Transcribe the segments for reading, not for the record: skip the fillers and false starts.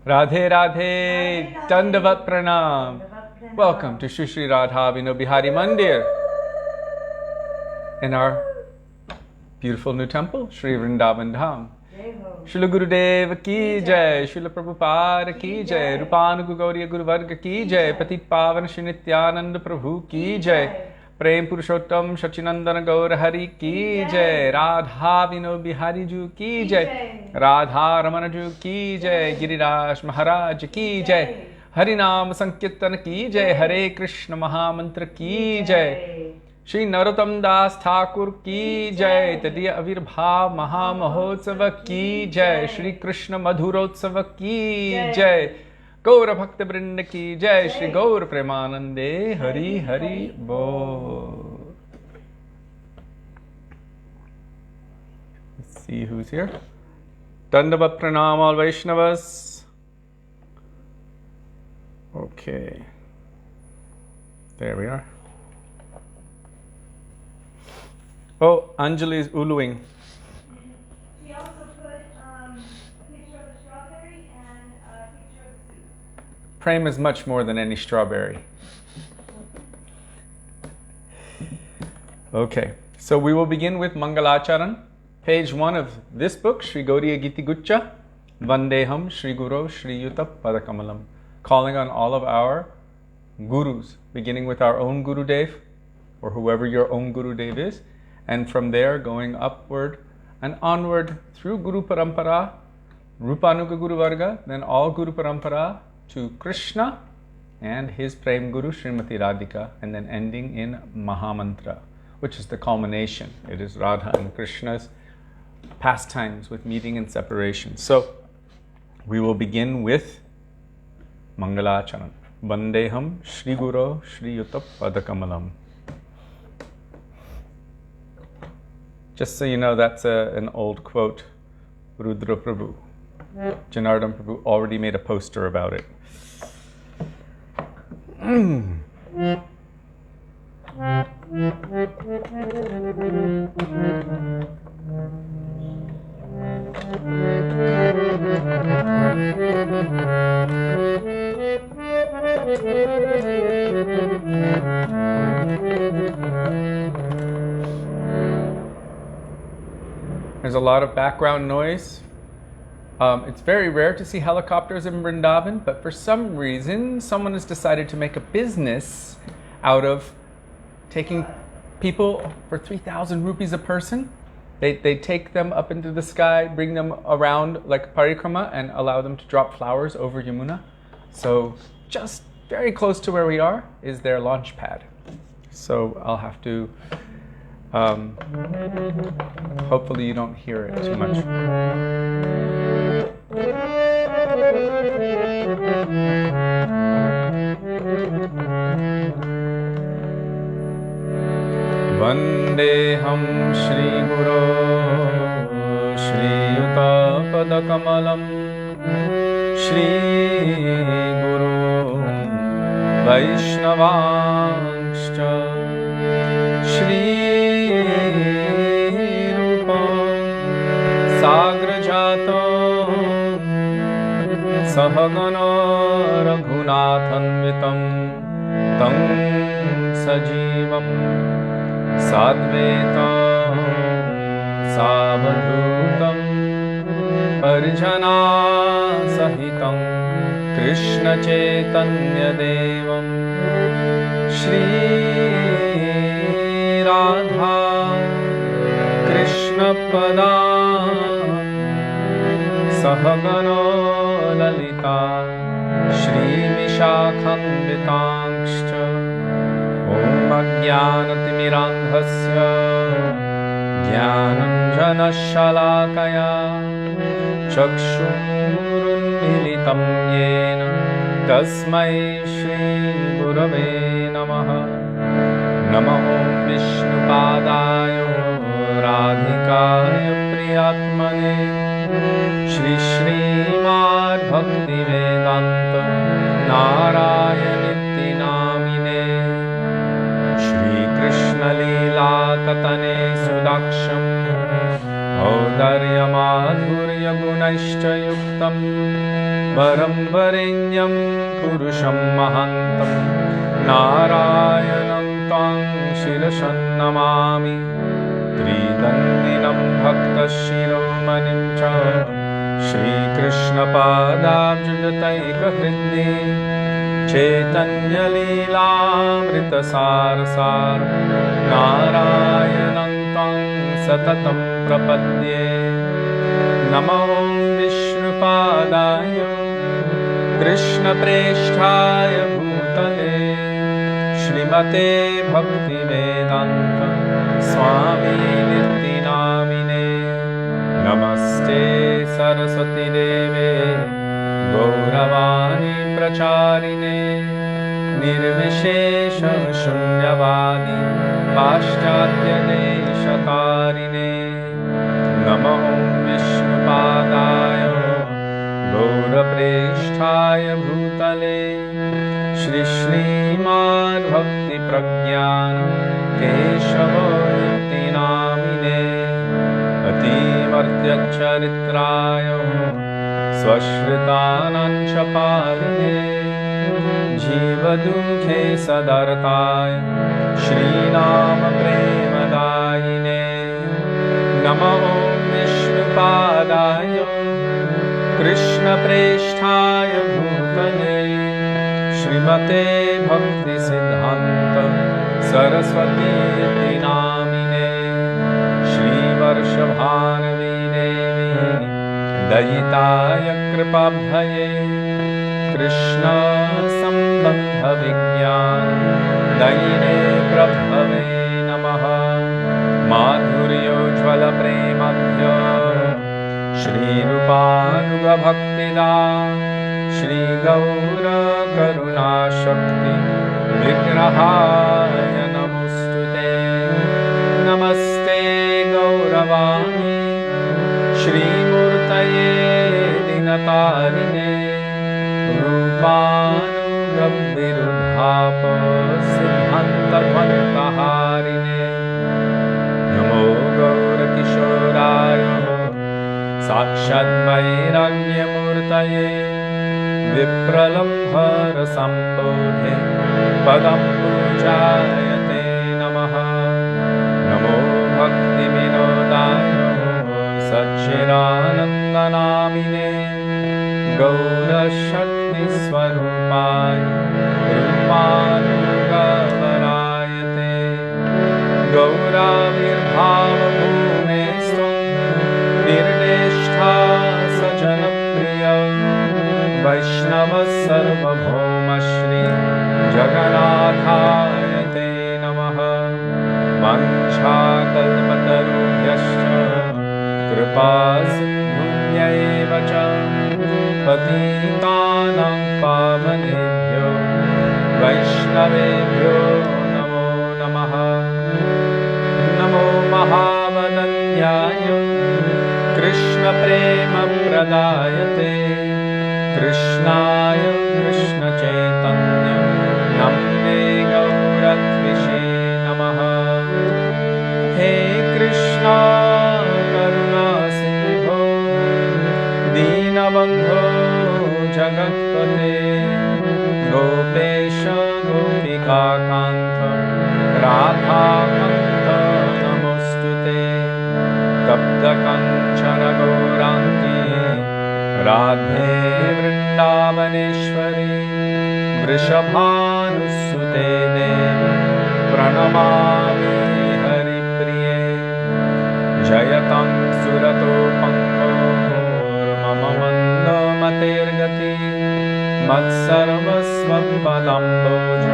Radhe Radhe, Dandavat Pranam. Welcome to Shri Shri Radha Vino Bihari Mandir in our beautiful new temple, Shri Vrindavan Dham. Srila Gurudev ki jai, Srila Prabhupada ki jai, Rupanuga Gauriya Guru Varga ki jai, Patit Pavan Shri Nityananda Prabhu ki jai, Prem Purushottam Shachinandana Gaur Hari ki jai, Radha Vino Bihari Ju ki jai, Radha Ramana Ju ki jai, Giriraj Maharaj ki jai, Harinam Sankirtan ki jai, Hare Krishna Mahamantra ki jai, Shri Narottam Das Thakur ki jai, Tadiya Avirbhav Mahamahotsav ki jai, Shri Krishna Madhurotsava ki jai, Gaura Bhakta Vrinda ki jai, Shri Gaur Premanande Hari Hari Bol. Let's see who's here. Dandavat Pranam all Vaishnavas. Okay. There we are. Oh, Anjali is uluing. She also put a picture of a strawberry and a picture of the soup. Prem is much more than any strawberry. Okay, so we will begin with Mangalacharan, page 1 of this book, Sri Gauriya Giti Guccha, Vandeham Sri Guru Sri Yuta Padakamalam, calling on all of our gurus, beginning with our own Gurudev, or whoever your own Gurudev is, and from there going upward and onward through Guru Parampara, Rupanuga Guru Varga, then all Guru Parampara to Krishna and his Prem Guru Srimati Radhika, and then ending in Mahamantra, which is the culmination. It is Radha and Krishna's pastimes with meeting and separation. So we will begin with Mangalacharan. Vandeham Shri Guru Shri Yuta Padakamalam. Just so you know, that's an old quote, Rudra Prabhu. Janardhan Prabhu already made a poster about it. There's a lot of background noise. It's very rare to see helicopters in Vrindavan, but for some reason, someone has decided to make a business out of taking people for 3,000 rupees a person. They take them up into the sky, bring them around like parikrama, and allow them to drop flowers over Yamuna. So just very close to where we are is their launch pad. So I'll have to... hopefully you don't hear it too much. Vandeham Shri Guru Shri Yuta Padakamalam Shri Guru Vaishnavanscha Shri Sagrajata Sahagana Raghunathanvitam Tam Sajivam Sadvetam Savadhutam Parijana Sahitam Krishna Chaitanya Devam Shri Radha Krishna Pada Sahagana Lalita Shri Vishakhanvitangscha Om Ajnanatimiraandhasya Jnananjana Shalakaya Chakshurunmilitam Yena Tasmai Shri Gurave Namaha Namo Vishnupadaya Radhikaya Priyatmane Shri Śrīmad Bhaktivedānta Nārāyaṇa Namine Shri Krishna Leela Katane Sudaksham Audarya Madhurya गुणैश्च युक्तं वरं वरेण्यं पुरुषं महान्तं नारायणं तं शिरसा नमामि त्रिदन्दिनं भक्तशिरोमणिं च श्रीकृष्णपादाब्जयुगतैकहृदये चैतन्यलीलामृतसारसार नारायणं तं सततं प्रपद्ये नमो विष्णुपादाय कृष्णप्रेष्ठाय भूतले श्रीमते भक्तिवेदान्त स्वामिनिति नामिने नमस्ते सरस्वती देवे गौरवाणी प्रचारिणे निर्विशेष शून्यवादी पाश्चात्यदेशतारिणे नमो विष्णुपादाय गौरप्रेष्ठाय भूतले श्रीमद्भक्तिप्रज्ञान केशवोऽति नामिने अतिमर्त्यचरित्राय स्वश्रितानां च पालिने जीवदुःखे सदर्ताय श्रीनाम प्रेमदायिने नमो विष्णुपादाय कृष्णप्रेष्ठाय भूतले श्रीमते भक्तिसिद्धान्त सरस्वतीति नामिने श्रीवर्षभानवी देवी दयिताय कृपाभये कृष्ण संबंध विज्ञान दयिने प्रभवे नमः माधुर्योज्ज्वल प्रेमभ्य श्रीरूपानुगभक्तिदा श्रीगौर करुणाशक्ति विग्रहाय नमोस्तुते नमस्ते गौरवाणी श्रीमूर्तये दिनतारिणे रूपानुगविरुद्धाप सिद्धान्तध्वन्तहारिणे नमो गौरकिशोराय साक्षाद्वैराग्यमूर्तये विप्रलम्भरसम्बोधे पदं पूजायते नमः नमो भक्तिविनोदाय सच्चिदानन्दनामिने गौरशक्तिस्वरूपाय रूपानुगवरायते गौराविर्भावभूमेस्त्वं निर्देष्टा सजनप्रिय वैष्णव सर्वभौम श्री जगन्नाथाय ते नमः वाञ्छाकल्पतरुभ्यश्च कृपासिन्धुभ्यैव च पतितानां पावनेभ्यो वैष्णवेभ्यो नमो नमः नमो महावदन्याय कृष्णप्रेमप्रदायते कृष्णाय कृष्णचैतन्य नमते गौरत्विषे नमः हे कृष्णा करुणा सिन्धो दीनबन्धो जगत्पते गोपेश गोपिकान्त राधाकान्त नमोऽस्तुते तप्तकाञ्चन गौराङ्गी राधे वृन्दावनेश्वरी वृषभानुसुते देवी प्रणमामि हरिप्रिये जयतं सुरतो पङ्कोर्मम मन्दमतेर्गति मत्सर्वस्वपदम्बोज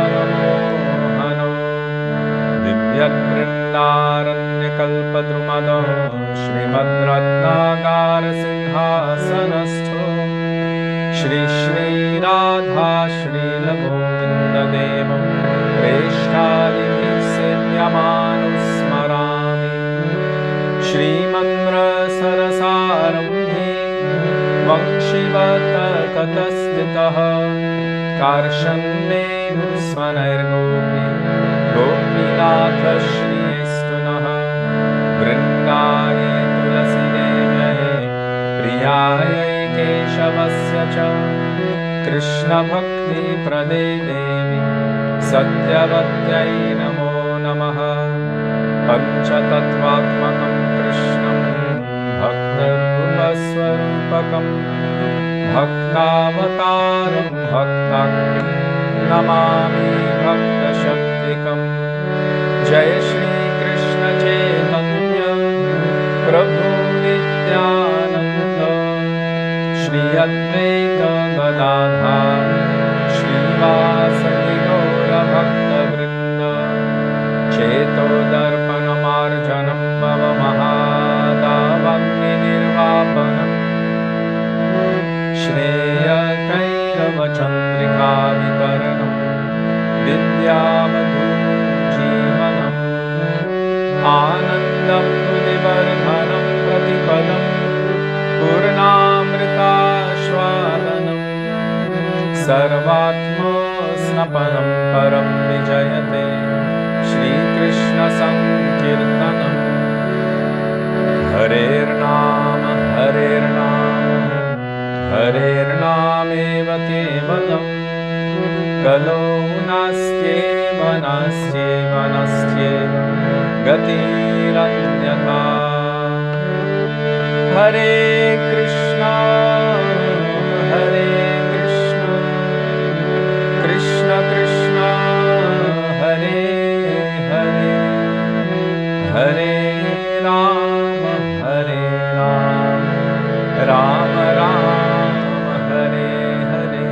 राधावदनमोहनो दिव्यवृन्दारण्यकल्पद्रुमद श्रीमद्रत्नागारसिंहासनस्थो Shri Shri Radha श्रीलगोविन्ददेव प्रेष्ठादिभिः सेव्यमानुस्मरामि श्रीमन्द्रसरसारम्भे वंशिवतकतस्थितः कार्षण्येन्दुस्वनैर्गोपी Gopinath श्रीस्तुनः वृन्दाये Vaishnavasya cha Krishna Bhakti Prade Devi Satyavatyai Namo Namaha Panchatattvatmakam Krishnam Bhaktarupaswarupakam Bhaktavataram Bhaktakyam Namami Bhaktashaktikam Jai Shri Krishna Chaitanya Prabhu Nityananda Shri Advaita Gadadhar Shrivasati Gaura Bhakta Vrinda Cheto Darpanamarjanam Bhava Mahādavagni Nirvapanam Shreya Kairava Chandrika Vitaranam Vidyavadhu Jivanam Anandam Mudivardhanam Pratipadam Purnamrita Shwadanam Sarvatma Snapanam Param Vijayate Shri Krishna Sankirtanam Harer Nama Harer Nama Harer Nameva Kevalam Kalo Nastyeva Nastyeva Nastyeva Gatiranyatha Hare Krishna Hare Krishna Krishna Krishna Hare Hare Hare Rama Hare Rama Rama Rama Hare Hare.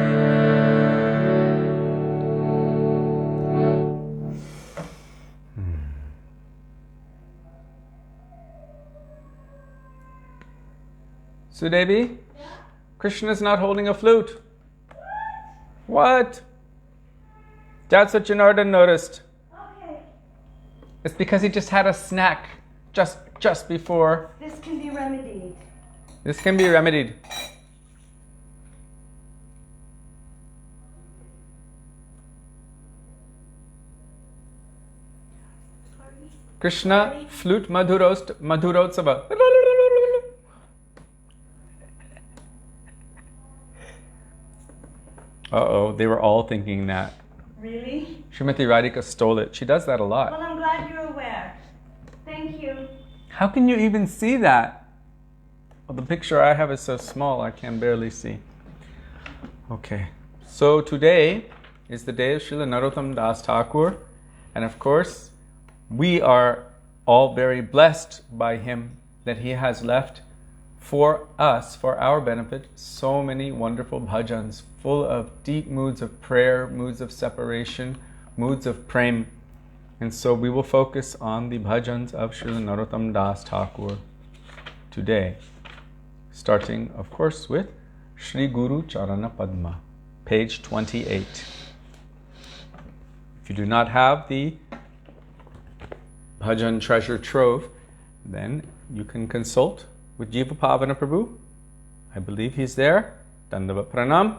Sudevi, Krishna is not holding a flute. What? That's what Janardhan noticed. Okay. It's because he just had a snack just before. This can be remedied. This can be remedied. Krishna, flute, madhurotsava. Uh-oh, they were all thinking that. Really? Srimati Radhika stole it. She does that a lot. Well, I'm glad you're aware. Thank you. How can you even see that? Well, the picture I have is so small I can barely see. Okay, so today is the day of Srila Narottam Das Thakur, and of course, we are all very blessed by him that he has left for us, for our benefit, so many wonderful bhajans full of deep moods of prayer, moods of separation, moods of prem. And so we will focus on the bhajans of Srila Narottam Das Thakur today, starting, of course, with Shri Guru Charana Padma, page 28. If you do not have the bhajan treasure trove, then you can consult with Jiva Pavana Prabhu. I believe he's there. Dandavat Pranam.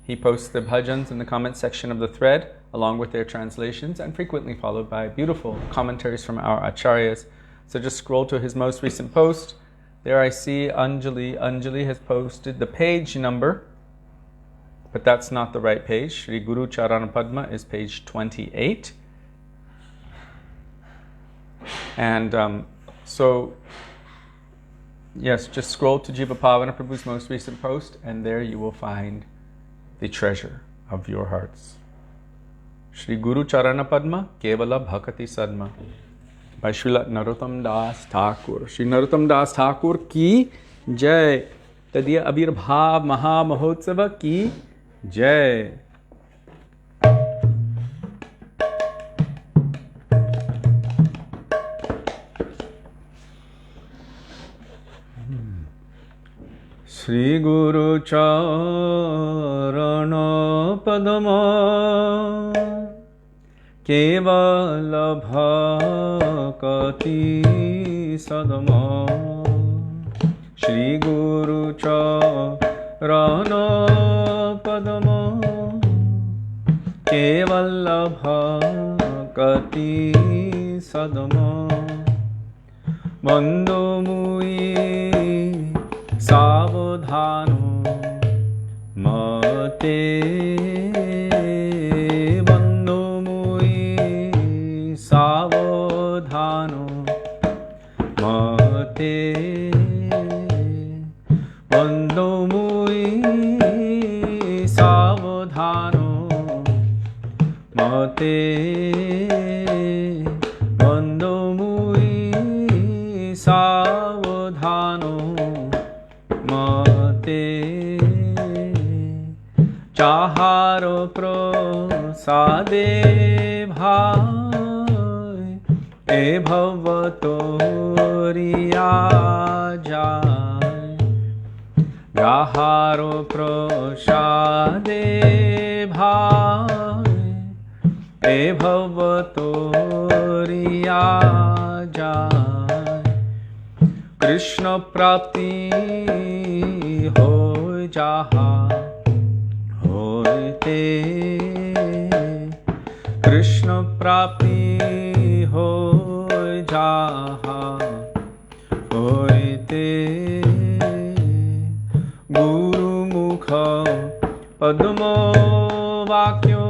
He posts the bhajans in the comment section of the thread, along with their translations, and frequently followed by beautiful commentaries from our acharyas. So just scroll to his most recent post. There I see Anjali. Anjali has posted the page number, but that's not the right page. Shri Guru Charana Padma is page 28. And so, yes, just scroll to Jiva Pavana Prabhu's most recent post, and there you will find the treasure of your hearts. Shri Guru Charana Padma, Kevala Bhakati Sadma, by Srila Narottam Das Thakur. Shri Narottam Das Thakur ki Jai. Tadiya Abhirbhav Maha Mahotsava ki Jai. Shri Guru Charana Padma Kevala Bhakati Sadma. Shri Guru Charana Padma Kevala Bhakati Sadma. Mando Mui Savadhano prasade bhai e bhavatoriya jai jaharo prasade bhai e bhavatoriya jai Krishna prapti hoy jaha hoite Krishna prapti hoy jaha hoite Guru mukha padmo vakyo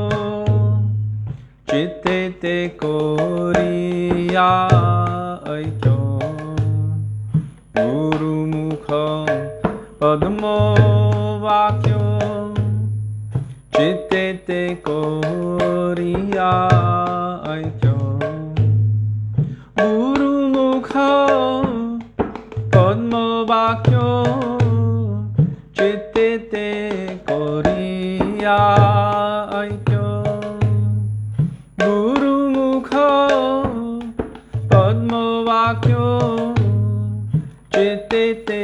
chitte te koriya aikyo Guru mukha padmo vakyo chitte te koriya aikyo Guru mukha padmo vakyo chitte te koriya aikyo Guru mukha padmo vakyo chitte te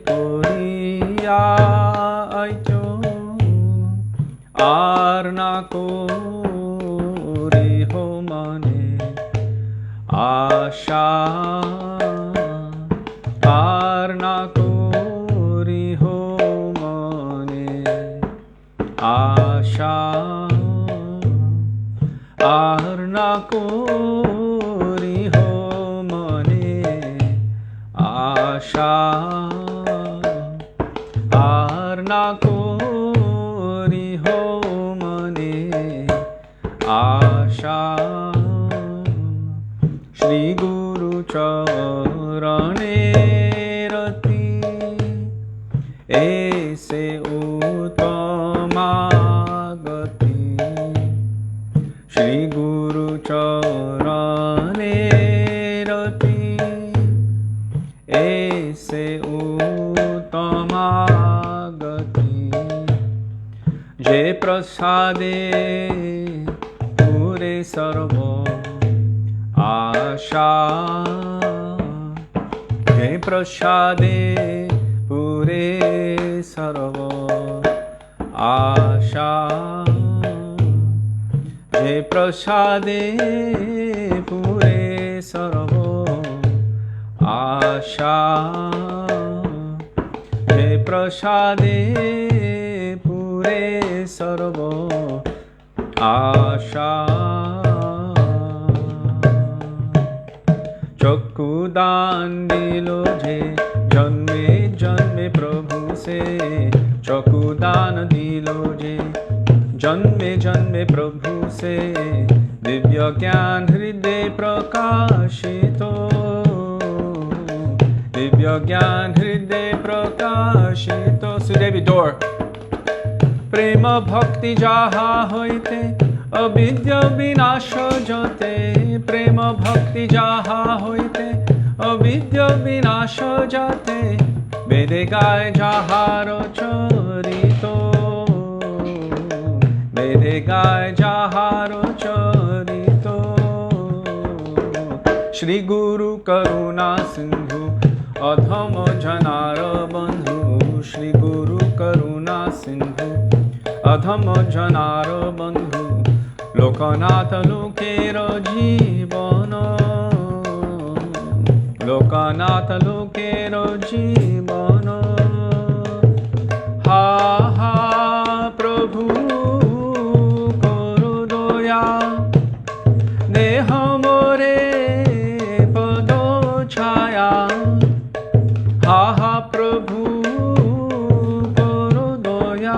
koriya aikyo Arna kori ho mane asha Arna kori ho mane asha Arna kori ho mane asha Arna kori ho mane asha Shri Guru charane rati aise uttama gati Shri Guru charane rati aise uttama gati Je prasade pure sarva asha Je prasade pure sarva asha Je prasade pure sarva asha Je prasade pure sarva asha चक्षुदान दिलो जे जन्मे जन्मे प्रभु से चक्षुदान दिलो जे जन्मे जन्मे प्रभु से दिव्य ज्ञान हृदय प्रकाशितो दिव्य ज्ञान हृदय प्रकाशितो सुदेवी door प्रेम भक्ति जाहा होइते अविद्या विनाश जते प्रेम भक्ति जाहा होइते अविद्या विनाश जते वेदे गाय जाहार चरितो वेदे गाय जाहार चरितो श्री गुरु करुणा सिंधु अधम जनार बंधु श्री गुरु करुणा सिंधु अधम जनार बंधु लोकनाथ लोकेर जीवन लोकनाथ लोकेर जीवन हा हा प्रभु करो दया देह मोरे पद छाया हा हा प्रभु करो दया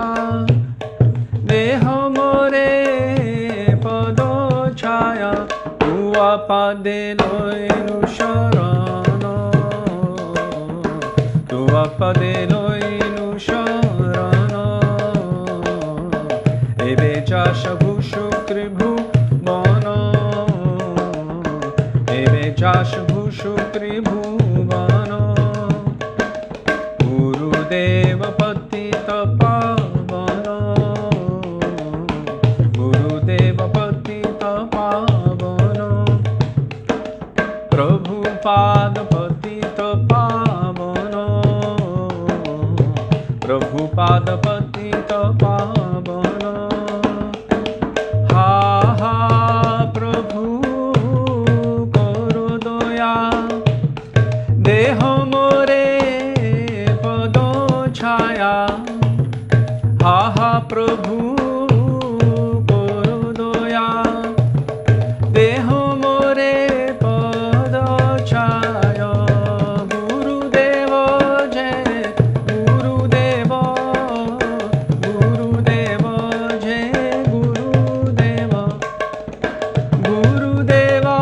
देह मोरे पद छाया तुआ पदे लोइनु शरण तुआ पदे लोइनु शरण एबे चाश भूषुक्र भुवन एबे चाश भूषुक्र भुवन गुरुदेव पतित पावन गुरुदेव padapatita pavana. Ha ha Prabhu karo daya, deho more pado chaya. Ha ha Prabhu karo daya, deho more pado chaya. Guru Deva jai, Guru Deva, Guru Deva jai, Guru Deva, Guru Deva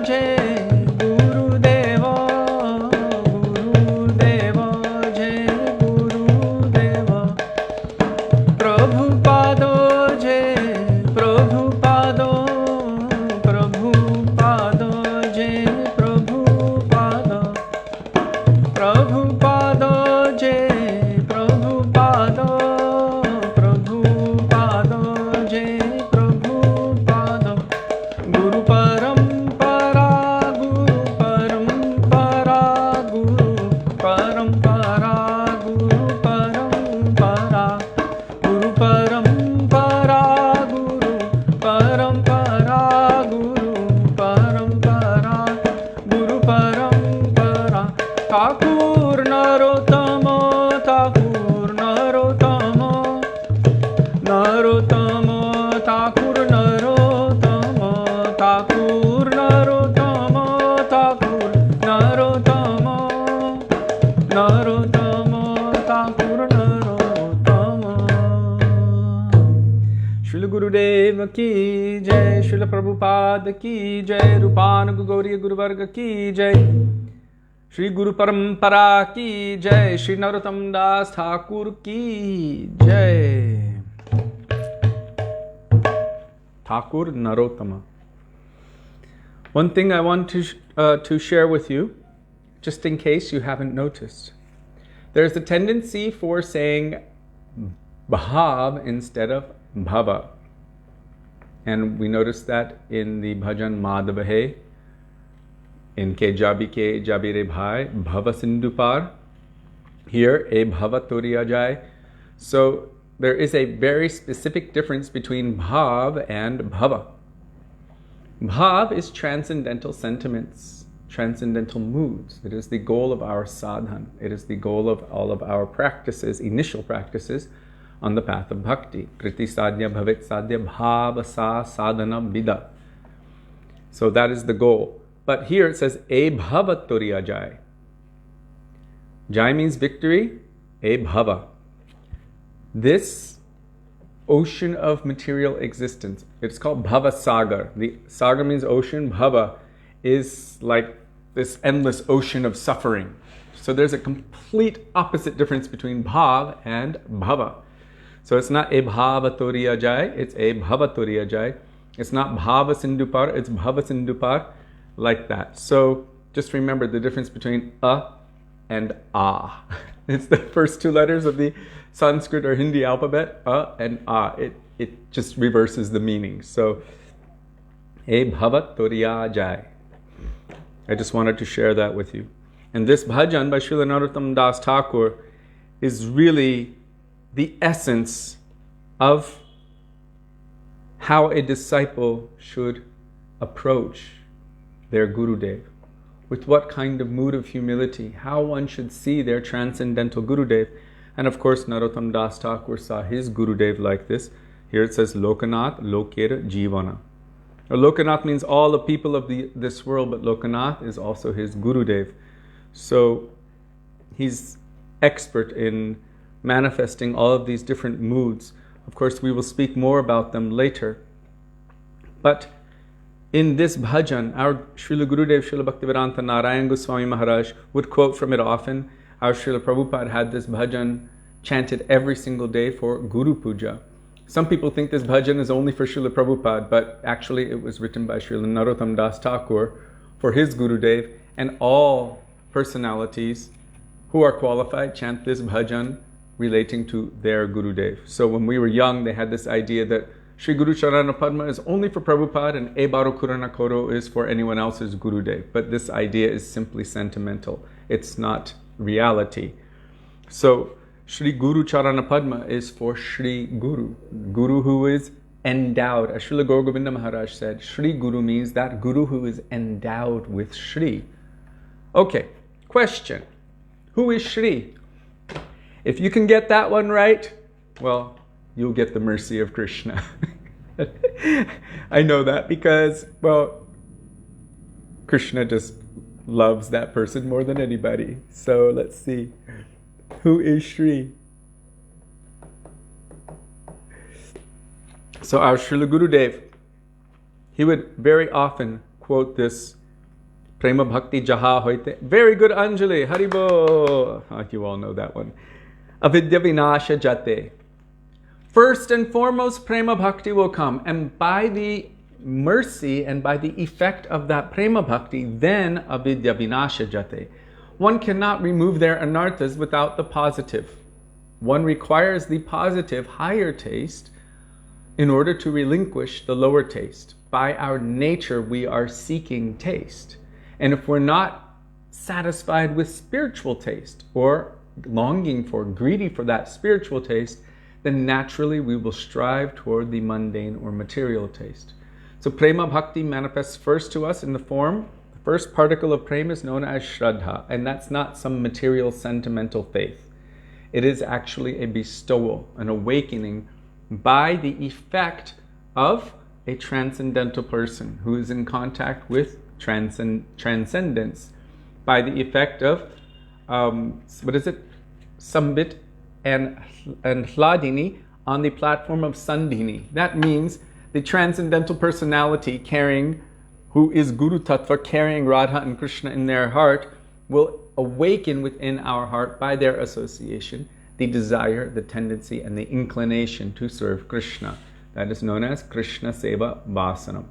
jai, Guru Deva, Guru Deva jai, Guru Deva. Prabhupada jai, Prabhupada, Prabhupada jai, Prabhupada, Prabhupada jai, Prabhupada, Prabhupada jai, Prabhupada. Guru Parampara, Guru Parampara, Guru Parampara, Guru Parampara, Guru Parampara, Guru Parampara, Guru Parampara, Guru Parampara. Thakur Narottama, Thakur Narottama, Narottama, Thakur Narottama, Thakur Narottama, Thakur Narottama, Narottama, Thakur Narottama. Srila Gurudeva ki jai, Srila Prabhupada ki jai, Rupanuga Gauriya Guru Varga ki jai, Shri Guru Parampara ki jai, Shri Narottam Das Thakur ki jai. Thakur Narottama. One thing I want to share with you, just in case you haven't noticed, there's a tendency for saying bhav instead of bhava. And we noticed that in the bhajan Madhavahe, in Ke Jabi Re Bhai, Bhava Sindhu Par. Here, E Bhava Turiya Jai. So there is a very specific difference between bhav and bhava. Bhav is transcendental sentiments, transcendental moods. It is the goal of our sadhan. It is the goal of all of our practices, initial practices on the path of bhakti. Kriti sadhya bhavet sadhya bhava sa sadhana bida. So that is the goal. But here it says, E bhava turiya jai. Jai means victory, E bhava. This ocean of material existence, it's called bhava sagar. The sagar means ocean, bhava is like this endless ocean of suffering. So there's a complete opposite difference between bhav and bhava. So it's not E bhava turiya jai, it's E bhava turiya jai. It's not bhava sindhupar, it's bhava sindhupar, like that. So just remember the difference between a and a. It's the first two letters of the Sanskrit or Hindi alphabet, a and a. It just reverses the meaning. So, E bhava turiya jai. I just wanted to share that with you. And this bhajan by Srila Narottam Das Thakur is really the essence of how a disciple should approach their Gurudev. With what kind of mood of humility, how one should see their transcendental Gurudev. And of course, Narottam Das Thakur saw his Gurudev like this. Here it says, Lokanath Lokera Jivana. Now, Lokanath means all the people of this world, but Lokanath is also his Gurudev. So he's expert in manifesting all of these different moods. Of course, we will speak more about them later. But in this bhajan, our Srila Gurudev, Srila Bhaktivedānta Nārāyaṇa Gosvāmī Mahārāja would quote from it often. Our Srila Prabhupada had this bhajan chanted every single day for Guru Puja. Some people think this bhajan is only for Srila Prabhupada, but actually it was written by Srila Narottam Das Thakur for his Gurudev, and all personalities who are qualified chant this bhajan relating to their Gurudev. So when we were young, they had this idea that Shri Guru Charana Padma is only for Prabhupada and E Baro Kurana Koro is for anyone else's Gurudev. But this idea is simply sentimental. It's not reality. So Shri Guru Charana Padma is for Shri Guru, Guru who is endowed. As Srila Gaur Govinda Maharaj said, Shri Guru means that Guru who is endowed with Shri. Okay, question. Who is Shri? If you can get that one right, well, you'll get the mercy of Krishna. I know that because, well, Krishna just loves that person more than anybody. So let's see. Who is Shri? So our Srila Gurudev, he would very often quote this Prema Bhakti Jaha Hoite. Very good, Anjali. Haribo. You all know that one. Avidya Vinasha Jate. First and foremost, Prema Bhakti will come. And by the mercy and by the effect of that Prema Bhakti, then Avidya Vinasha Jate. One cannot remove their anarthas without the positive. One requires the positive, higher taste in order to relinquish the lower taste. By our nature, we are seeking taste. And if we're not satisfied with spiritual taste or longing for, greedy for that spiritual taste, then naturally we will strive toward the mundane or material taste. So Prema Bhakti manifests first to us in the form, the first particle of Prema is known as Shraddha, and that's not some material sentimental faith. It is actually a bestowal, an awakening by the effect of a transcendental person who is in contact with transcendence, by the effect of, Sambit and Hladini on the platform of Sandhini. That means the transcendental personality carrying, who is Guru Tattva, carrying Radha and Krishna in their heart, will awaken within our heart by their association the desire, the tendency, and the inclination to serve Krishna. That is known as Krishna Seva Vasanam.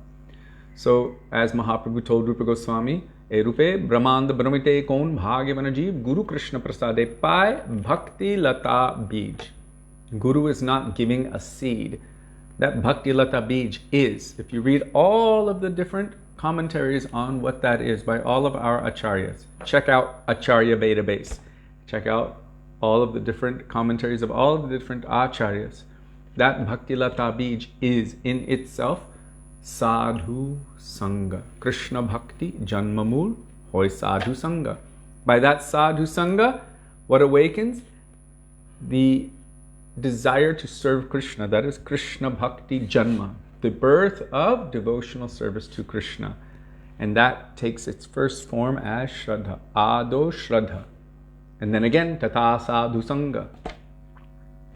So, as Mahaprabhu told Rupa Goswami, E rupe brahmanda brahmite kon bhagavanajeev Guru Krishna prasade pai bhakti lata bij. Guru is not giving a seed. That bhakti lata bij is, if you read all of the different commentaries on what that is by all of our acharyas, check out Acharya Database. Check out all of the different commentaries of all of the different acharyas. That bhakti lata bij is in itself Sadhu Sangha. Krishna Bhakti Janmamul Hoy Sadhu Sangha. By that Sadhu Sangha, what awakens? The desire to serve Krishna. That is Krishna Bhakti Janma, the birth of devotional service to Krishna. And that takes its first form as Shraddha. Ado Shraddha. And then again, Tata Sadhu Sangha.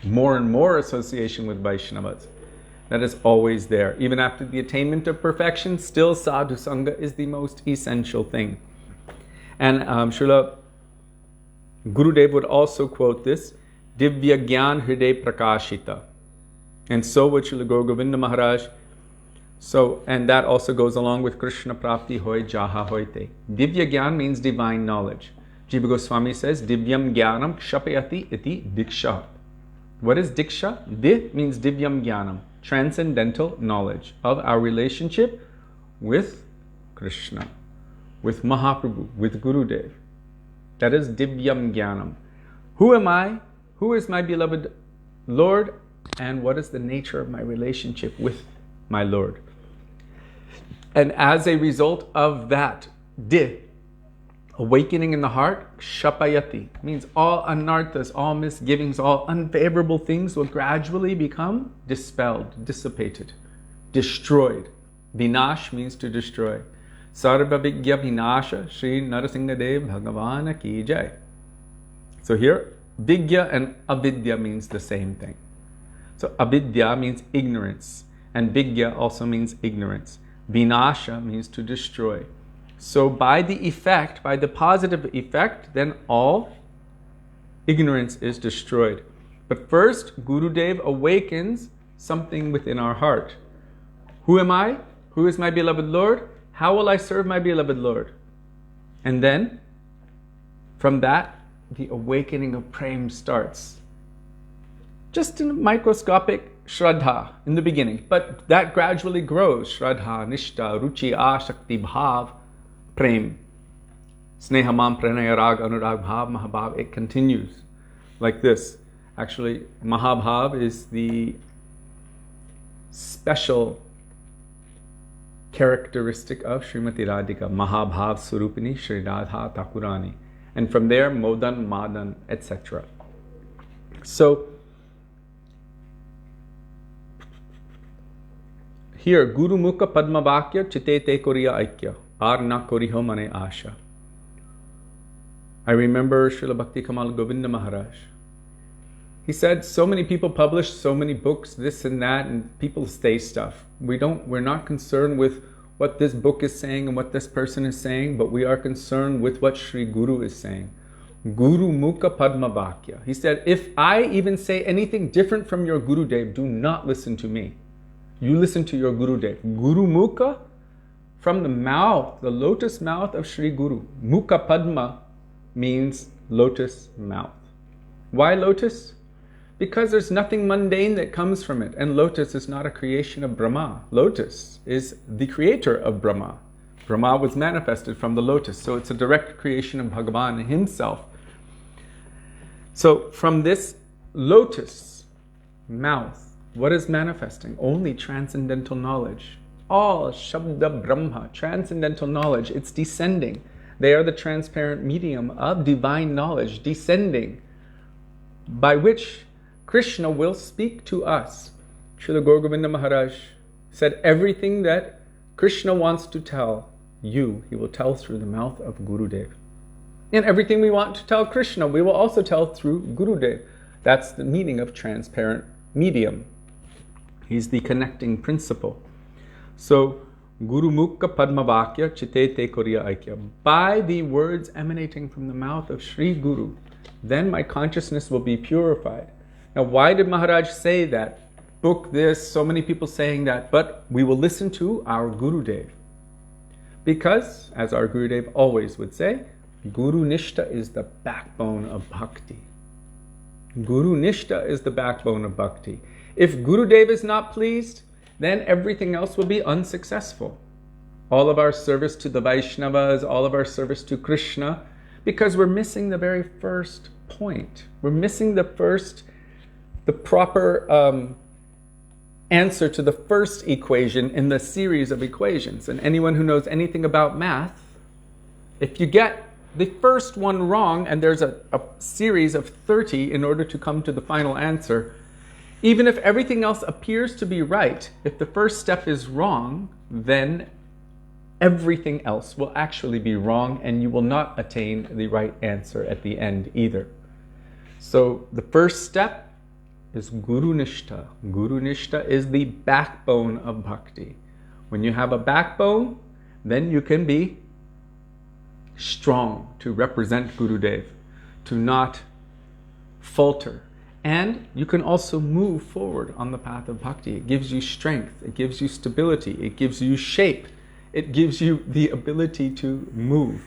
More and more association with Vaishnavas. That is always there. Even after the attainment of perfection, still Sadhu Sangha is the most essential thing. And Srila Gurudev would also quote this, Divya Gyan Hriday Prakashita. And so would Srila Gaur Govinda Maharaj. So, and that also goes along with Krishna Prapti Hoy Jaha Hoite. Divya Gyan means divine knowledge. Jiva Goswami says, Divyam Gyanam Kshapayati iti Diksha. What is Diksha? Di means Divyam Gyanam, transcendental knowledge of our relationship with Krishna, with Mahaprabhu, with Gurudev. That is Divyam Gyanam. Who am I? Who is my beloved Lord? And what is the nature of my relationship with my Lord? And as a result of that, Di, awakening in the heart, Shapayati, means all anarthas, all misgivings, all unfavorable things will gradually become dispelled, dissipated, destroyed. Vinash means to destroy. Sarva Vigya Vinasha Śrī Narasimhadev Bhagavana Ki Jai. So here, Vigya and Avidya means the same thing. So Avidya means ignorance, and Vigya also means ignorance. Vinasha means to destroy. So by the effect, by the positive effect, then all ignorance is destroyed. But first, Gurudev awakens something within our heart. Who am I? Who is my beloved Lord? How will I serve my beloved Lord? And then, from that, the awakening of Prem starts. Just in microscopic Shraddha in the beginning, but that gradually grows. Shraddha, Nishta, Ruchi, Ashakti, Bhav, Prem, Snehamam, Pranaya, Rag, Anurag, Bhav, Mahabhav. It continues like this. Actually, Mahabhav is the special characteristic of Srimati Radhika, Mahabhav Surupini Shri Radha Thakurani. And from there, Modan, Madan, etc. So, here, Guru Mukha Padma Vakya Chite Te Koriya Aikya Ar Na Koriho Mane Asha. I remember Srila Bhakti Kamal Govinda Maharaj. He said, so many people publish so many books, this and that, and people say stuff. We're not concerned with what this book is saying and what this person is saying, but we are concerned with what Sri Guru is saying. Guru Mukha Padma Vakya. He said, if I even say anything different from your Gurudev, do not listen to me. You listen to your Gurudev. Guru Mukha, from the mouth, the lotus mouth of Sri Guru. Mukha Padma means lotus mouth. Why lotus? Because there's nothing mundane that comes from it. And lotus is not a creation of Brahma. Lotus is the creator of Brahma. Brahma was manifested from the lotus. So it's a direct creation of Bhagavan himself. So from this lotus mouth, what is manifesting? Only transcendental knowledge. All Shabda Brahma, transcendental knowledge. It's descending. They are the transparent medium of divine knowledge descending, by which Krishna will speak to us. Srila Gaur Govinda Maharaj said everything that Krishna wants to tell you, he will tell through the mouth of Gurudev. And everything we want to tell Krishna, we will also tell through Gurudev. That's the meaning of transparent medium. He's the connecting principle. So, Guru Mukha Padma Vakya Chite Te Koriya Aikya. By the words emanating from the mouth of Sri Guru, then my consciousness will be purified. Now, why did Maharaj say that? Book this, so many people saying that, but we will listen to our Gurudev. Because, as our Gurudev always would say, Guru Nishta is the backbone of bhakti. Guru Nishta is the backbone of bhakti. If Gurudev is not pleased, then everything else will be unsuccessful. All of our service to the Vaishnavas, all of our service to Krishna, because we're missing the very first point. We're missing the proper answer to the first equation in the series of equations. And anyone who knows anything about math, if you get the first one wrong, and there's a series of 30 in order to come to the final answer, even if everything else appears to be right, if the first step is wrong, then everything else will actually be wrong and you will not attain the right answer at the end either. So the first step is Guru Nishta. Guru Nishta is the backbone of bhakti. When you have a backbone, then you can be strong to represent Gurudev, to not falter. And you can also move forward on the path of bhakti. It gives you strength, it gives you stability, it gives you shape, it gives you the ability to move.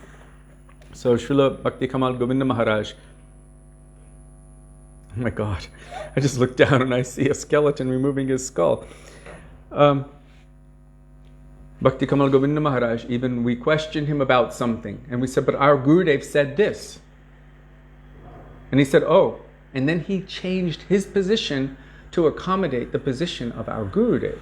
So Srila Bhakti Kamal Govinda Maharaj, oh my God, I just looked down and I see a skeleton removing his skull. Bhakti Kamal Govinda Maharaj, even we questioned him about something and we said, but our Gurudev said this. And he said, oh. And then he changed his position to accommodate the position of our Gurudev.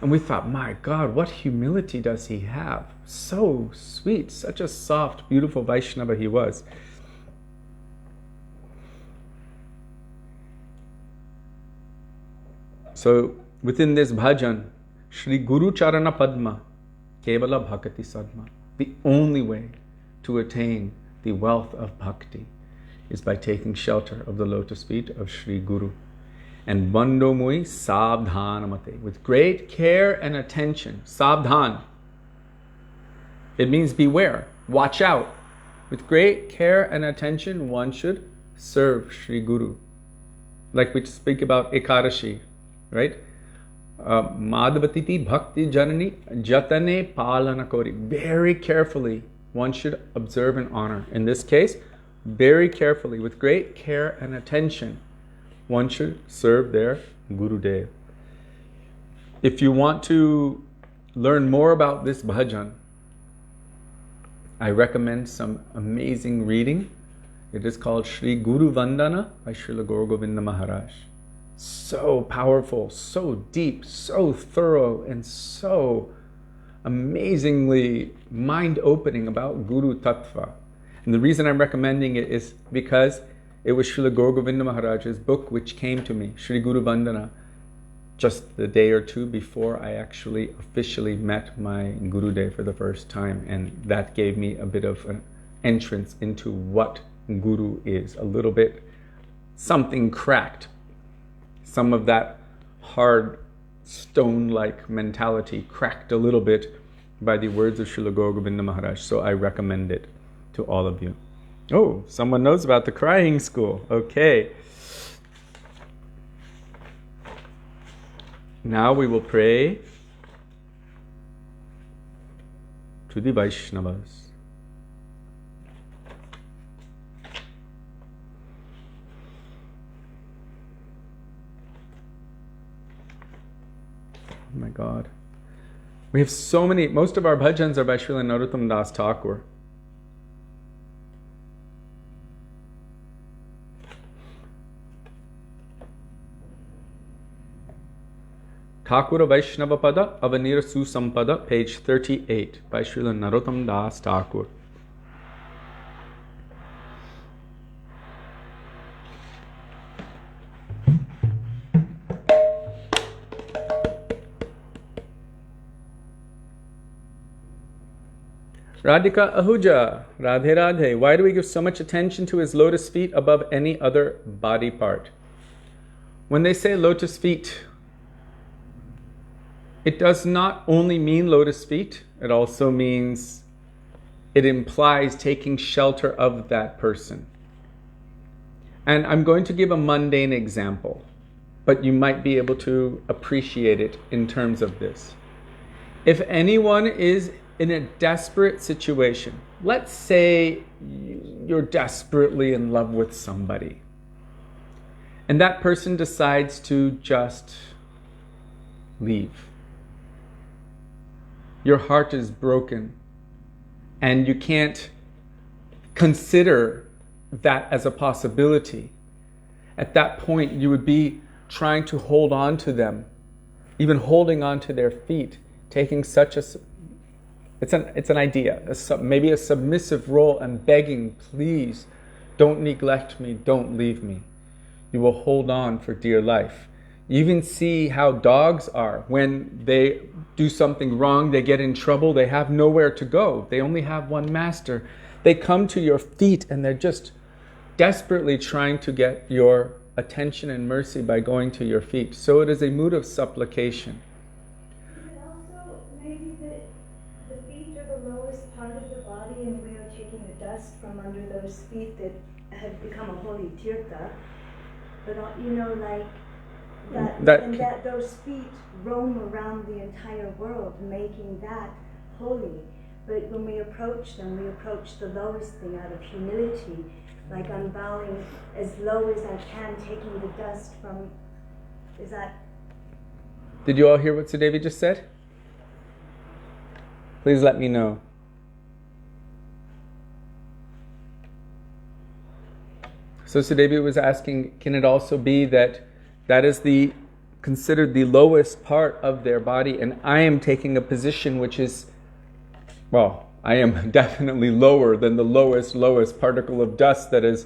And we thought, my God, what humility does he have? So sweet, such a soft, beautiful Vaishnava he was. So within this bhajan, Shri Guru Charana Padma, Kevala Bhakti Sadma, the only way to attain the wealth of bhakti is by taking shelter of the lotus feet of Sri Guru. And Bando Mui Sabdhanamate, with great care and attention. Sabdhan, it means beware, watch out. With great care and attention, one should serve Sri Guru. Like we speak about Ekadashi, right? Madhavatiti Bhakti Janani Jatane Palana Kori. Very carefully, one should observe and honor. In this case, very carefully, with great care and attention, one should serve their Gurudev. If you want to learn more about this bhajan, I recommend some amazing reading. It is called Shri Guru Vandana by Srila Gaur Govinda Maharaj. So powerful, so deep, so thorough, and so amazingly mind-opening about Guru Tattva. And the reason I'm recommending it is because it was Srila Gaur Govinda Maharaj's book which came to me, Shri Guru Vandana, just the day or two before I actually officially met my Gurudev for the first time. And that gave me a bit of an entrance into what Guru is. A little bit, something cracked. Some of that hard, stone-like mentality cracked a little bit by the words of Srila Gaur Govinda Maharaj. So I recommend it to all of you. Oh, someone knows about the crying school. Okay. Now we will pray to the Vaishnavas. Oh my God. We have so many, most of our bhajans are by Srila Narottam Das Thakur. Thakura Vaishnava Pada Avanira Susampada, page 38, by Srila Narottam Das Thakur. Radhika Ahuja, Radhe Radhe. Why do we give so much attention to his lotus feet above any other body part? When they say lotus feet, it does not only mean lotus feet, it also means, it implies taking shelter of that person. And I'm going to give a mundane example, but you might be able to appreciate it in terms of this. If anyone is in a desperate situation, let's say you're desperately in love with somebody, and that person decides to just leave. Your heart is broken, and you can't consider that as a possibility. At that point, you would be trying to hold on to them, even holding on to their feet, taking such a, it's an idea, maybe a submissive role, and begging, please, don't neglect me, don't leave me. You will hold on for dear life. You even see how dogs are. When they do something wrong, they get in trouble, they have nowhere to go. They only have one master. They come to your feet and they're just desperately trying to get your attention and mercy by going to your feet. So it is a mood of supplication. But also, maybe the feet are the lowest part of the body, and we are taking the dust from under those feet that have become a holy tirtha. But like that those feet roam around the entire world, making that holy. But when we approach them, we approach the lowest thing out of humility, like I'm bowing as low as I can, taking the dust from. Is that? Did you all hear what Sudevi just said? Please let me know. So Sudevi was asking, can it also be that is considered the lowest part of their body, and I am taking a position which is, well, I am definitely lower than the lowest particle of dust that is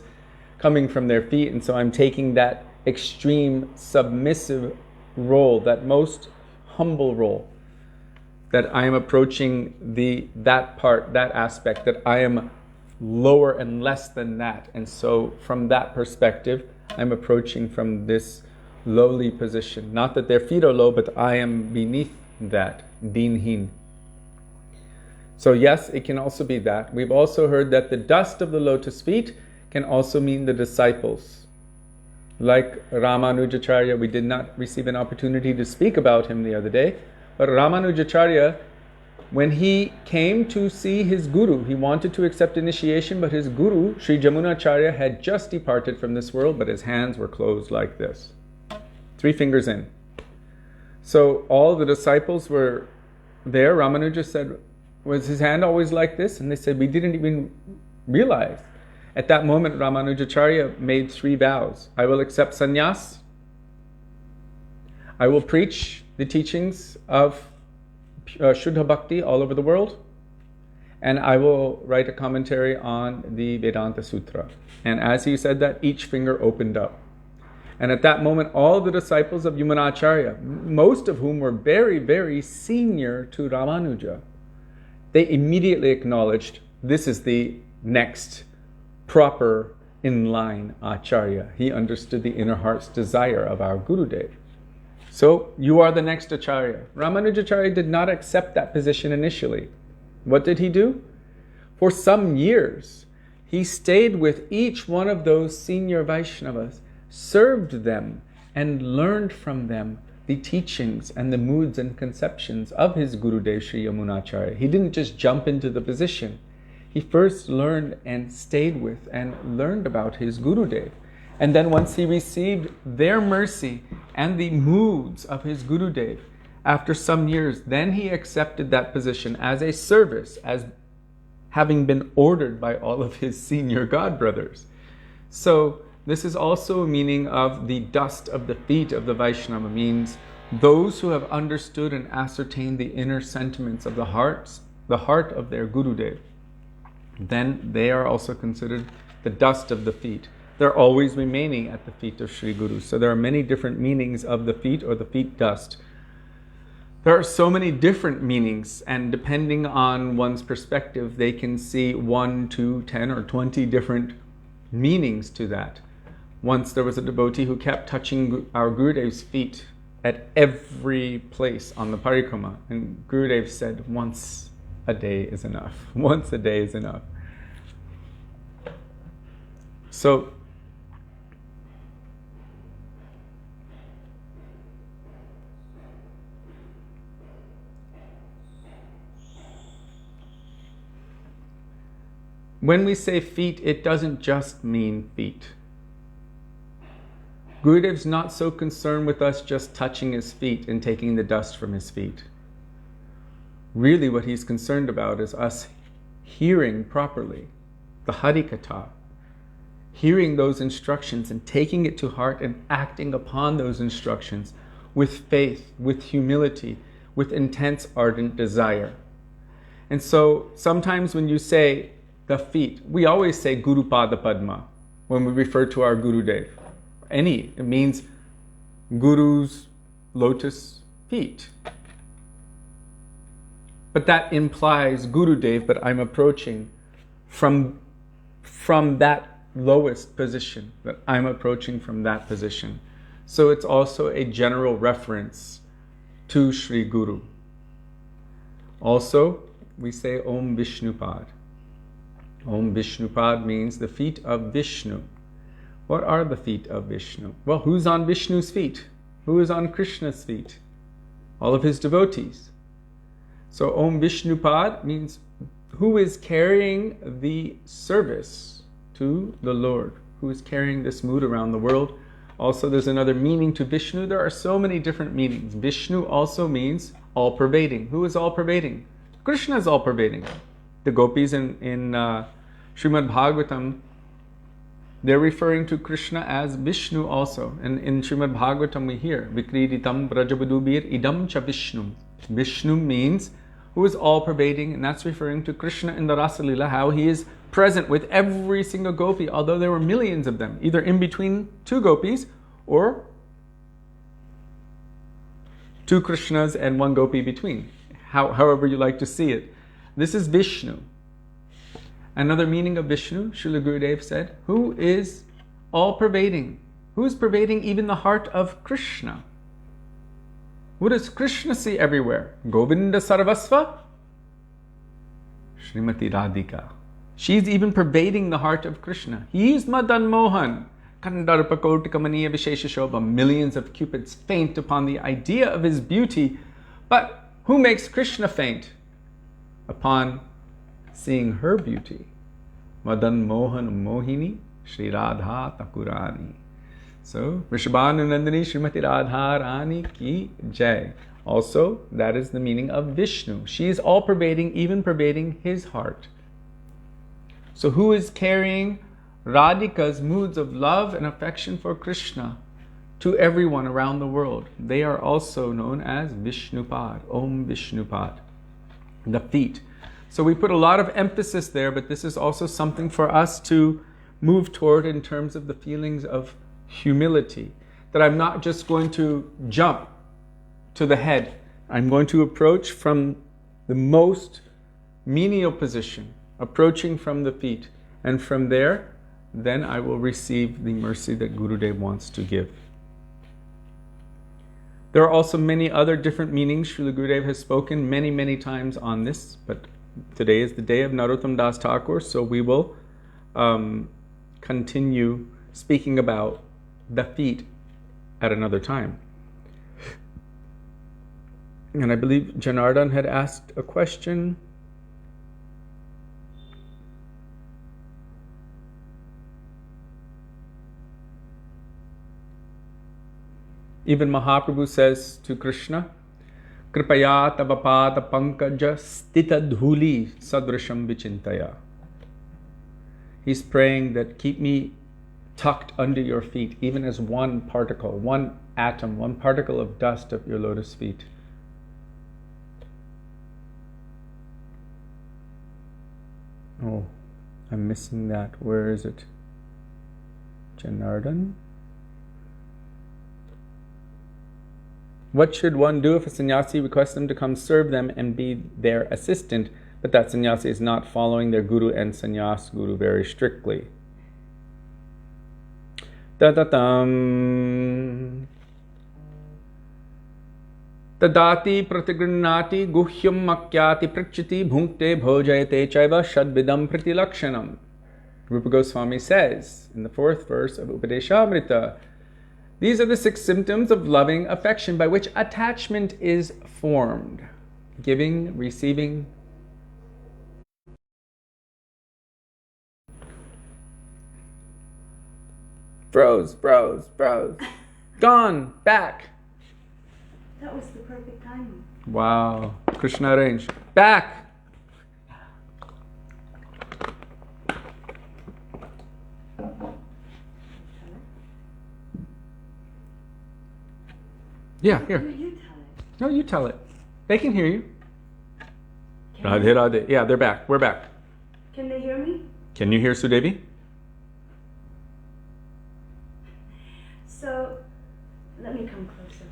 coming from their feet, and so I'm taking that extreme submissive role, that most humble role, that I am approaching that part, that aspect, that I am lower and less than that. And so from that perspective, I'm approaching from this lowly position. Not that their feet are low, but I am beneath that, dinhin. So yes, it can also be that. We've also heard that the dust of the lotus feet can also mean the disciples. Like Ramanujacharya, we did not receive an opportunity to speak about him the other day, but Ramanujacharya, when he came to see his guru, he wanted to accept initiation, but his guru, Sri Jamunacharya, had just departed from this world, but his hands were closed like this. 3 fingers in. So all the disciples were there. Ramanuja said, was his hand always like this? And they said, we didn't even realize. At that moment, Ramanujacharya made 3 vows. I will accept sannyas. I will preach the teachings of Shuddha Bhakti all over the world. And I will write a commentary on the Vedanta Sutra. And as he said that, each finger opened up. And at that moment, all the disciples of Yamunacharya, most of whom were very, very senior to Ramanuja, they immediately acknowledged this is the next proper in-line Acharya. He understood the inner heart's desire of our Gurudev. So, you are the next Acharya. Ramanujacharya did not accept that position initially. What did he do? For some years, he stayed with each one of those senior Vaishnavas, served them, and learned from them the teachings and the moods and conceptions of his Gurudev Sri Yamunacharya. He didn't just jump into the position. He first learned and stayed with and learned about his Gurudev. And then once he received their mercy and the moods of his Gurudev, after some years, then he accepted that position as a service, as having been ordered by all of his senior godbrothers. So this is also a meaning of the dust of the feet of the Vaishnava, means those who have understood and ascertained the inner sentiments of the heart of their Gurudev. Then they are also considered the dust of the feet. They're always remaining at the feet of Sri Guru. So there are many different meanings of the feet or the feet dust. There are so many different meanings, and depending on one's perspective, they can see 1, 2, 10, or 20 different meanings to that. Once there was a devotee who kept touching our Gurudev's feet at every place on the parikrama, and Gurudev said, once a day is enough. Once a day is enough. So, when we say feet, it doesn't just mean feet. Gurudev's not so concerned with us just touching his feet and taking the dust from his feet. Really what he's concerned about is us hearing properly the Harikatha, hearing those instructions and taking it to heart and acting upon those instructions with faith, with humility, with intense ardent desire. And so sometimes when you say the feet, we always say Guru Pada Padma when we refer to our Gurudev. It means Guru's lotus feet. But that implies Gurudev, but I'm approaching from that lowest position, that I'm approaching from that position. So it's also a general reference to Sri Guru. Also, we say Om Vishnupad. Om Vishnupad means the feet of Vishnu. What are the feet of Vishnu? Well, who's on Vishnu's feet? Who is on Krishna's feet? All of his devotees. So Om Vishnupad means who is carrying the service to the Lord, who is carrying this mood around the world. Also, there's another meaning to Vishnu. There are so many different meanings. Vishnu also means all-pervading. Who is all-pervading? Krishna is all-pervading. The gopis in Śrīmad Bhagavatam, they're referring to Krishna as Vishnu also. And in Śrīmad Bhagavatam we hear, Vikriditam Brajabudubir idam cha Vishnu. Vishnu means who is all-pervading, and that's referring to Krishna in the Rasa Lila, how he is present with every single gopi, although there were millions of them, either in between 2 gopis or 2 Krishnas and 1 gopi between. However you like to see it. This is Vishnu. Another meaning of Vishnu, Srila Gurudev said, who is all-pervading? Who is pervading even the heart of Krishna? What does Krishna see everywhere? Govinda Sarvasva? Srimati Radhika. She's even pervading the heart of Krishna. He's Madan Mohan. Kandarpa Kotikamaniya Vishesha Shobha. Millions of cupids faint upon the idea of his beauty. But who makes Krishna faint? Upon seeing her beauty. Madan Mohan Mohini Shri Radha Takurani. So, Vrishabhananandani Srimati Radha Rani Ki Jai. Also, that is the meaning of Vishnu. She is all-pervading, even pervading his heart. So who is carrying Radhika's moods of love and affection for Krishna to everyone around the world. They are also known as Vishnupad, Om Vishnupad, the feet. So we put a lot of emphasis there, but this is also something for us to move toward in terms of the feelings of humility. That I'm not just going to jump to the head. I'm going to approach from the most menial position, approaching from the feet. And from there, then I will receive the mercy that Gurudev wants to give. There are also many other different meanings. Srila Gurudev has spoken many, many times on this, but today is the day of Narottam Das Thakur, so we will continue speaking about the feet at another time. And I believe Janardhan had asked a question. Even Mahaprabhu says to Krishna, Kripaya tavapada pankaja stita dhuli sadrasham vichintaya. He's praying that keep me tucked under your feet, even as one particle, one atom, one particle of dust of your lotus feet. Oh, I'm missing that. Where is it? Janardhan? What should one do if a sannyasi requests them to come serve them and be their assistant, but that sannyasi is not following their guru and sannyas guru very strictly? Tadatam Tadati pratigrinati guhyam makyati prachiti bhunkte bhojayate chaiva shadvidam pratilakshanam. Rupa Goswami says in the 4th verse of Upadeshamrita, these are the 6 symptoms of loving affection by which attachment is formed. Giving, receiving. Froze. Gone, back. That was the perfect timing. Wow, Krishna arranged. Back. Yeah, here. You tell it. No, you tell it. They can hear you. Radhe Radhe. Yeah, they're back. We're back. Can they hear me? Can you hear Sudevi? So, let me come closer.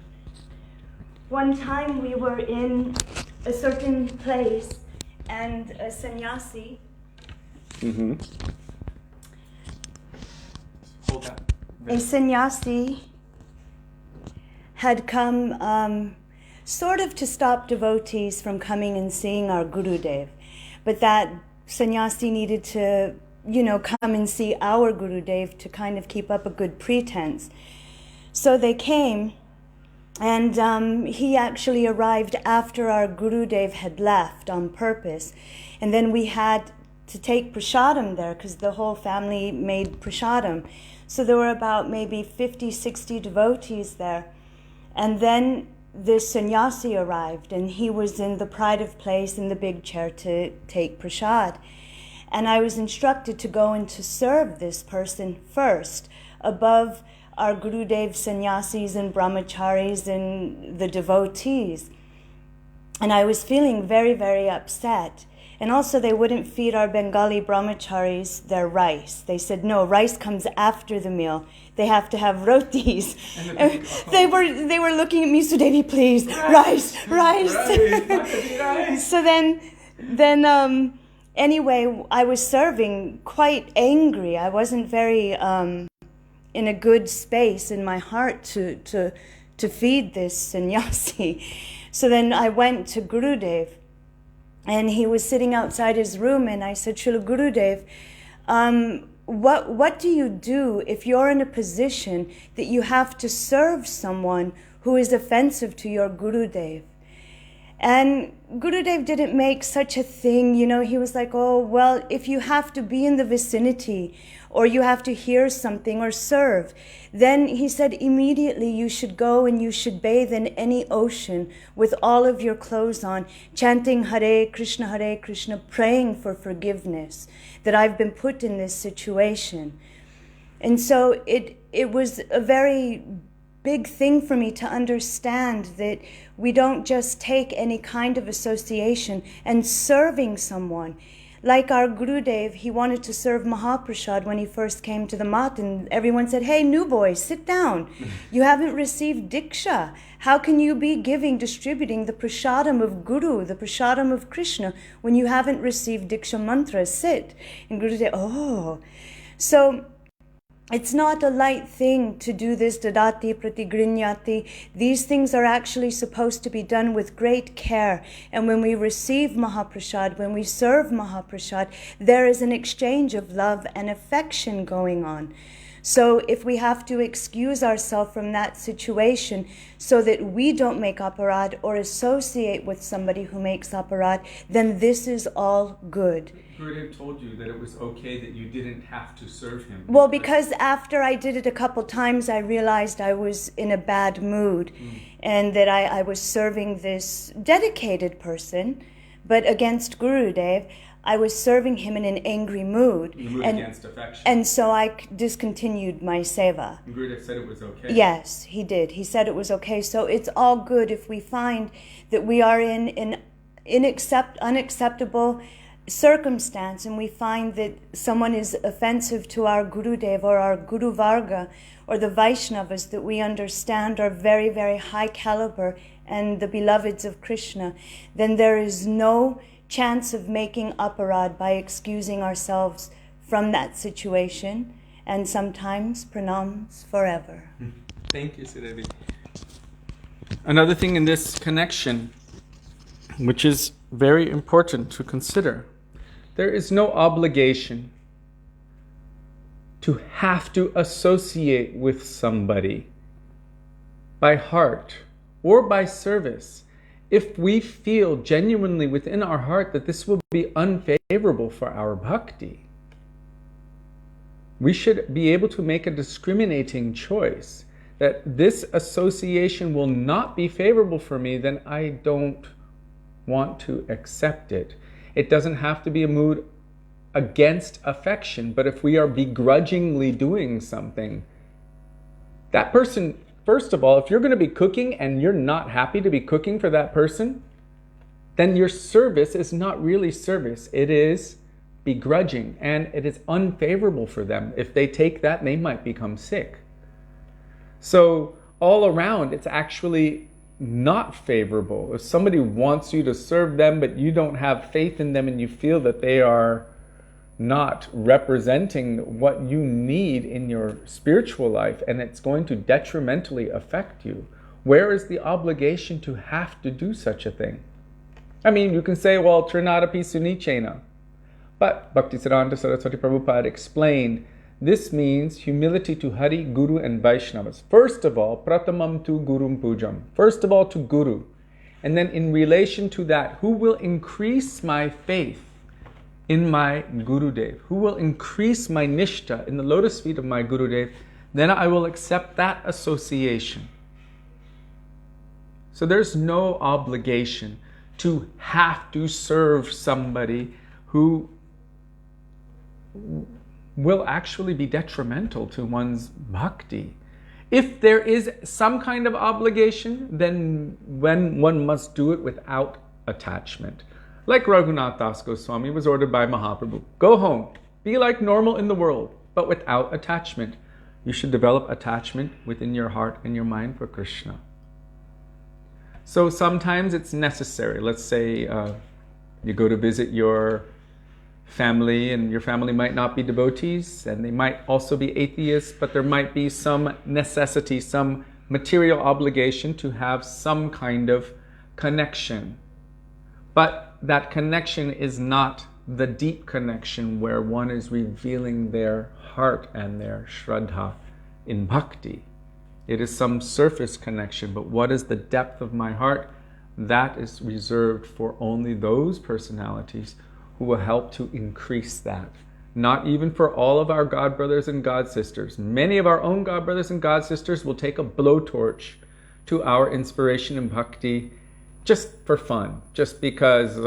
One time we were in a certain place and a sannyasi Hold that. A sannyasi had come sort of to stop devotees from coming and seeing our Gurudev. But that sannyasi needed to, come and see our Gurudev to kind of keep up a good pretense. So they came, and he actually arrived after our Gurudev had left on purpose. And then we had to take prasadam there because the whole family made prasadam. So there were about maybe 50, 60 devotees there. And then this sannyasi arrived, and he was in the pride of place in the big chair to take prasad. And I was instructed to go and to serve this person first, above our Gurudev sannyasis and brahmacharis and the devotees. And I was feeling very, very upset. And also they wouldn't feed our Bengali brahmacharis their rice. They said, no, rice comes after the meal. They have to have rotis. And they were looking at me, Sudevi, please, rice. So then anyway, I was serving quite angry. I wasn't very in a good space in my heart to feed this sannyasi. So then I went to Gurudev, and he was sitting outside his room, and I said, Srila Gurudev, what do you do if you're in a position that you have to serve someone who is offensive to your Gurudev? And Gurudev didn't make such a thing, he was like, oh, well, if you have to be in the vicinity or you have to hear something or serve. Then he said, immediately you should go and you should bathe in any ocean with all of your clothes on, chanting Hare Krishna, praying for forgiveness, that I've been put in this situation. And so it was a very big thing for me to understand that we don't just take any kind of association and serving someone. Like our Gurudev, he wanted to serve Mahaprasad when he first came to the mat, and everyone said, hey, new boy, sit down. You haven't received Diksha. How can you be distributing the prasadam of Guru, the prasadam of Krishna, when you haven't received Diksha mantra? Sit. And Gurudev, oh. So it's not a light thing to do this dadati pratigrinyati. These things are actually supposed to be done with great care. And when we receive Mahaprasad, when we serve Mahaprasad, there is an exchange of love and affection going on. So if we have to excuse ourselves from that situation so that we don't make aparad or associate with somebody who makes aparad, then this is all good. Gurudev told you that it was okay that you didn't have to serve him. Well, because after I did it a couple times, I realized I was in a bad mood and that I was serving this dedicated person, but against Gurudev, I was serving him in an angry mood. You moved against affection. And so I discontinued my seva. And Gurudev said it was okay. Yes, he did. He said it was okay. So it's all good if we find that we are in an unacceptable circumstance and we find that someone is offensive to our Gurudev or our Guru Varga or the Vaishnavas that we understand are very, very high caliber and the beloveds of Krishna, then there is no chance of making aparad by excusing ourselves from that situation, and sometimes pranams forever. Thank you, Sudevi. Another thing in this connection, which is very important to consider, there is no obligation to have to associate with somebody by heart or by service if we feel genuinely within our heart that this will be unfavorable for our bhakti. We should be able to make a discriminating choice that this association will not be favorable for me, then I don't want to accept it. It doesn't have to be a mood against affection, but if we are begrudgingly doing something, that person, first of all, if you're going to be cooking and you're not happy to be cooking for that person, then your service is not really service. It is begrudging, and it is unfavorable for them. If they take that, they might become sick. So all around, it's actually not favorable. If somebody wants you to serve them, but you don't have faith in them and you feel that they are not representing what you need in your spiritual life, and it's going to detrimentally affect you, where is the obligation to have to do such a thing? I mean, you can say, well, Trinadapi Sunichena. But Bhaktivedānta Saraswati Prabhupada explained, this means humility to Hari, Guru and Vaishnavas. First of all, pratamam tu gurum pujam. First of all, to Guru. And then in relation to that, who will increase my faith in my Gurudev, who will increase my nishta in the lotus feet of my Gurudev, then I will accept that association. So there's no obligation to have to serve somebody who will actually be detrimental to one's bhakti. If there is some kind of obligation, then when one must do it without attachment. Like Raghunath Das Goswami was ordered by Mahaprabhu. Go home, be like normal in the world, but without attachment. You should develop attachment within your heart and your mind for Krishna. So sometimes it's necessary. Let's say you go to visit your family and your family might not be devotees and they might also be atheists, but there might be some necessity, some material obligation to have some kind of connection. But that connection is not the deep connection where one is revealing their heart and their shraddha in bhakti. It is some surface connection, but what is the depth of my heart? That is reserved for only those personalities who will help to increase that, not even for all of our God brothers and God sisters. Many of our own God brothers and God sisters will take a blowtorch to our inspiration and bhakti just for fun, just because,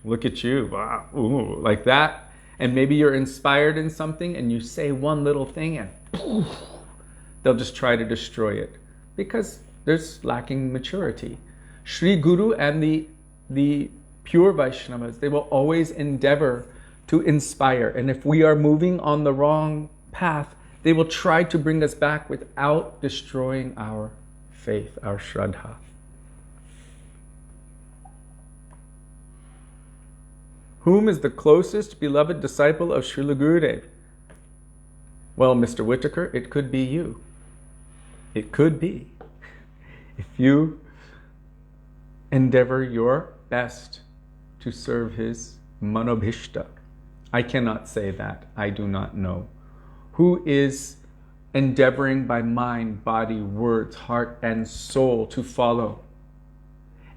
look at you, wow, ooh, like that. And maybe you're inspired in something and you say one little thing and poof, they'll just try to destroy it because there's lacking maturity. Sri Guru and the pure Vaishnavas, they will always endeavor to inspire. And if we are moving on the wrong path, they will try to bring us back without destroying our faith, our Shraddha. Whom is the closest beloved disciple of Srila Gurudev? Well, Mr. Whitaker, it could be you. It could be. If you endeavor your best to serve his manobhishta. I cannot say that. I do not know. Who is endeavoring by mind, body, words, heart, and soul to follow,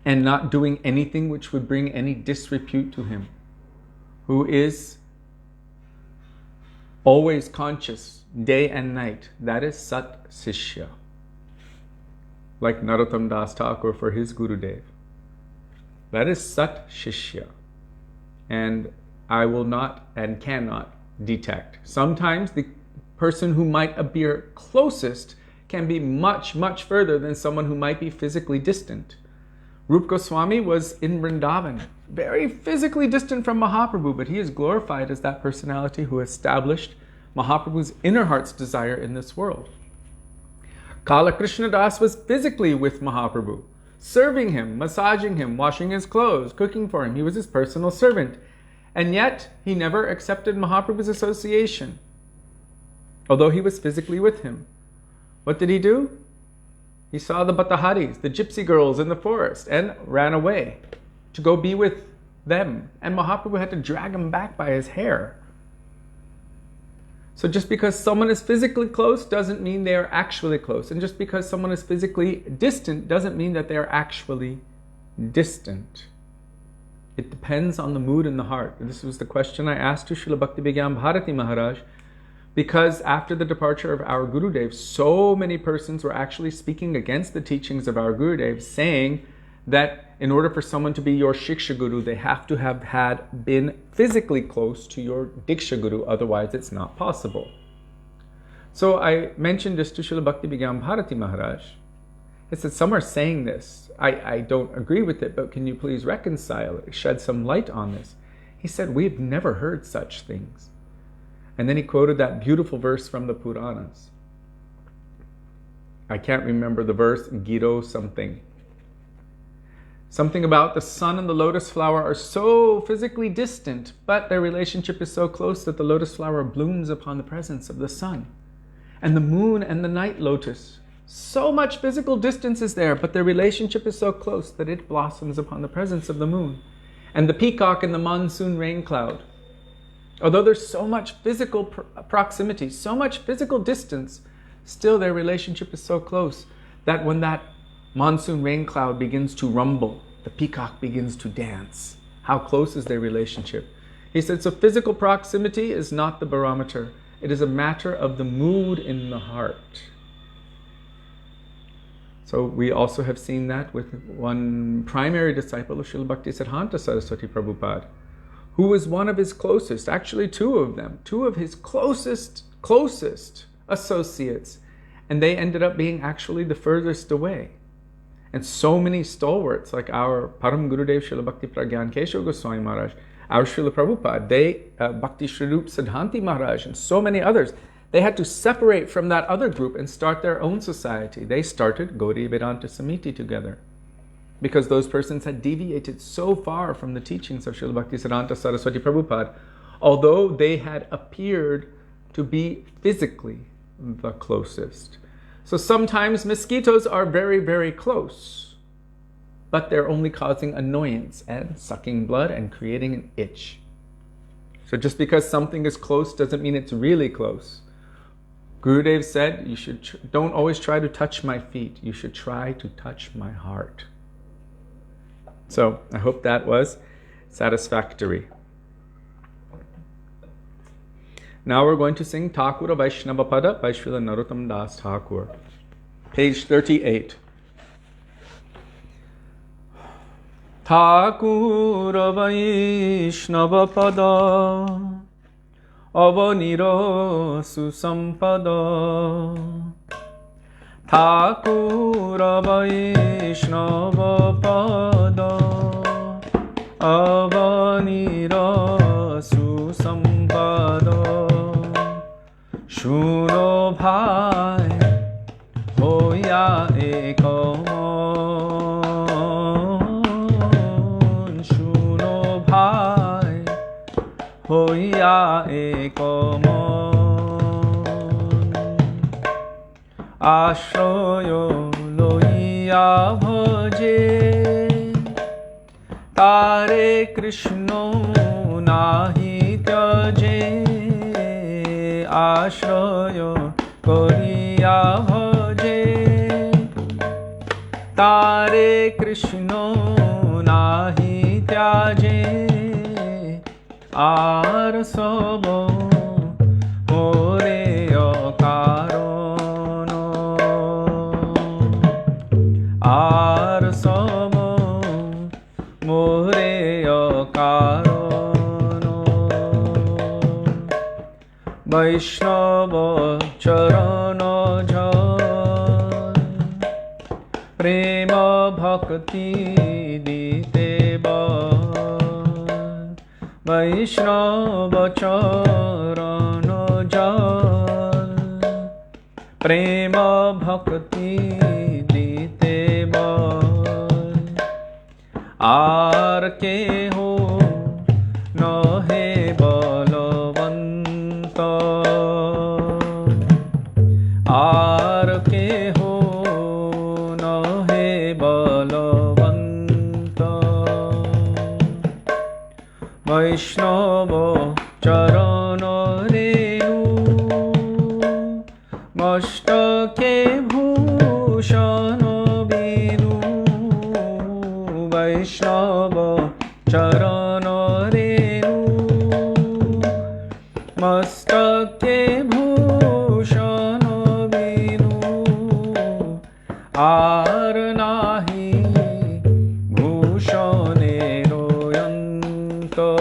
and not doing anything which would bring any disrepute to him? Who is always conscious, day and night? That is Sat Sishya. Like Narottam Das Thakur for his Gurudev. That is Sat Shishya. And I will not and cannot detect. Sometimes the person who might appear closest can be much, much further than someone who might be physically distant. Rupa Goswami was in Vrindavan, very physically distant from Mahaprabhu, but he is glorified as that personality who established Mahaprabhu's inner heart's desire in this world. Kala Krishna Das was physically with Mahaprabhu, serving him, massaging him, washing his clothes, cooking for him. He was his personal servant. And yet, he never accepted Mahaprabhu's association, although he was physically with him. What did he do? He saw the Bataharis, the gypsy girls in the forest, and ran away to go be with them. And Mahaprabhu had to drag him back by his hair. So just because someone is physically close doesn't mean they are actually close. And just because someone is physically distant doesn't mean that they are actually distant. It depends on the mood and the heart. And this was the question I asked to Srila Bhaktivedānta Bharati Maharaj, because after the departure of our Gurudev, so many persons were actually speaking against the teachings of our Gurudev, saying that in order for someone to be your Shiksha Guru, they have to have been physically close to your Diksha Guru, otherwise it's not possible. So I mentioned this to Srila Bhaktivedānta Bharati Maharaj. I said, some are saying this. I don't agree with it, but can you please reconcile it, shed some light on this? He said, we've never heard such things. And then he quoted that beautiful verse from the Puranas. I can't remember the verse, Giro something. Something about the sun and the lotus flower are so physically distant, but their relationship is so close that the lotus flower blooms upon the presence of the sun. And the moon and the night lotus, so much physical distance is there, but their relationship is so close that it blossoms upon the presence of the moon. And the peacock and the monsoon rain cloud, although there's so much physical proximity, so much physical distance, still their relationship is so close that when that monsoon rain cloud begins to rumble, the peacock begins to dance. How close is their relationship? He said, so physical proximity is not the barometer. It is a matter of the mood in the heart. So we also have seen that with one primary disciple of Srila Bhaktisiddhanta Saraswati Prabhupada, who was one of his closest, actually two of them, two of his closest associates, and they ended up being actually the furthest away. And so many stalwarts, like our Param Gurudev Srila Bhakti Pragyan Keshav Goswami Maharaj, our Srila Prabhupada, Bhakti Shrirup Siddhanti Maharaj, and so many others, they had to separate from that other group and start their own society. They started Gaudiya Vedanta Samiti together, because those persons had deviated so far from the teachings of Srila Bhaktisiddhanta Saraswati Prabhupada, although they had appeared to be physically the closest. So sometimes mosquitoes are very, very close, but they're only causing annoyance and sucking blood and creating an itch. So just because something is close doesn't mean it's really close. Gurudev said, don't always try to touch my feet. You should try to touch my heart. So I hope that was satisfactory. Now we're going to sing Thakura Vaishnava Pada by Srila Narottam Das Thakur. Page 38. Thakura Vaishnava Pada Avanira Susampada Thakura Vaishnava Pada Avanira Susampada Shuno bhai hoya ekamon Shuno bhai hoya ekamon Ashroyo lohiya bhaje Tare Krishna nahi tyaje Ashroyo koriya bhaje Tare Krishna nahi tyaje Ar sabo more akarono Ar sabo more akarono Vaishnava charana jan Prema bhakti dite ban Vaishnava charana jan Prema bhakti dite ban Ar ke ho nahe balvanta Ar ke ho nahe balvanta Vaishnava charana renu Mastake bhushana binu Vaishnava charana renu Mastake bhushana binu Ar nahi bhushane royanta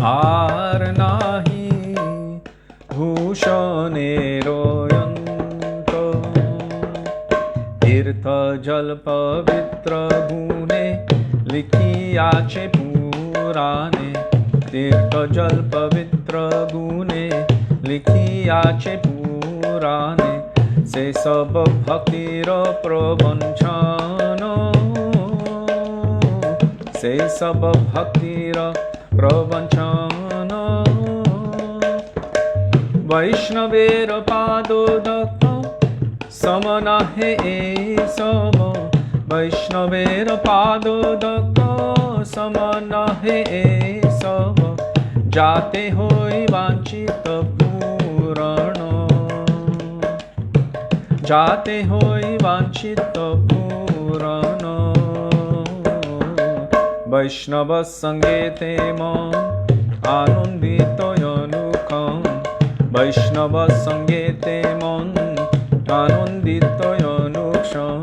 Ar nahi bhushane royanta Tirtha jal pavitra gune likhiya che purane Tirtha jal pavitra gune likhiya che purane Se sab bhaktira pravanchana Se sab bhaktira pravanchana Vaishnavera padodaka samana he esava Vaishnavera padodaka samana he esava Jate hoi vanchita purana Jate hoi vanchita purana Vaishnava sangete man anundito yanukam Vaishnava sangete man anundito yanuksham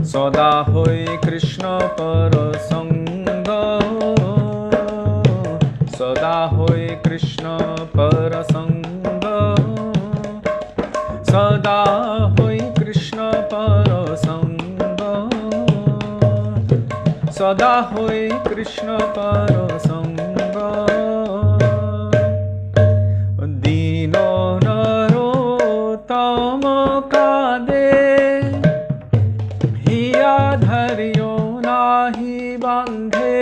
Sada hoi Krishna parasanga Sada hoi Krishna parasanga Sada hoi Krishna parasanga Sada hoi Krishna parasanga Dino narottama kade Hiya dharyo nahi bandhe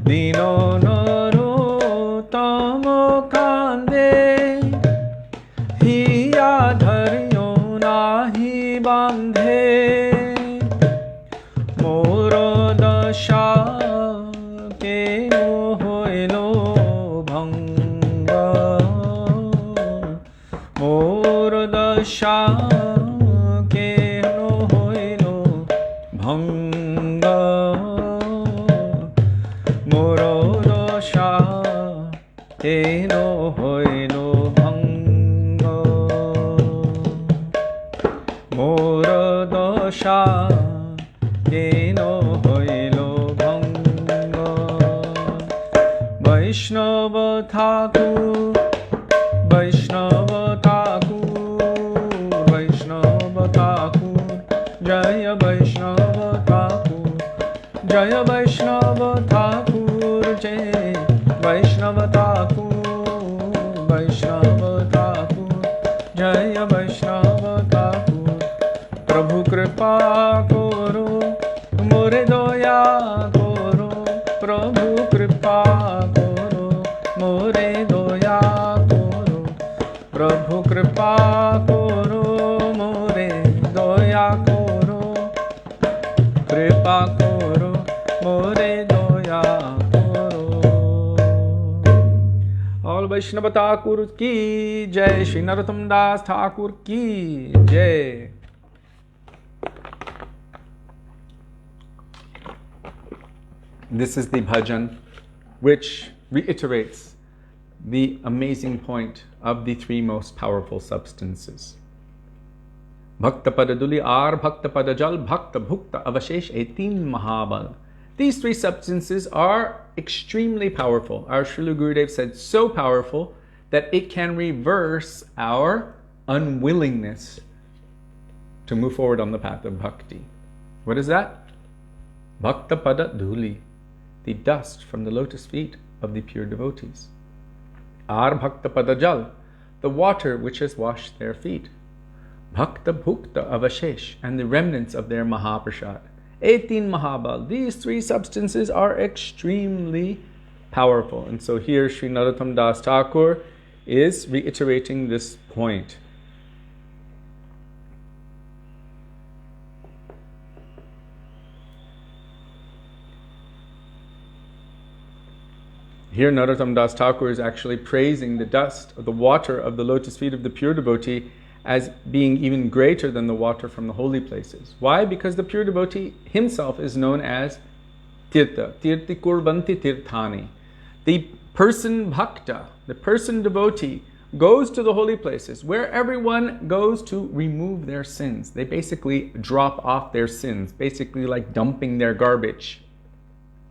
Dino narottama kade Hiya dharyo nahi bandhe Moro dasha ke hoilo bhanga Moro dasha ke hoilo bhanga Moro dasha keno hoilo bhango mora dosha keno hoilo bhango Vaishnava Thakur Vaishnava Thakur Vaishnava Thakur Jaya Vaishnava Thakur Jaya Vaishnava Thakur Jai Vaishnava Thakur Vaishnava Thakur Jaya Vaishnava Thakur Prabhu Kripa Koro More Doya Koro Prabhu Kripa Koro More Doya Koro Prabhu Kripa Koro More Doya Koro Kripa Koro More Doya Koro. All Vaishnava Thakur ki Jai, Śrī Narottam Das Thakur ki Jai. This is the bhajan which reiterates the amazing point of the three most powerful substances. Bhakta Padaduli Ar, Bhakta Padajal, Bhakta Bhukta Avashesh Etin Mahabal. These three substances are extremely powerful. Our Srila Gurudev said so powerful that it can reverse our unwillingness to move forward on the path of bhakti. What is that? Bhakta Pada Dhuli, the dust from the lotus feet of the pure devotees. Ar Bhakta Padajal, the water which has washed their feet. Bhakta Bhukta Avashesh, and the remnants of their Mahaprasad. 18 Mahabal. These three substances are extremely powerful. And so here Śrī Narottam Das Thakur is reiterating this point. Here Narottam Das Thakur is actually praising the dust, the water of the lotus feet of the pure devotee as being even greater than the water from the holy places. Why? Because the pure devotee himself is known as Tirtha, Tirti Kurbanti Tirthani. The person bhakta, the person devotee, goes to the holy places where everyone goes to remove their sins. They basically drop off their sins, basically like dumping their garbage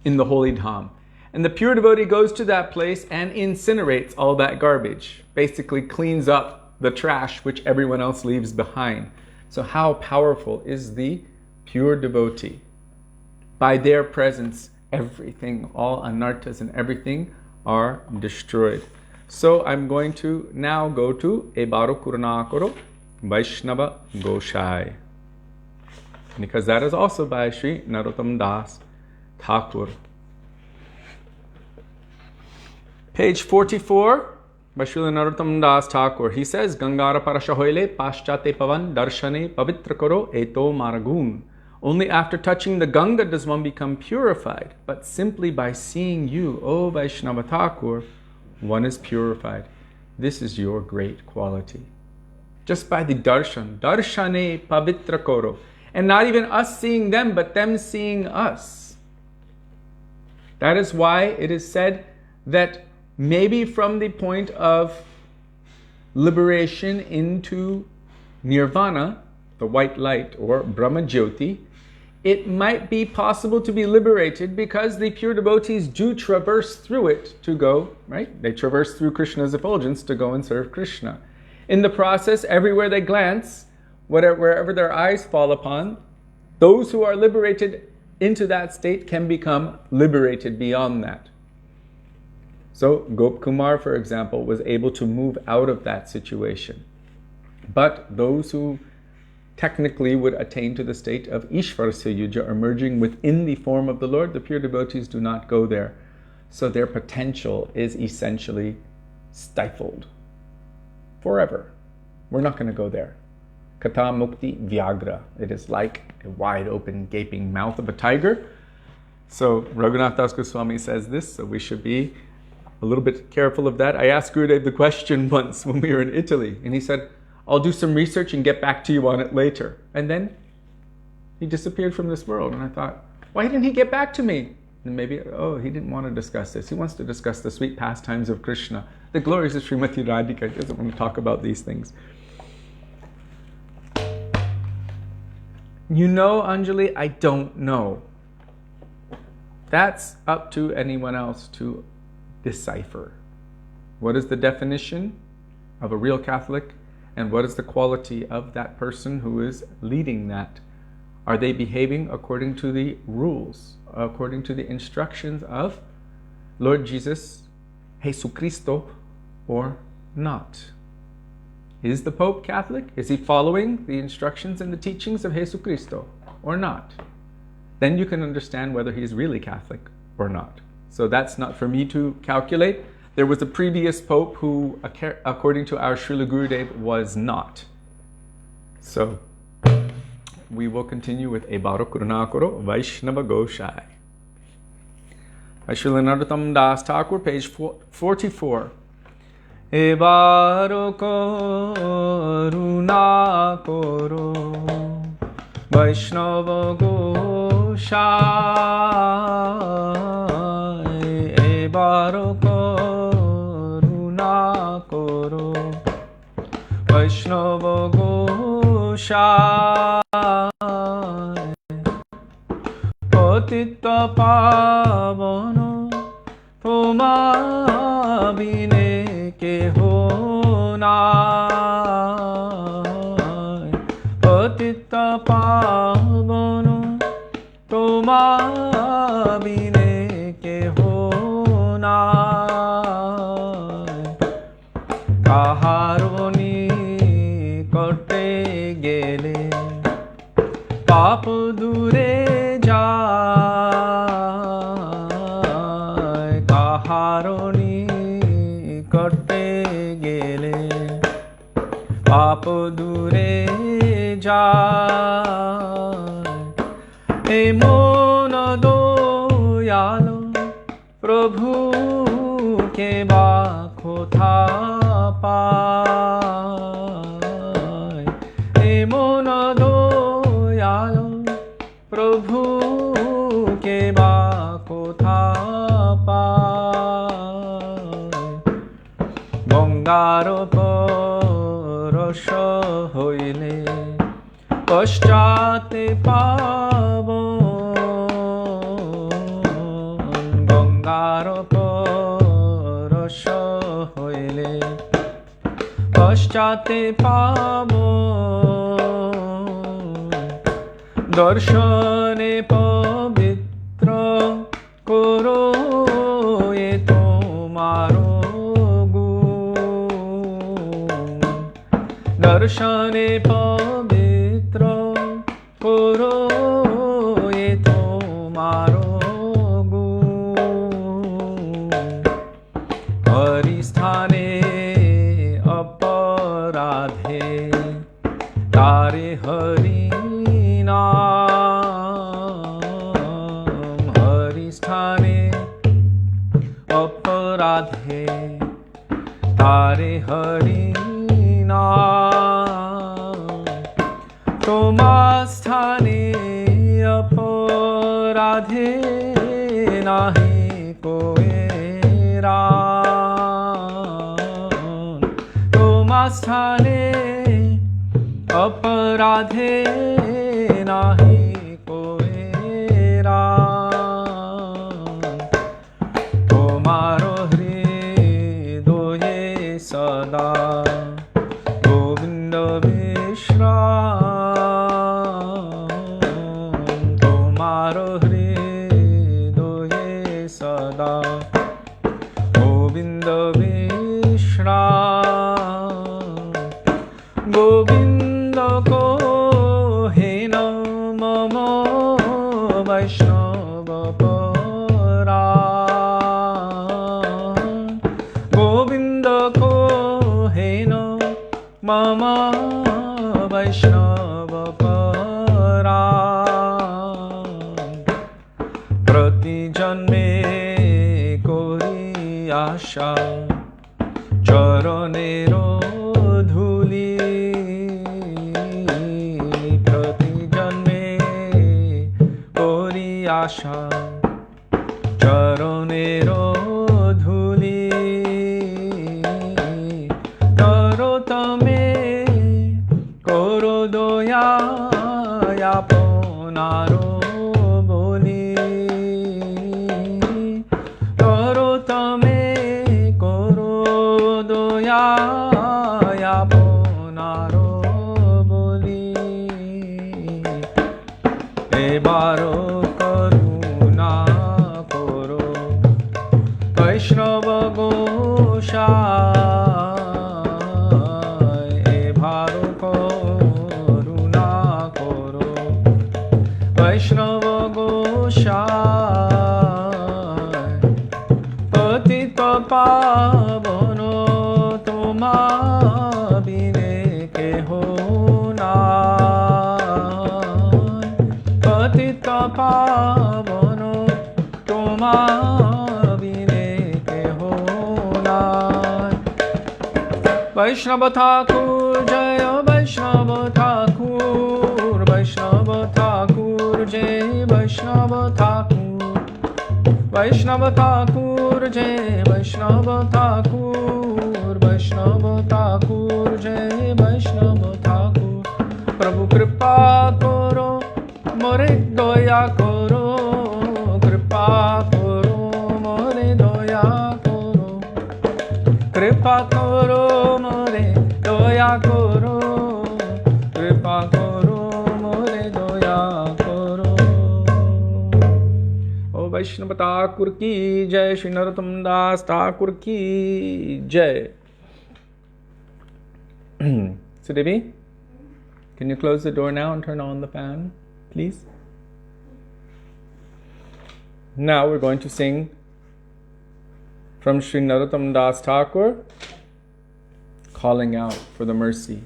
in the holy dham. And the pure devotee goes to that place and incinerates all that garbage, basically cleans up the trash which everyone else leaves behind. So how powerful is the pure devotee? By their presence, everything, all anarthas and everything are destroyed. So I'm going to now go to Ebaro Kurunakoro Vaishnava Goshai, because that is also by Śrī Narottam Das Thakur. Page 44 by Srila Narottam Das Thakur. He says, Gangara Parashahoile Paschate Pavan Darshane Pavitra Koro Eto Maragun. Only after touching the Ganga does one become purified, but simply by seeing you, O Vaishnava Thakur, one is purified. This is your great quality. Just by the darshan, Darshane Pavitra Koro. And not even us seeing them, but them seeing us. That is why it is said that maybe from the point of liberation into nirvana, the white light, or Brahma Jyoti, it might be possible to be liberated because the pure devotees do traverse through it to go, right? They traverse through Krishna's effulgence to go and serve Krishna. In the process, everywhere they glance, wherever their eyes fall upon, those who are liberated into that state can become liberated beyond that. So Gop Kumar, for example, was able to move out of that situation. But those who technically would attain to the state of Ishvarasya Yuja, emerging within the form of the Lord, the pure devotees do not go there. So their potential is essentially stifled forever. We're not going to go there. Kata Mukti Vyagra. It is like a wide open gaping mouth of a tiger. So Raghunath Das Goswami says this, so we should be a little bit careful of that. I asked Gurudev the question once when we were in Italy, and he said, I'll do some research and get back to you on it later. And then he disappeared from this world. And I thought, why didn't he get back to me? And maybe, oh, he didn't want to discuss this. He wants to discuss the sweet pastimes of Krishna, the glories of Srimati Radhika. He doesn't want to talk about these things. You know, Anjali, I don't know. That's up to anyone else to decipher. What is the definition of a real Catholic, and what is the quality of that person who is leading that? Are they behaving according to the rules, according to the instructions of Lord Jesus, Jesucristo, or not? Is the Pope Catholic? Is he following the instructions and the teachings of Jesucristo, or not? Then you can understand whether he's really Catholic or not. So that's not for me to calculate. There was a previous Pope who, according to our Srila Gurudev, was not. So we will continue with Ebaro Kurunakoro Vaishnava Goshai. Srila Narottam Das Thakur, page 44. Ebaro Kurunakoro Vaishnava Goshai. Ebaro Kurunakoro Vaishnava Goshai. Patita pavano toma bine ke ho nai. Patita pavano toma bine ke ho nai. Kaharoni kote gele pap dure jay. Kaharoni kote gele pap dure jay. Emon doyalo Prabhu ke bakotha pai. Emon doyalo Prabhu ke bakotha pai. Gongaro porosho hoile paschate pavon. Gongaro porosho hoile paschate pavon. Darshane pavitra koro ye tomaro gun. Darshane pavitra koro ye tomaro gun. Haristhane aparadhe tare hari नाम. हरिस्थाने अपराधे तारे हरि नाम. तोमास्थाने अपराधे नाहि कोए राम. तोमास्थाने अपराधे नाहि कोए राम. तोमारो हृदये सदा गोविंद विश्राम. तोमारो हृदये सदा गोविंद विश्राम. गोविंद को हे नमः वैष्णव परायण. गोविंद को हे नमः वैष्णव परायण. प्रति जन्मे कोरी आशा चरणेरो धूली. प्रति जन्मे कोरी आशा আপনারো বলি করো তুমি করো দয়া আপনারো বলি এবারো করুণা করো বৈষ্ণব গোসাই এবারো করুণা করো বৈষ্ণব গোসাই পতিত পাবন তোমা বিনে কেহ নাই পতিত পাবন তোমা বিনে কেহ নাই বৈষ্ণব ঠাকুর জয় বৈষ্ণব ঠাকুর বৈষ্ণব ঠাকুর জয় বৈষ্ণব ঠাকুর বৈষ্ণব ঠাকুর জয় বৈষ্ণব ঠাকুর বৈষ্ণব ঠাকুর জয় বৈষ্ণব ঠাকুর প্রভু কৃপা করো মোরে দয়া করো কৃপা করো মোরে দয়া করো কৃপা করো মোরে দয়া করো কৃপা করো মোরে দয়া করো ओ वैष्णव ठाकुर की जय श्री नरोत्तम दास ठाकुर की जय Sudevi, can you close the door now and turn on the fan, please? Now we're going to sing from Sri Narottam Das Thakur, calling out for the mercy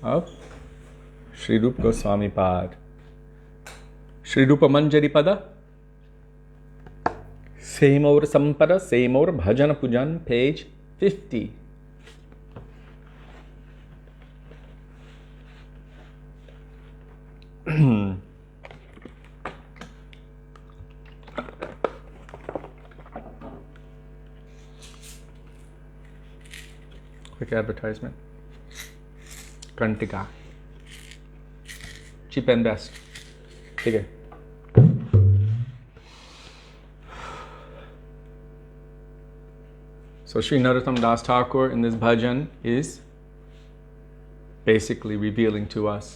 of Sri Rupa Goswami Pad. Sri Rupa Manjari Pada, same over Sampada, same over Bhajan Pujan, page 50. Quick advertisement. Kārtika. Cheap and best. Okay. So Sri Narottam Das Thakur in this bhajan is basically revealing to us.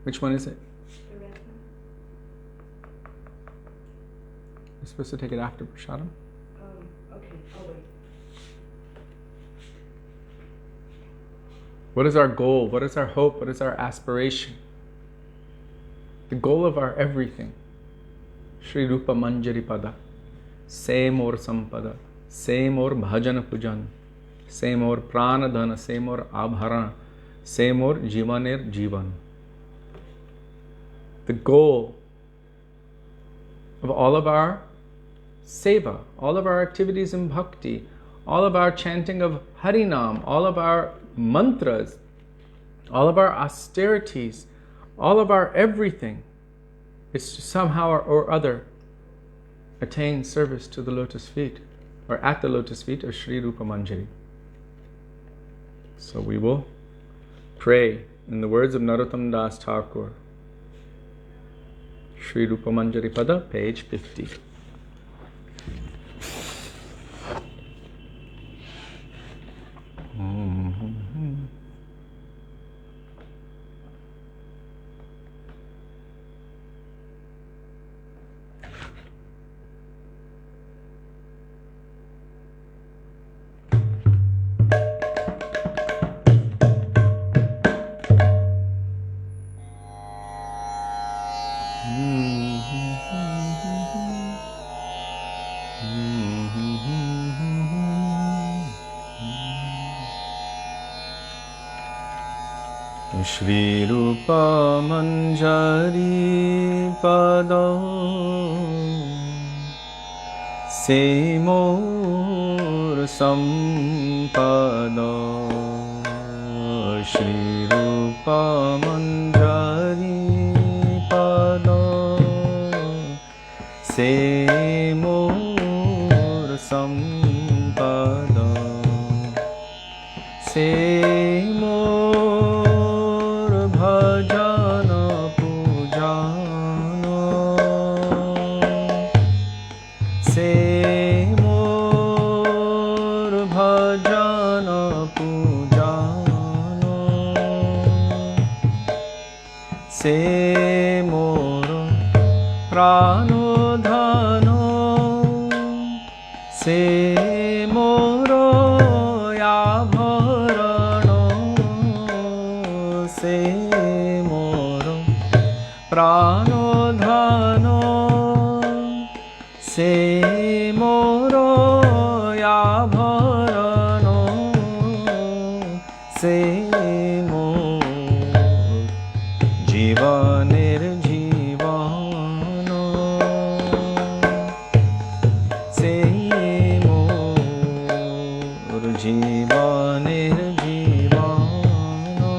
Which one is it? You're supposed to take it after Prasadam? Okay, I'll wait. What is our goal? What is our hope? What is our aspiration? The goal of our everything. Sri Rupa Manjari Pada. Same or Sampada. Same or Bhajana Pujan. Same or Pranadhana. Same or Abharana. Same or Jivanir Jivan. The goal of all of our seva, all of our activities in bhakti, all of our chanting of Harinam, all of our mantras, all of our austerities, all of our everything is to somehow or other attain service to the lotus feet or at the lotus feet of Sri Rupa Manjari. So we will pray in the words of Narottam Das Thakur. Sri Rupa Manjari Pada, page 50. Shri Rupa Manjari Pada Se Mor Sampada Shri Rupa Manjari Pada Se Mor Sampada se mor bhajana pujano, se mor bhajana pujano, se mor prano dhano, se moro yabharano, se moro prano dhano, se moro yabharano, se mor jivanir jivano, se mor jivanir jivano,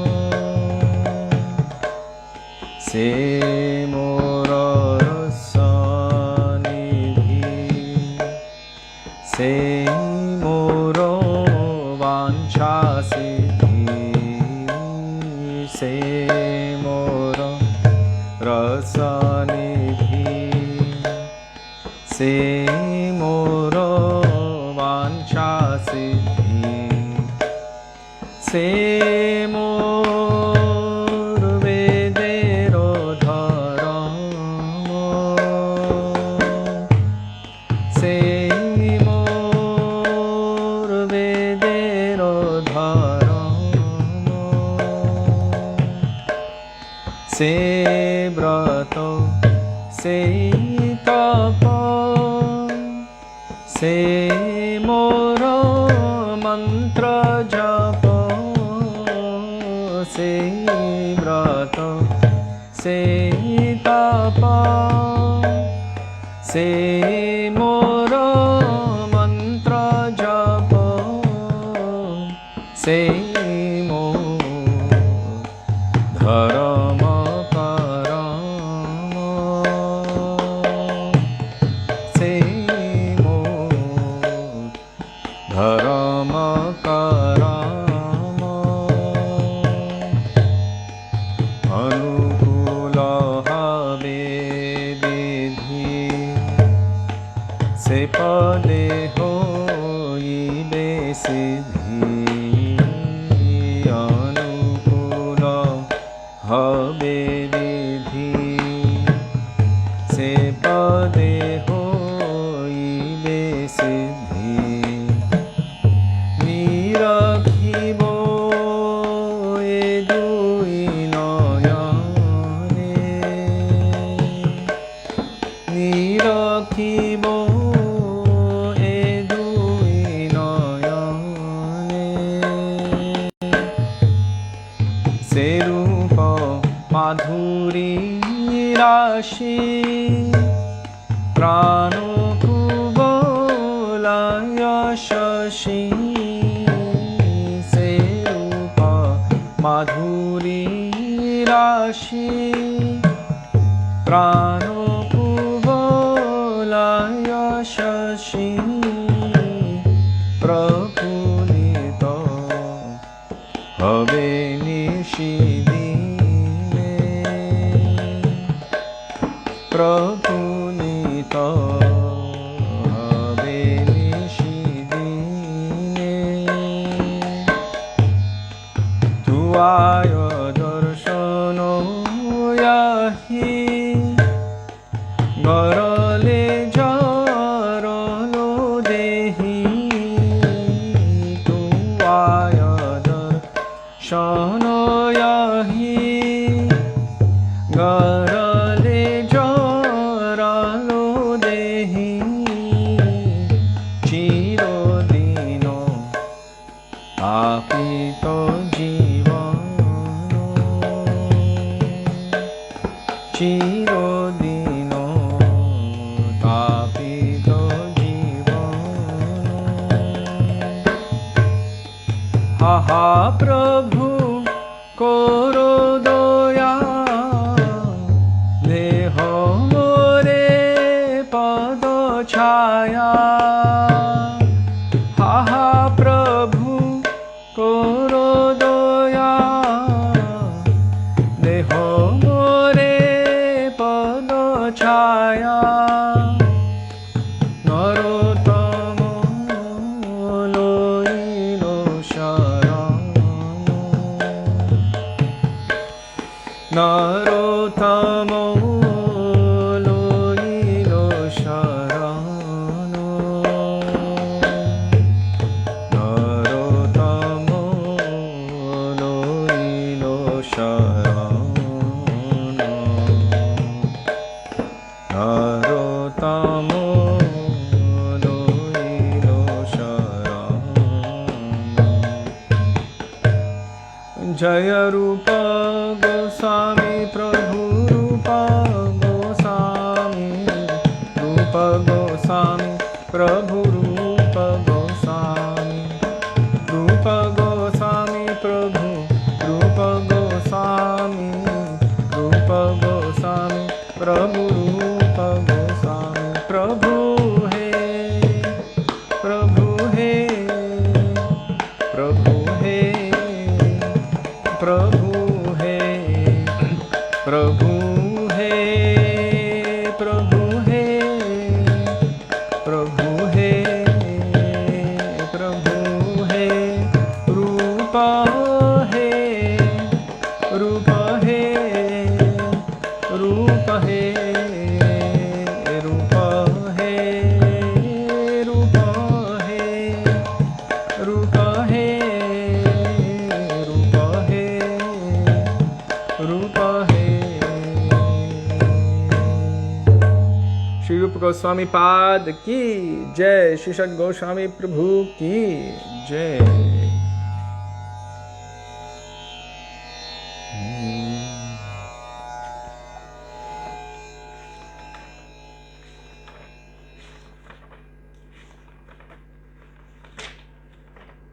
se mor rasanidhi, se mor vancha siddhi, se mor rasanidhi, se mor vancha siddhi, se mor vedero dharamo, se mor vedero dharamo, se brato, se tapo, se moro mantra japo, se brato, se tapo, se moro mantra japo, se mor dharma paramo, se mor dharma karamo, anukula habe vidhi, se pade hoibe siddhi, anukula habe vidhi, se pade hoibe siddhi, nirakhibo e dui nayane, nirakhibo e dui nayane, se rupa madhuri rashi, prano kubolaya shashi, se rupa madhuri rashi, prano kubolaya shashi, prapunito habe nishidine, prapunito habe nishidine, tuaya darshano yahi, garale jaralo dehi, tuaya darshano yahi, garale jaralo dehi, chirodino apito jivano, chirodino apito jivano, ha ha prabhu koro doya, leho more pado chaya, ha ha prabhu koro Narottamo loilo sharano. Narottamo loilo sharano. Narottamo loilo sharano. Jaya Rupa Gosvāmī Prabhu Rupa Gosvāmī Rupa Gosvāmī Prabhu Rupa Gosvāmī Rupa Gosvāmī Prabhu Rupa Gosvāmī Rupa Gosvāmī Prabhu Rupa Gosvāmī Prabhu He Prabhu He Prabhu He Prabhu He Prabhu He Prabhu He Prabhu He Prabhu He Rupa He Rupa He Rupa He Rupa He Rupa He Rupa He Rupa He Rupa He. Shri Rupa Goswami Pad ki Jai, Shri Sat Goswami Prabhu ki Jai.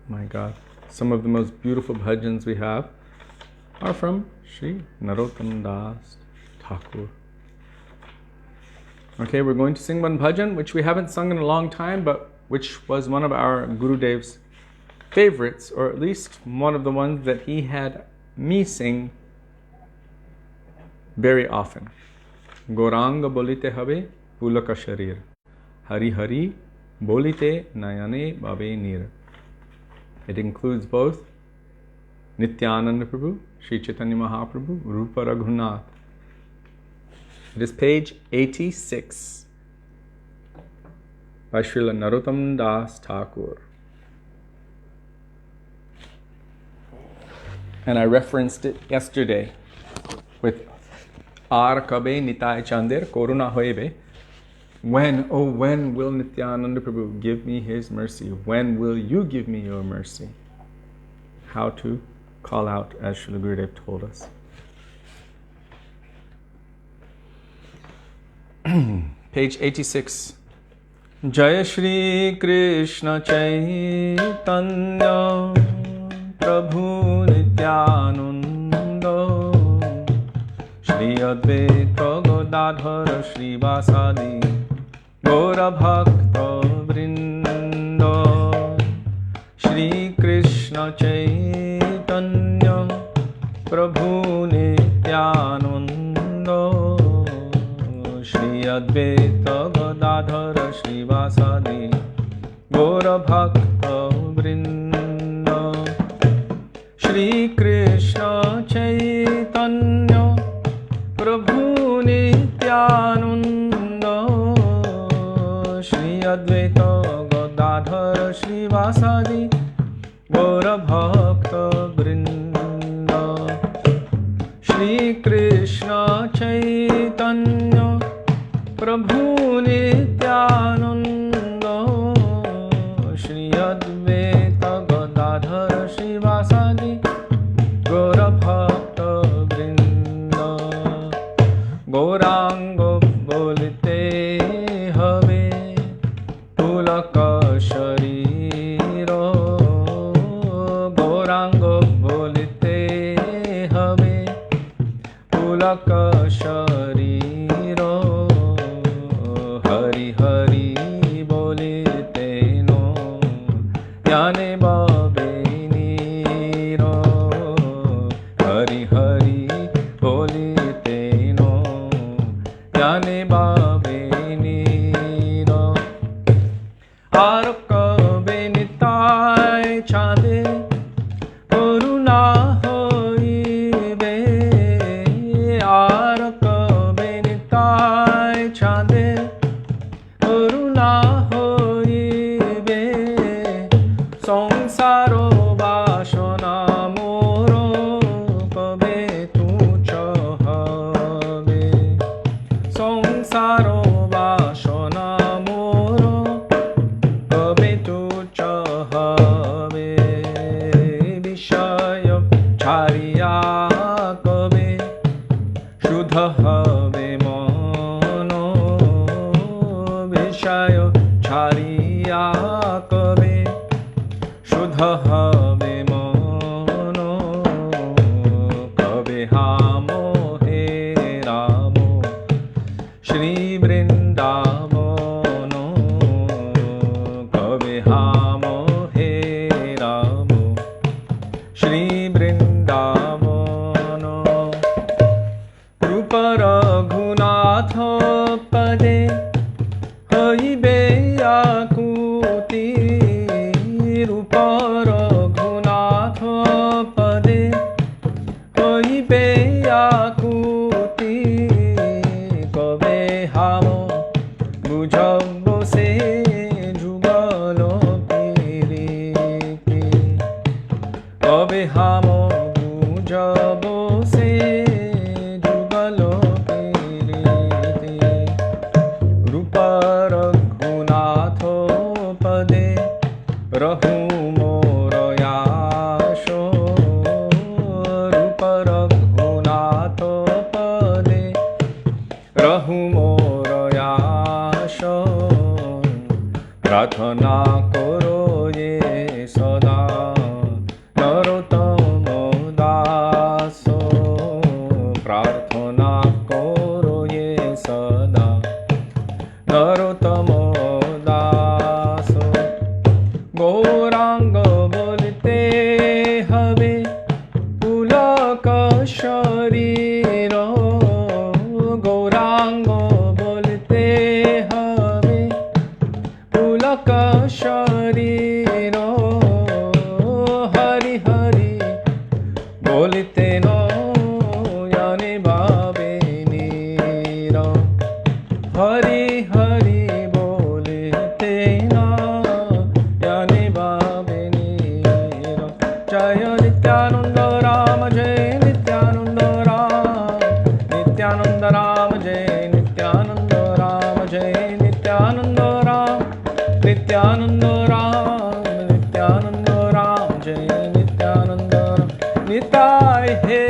My God, some of the most beautiful bhajans we have are from Sri Narottam Das Thakur. Okay, we're going to sing one bhajan which we haven't sung in a long time, but which was one of our Gurudev's favorites, or at least one of the ones that he had me sing very often. Gauranga bolite habe pulaka sharir, Hari Hari bolite nayane babe nir. It includes both Nityananda Prabhu, Sri Chaitanya Mahaprabhu, Rupa Raghunath. It is page 86 by Srila Narottam Das Thakur. And I referenced it yesterday with Ar Kabe Nitai Chander Koruna Hoebe. When, oh when will Nityananda Prabhu give me his mercy? When will you give me your mercy? How to call out as Srila Gurudev told us. Page 86. Jaya Shri Krishna Chaitanya Prabhu Nityananda Shri Advaita Gadadhara Shri Vasadi Gaura Bhakta Vrinda Shri Krishna Chaitanya Prabhu Nityananda Shri Advaita Gadadhara Shri Vasadi Gaura Bhakta Vrinda Shri Krishna Chaitanya Prabhu Nityananda Shri Advaita Gadadhara Shri Vasadi Gaura Bhakta Vrinda Shri Krishna Chaitanya Prabhu Nityananda Shri Advaita Gadadhara Shri Vasadi Gaura Bhakta Vrinda Gauranga bolite have Pulaka Shariro Gauranga bolite have Pulaka Shariro Hari Hari bolite no Yane Babe Niro Hari Hari bolite no Yane Babe Niro Arka Benitai Chade Koruna Hoibe সংসারো বাসনা মোর কবে তুচ্ছ হবে সংসারো বাসনা মোর কবে তুচ্ছ হবে বিষয় ছাড়িয়া কবে শুদ্ধ হবে মন বিষয় ছাড়িয়া কবে শুদ্ধ হবে মন কবে হাম হে রাম শ্রী বৃন্দাবন কবে হাম হে রাম শ্রী বৃন্দাবন রূপ রঘুনাথ পদে হইবে আকুতি রূপ রঘুনাথ পদে হইবে আকুতি কবে হাম বুঝব সে যুগল পিরিতি কবে হাম বুঝব সে যুগল পিরিতি রূপ রঘুনাথ পদে রহু মোর আশ রূপ রঘুনাথ পদে রহু মোর আশ প্রার্থনা করো যে সদা নরোত্তম দাস প্রার্থনা করো যে সদা নরোত্তম দাস গৌরাঙ্গ বলতে হবে পুলক শরীর গৌরাঙ্গ বলতে হবে পুলক শরীর হরি হরি বলতে নয়নে ভাবে নীর হরি হরি বলতে নয়নে ভাবে নীর জয় নিত্যানন্দ রাম জয় নিত্যানন্দ রাম নিত্যানন্দ রাম জয় নিত্যানন্দ রাম জয় নিত্যানন্দ রাম নিত্যানন্দ রাম নিत्यानंद राम जय नित्यानंद राम निताय हे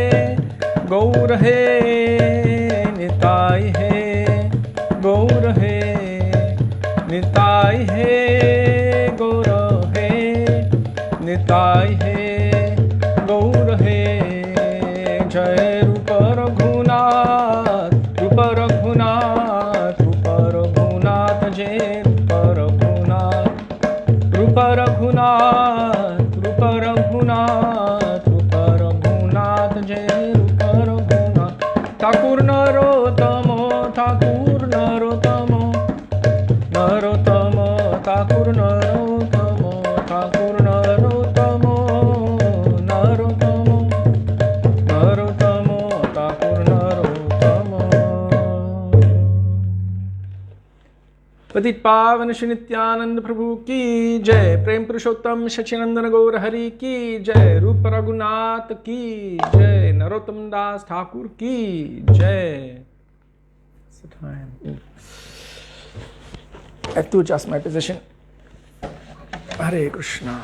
गौर हे निताय हे गौर हे निताय हे गौर हे निताय हे गौर हे जय रूप रघुनाथ रूप रघुनाथ रूप रघुनाथ जय रूप रघुनाथ रूप रघुनाथ रूप रघुनाथ रूप रघुनाथ जय रूप रघुनाथ ठाकुर नरोत्तम ठाकुर नरोत्तम नरोत्तम ठाकुर नरोत्तम ठाकुर नरोत्तम नरोत्तम नरोत्तम ठाकुर नरोत्तम पतित पावन श्री नित्यानंद प्रभु की जय प्रेम पुरुषोत्तम सच्चिदानंद गौर हरि की जय रूप रघुनाथ की जय नरोत्तम दास ठाकुर की जय I have to adjust my position. Hare Krishna.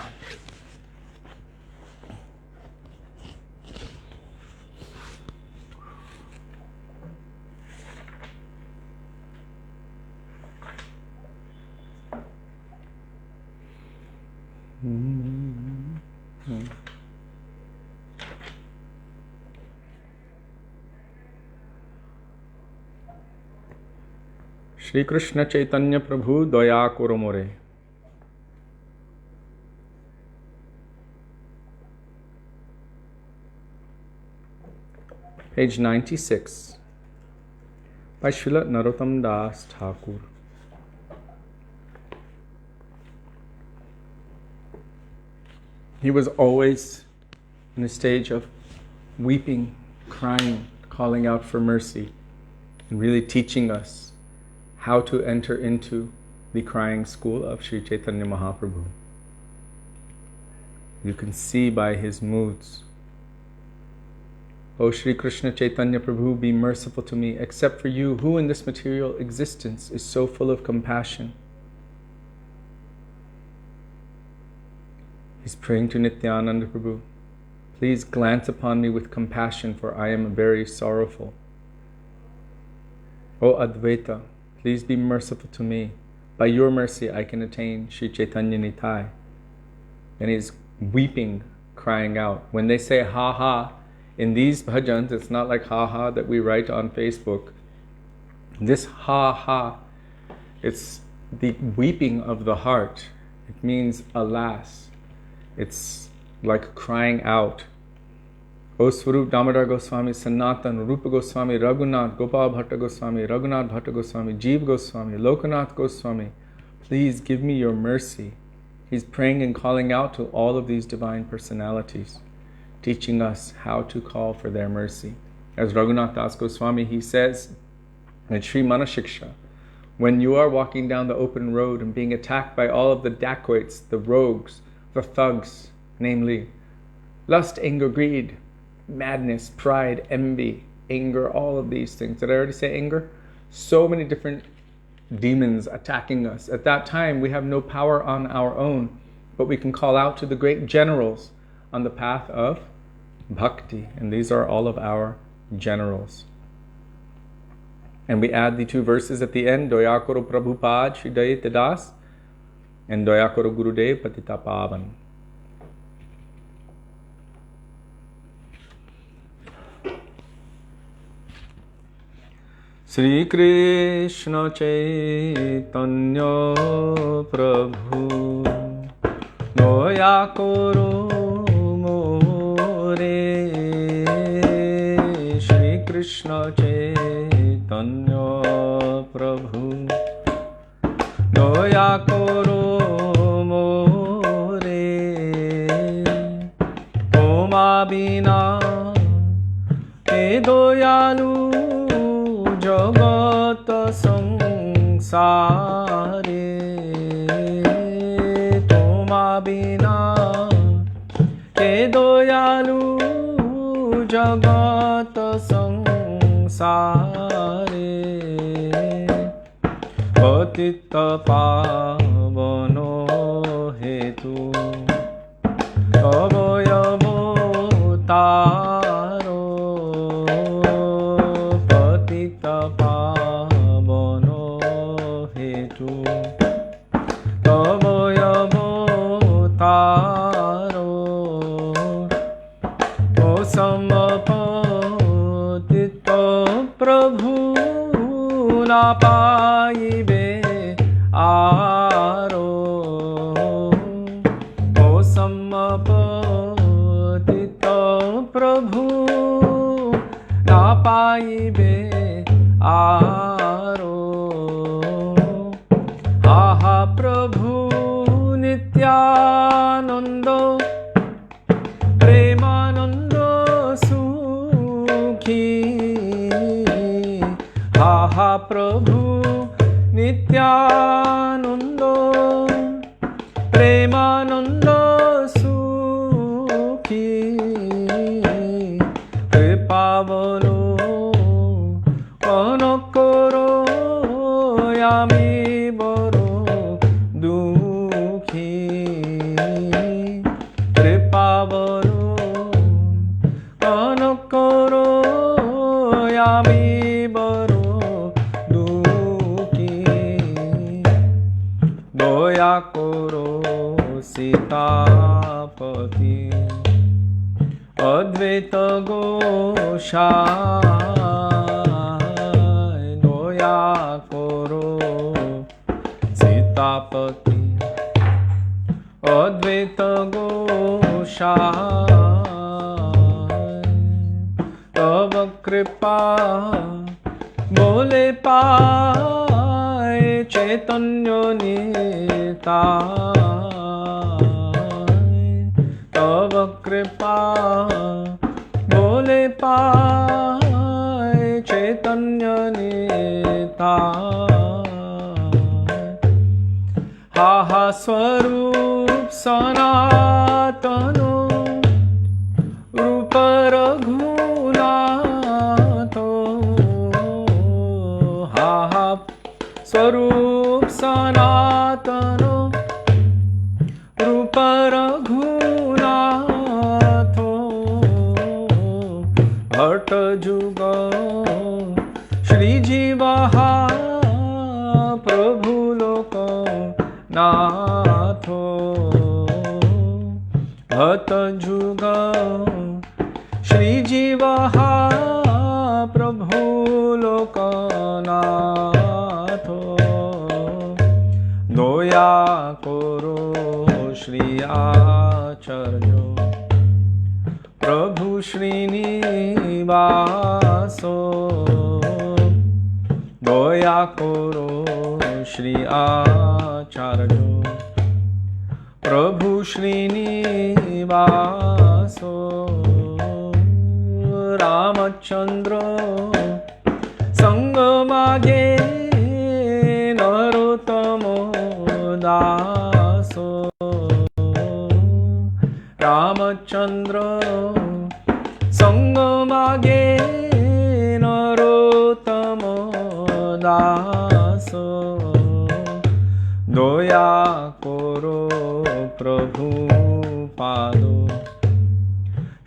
Shri Krishna Chaitanya Prabhu Daya Kuromore. Page 96 by Srila Narottam Das Thakur. He was always in a stage of weeping, crying, calling out for mercy, and really teaching us how to enter into the crying school of Sri Chaitanya Mahaprabhu. You can see by his moods. O Shri Krishna Chaitanya Prabhu, be merciful to me. Except for you, who in this material existence is so full of compassion? He's praying to Nityananda Prabhu. Please glance upon me with compassion, for I am very sorrowful. O Advaita, please be merciful to me. By your mercy I can attain Shri Chaitanya Nitai. And he's weeping, crying out. When they say ha ha, in these bhajans, it's not like ha ha that we write on Facebook. This ha ha, it's the weeping of the heart. It means alas. It's like crying out. O Śrī Dāmodara Gosvāmī, Sanātana, Rupa Gosvāmī, Raghunath, Gopal Bhatta Gosvāmī, Raghunath Bhatta Gosvāmī, Jeev Gosvāmī, Lokanath Gosvāmī, please give me your mercy. He's praying and calling out to all of these divine personalities, teaching us how to call for their mercy. As Raghunath Das Goswami, he says in Sri Manashiksha, when you are walking down the open road and being attacked by all of the dacoits, the rogues, the thugs, namely lust, anger, greed, madness, pride, envy, anger, all of these things. Did I already say anger? So many different demons attacking us. At that time, we have no power on our own, but we can call out to the great generals on the path of bhakti, and these are all of our generals. And we add the two verses at the end, Doya Karo Prabhupad Shri Dayite Das, and Doya Karo Gurudev Patita Pavan. Shri Krishna Chaitanya Prabhu Doya Karo Shri Krishna Chaitanya Prabhu Doya Karo More Toma Bina Te Doyalu Jagata Sangsare Toma Bina Te Doyalu Jagata Sangsare Patita Pavano Hetu Avayavo Taro Patita Pavano Hetu Avayavo Taro Samapatita Prabhu na paibe aro O Samapatita Prabhu na paibe aro Aha Prabhu Nityananda Premananda Aha Prabhu Nityananda Premananda Sukhi Kripavalo Anakaro Yami Baro Dukhi Kripavalo Anakaro Yami Baro Doya Koro Sitapati Advaita Goshai Doya Koro Sitapati Advaita Goshai Tava Kripa Bole Pai Chaitanya Nitai Tava Kripa Bole Pai Chaitanya Nitai Ha Ha Swarup Sanatana भत जुग श्री जीवहा प्रभु लोकनाथो दया करो श्री आचार्य प्रभु श्रीनिवासो दया करो श्री आचार्य प्रभु श्रीनिवासो रामचंद्र संग मागे नरोत्तमो दासो रामचंद्र संग मागे नरोत्तमो दासो दया करो प्रभु पादो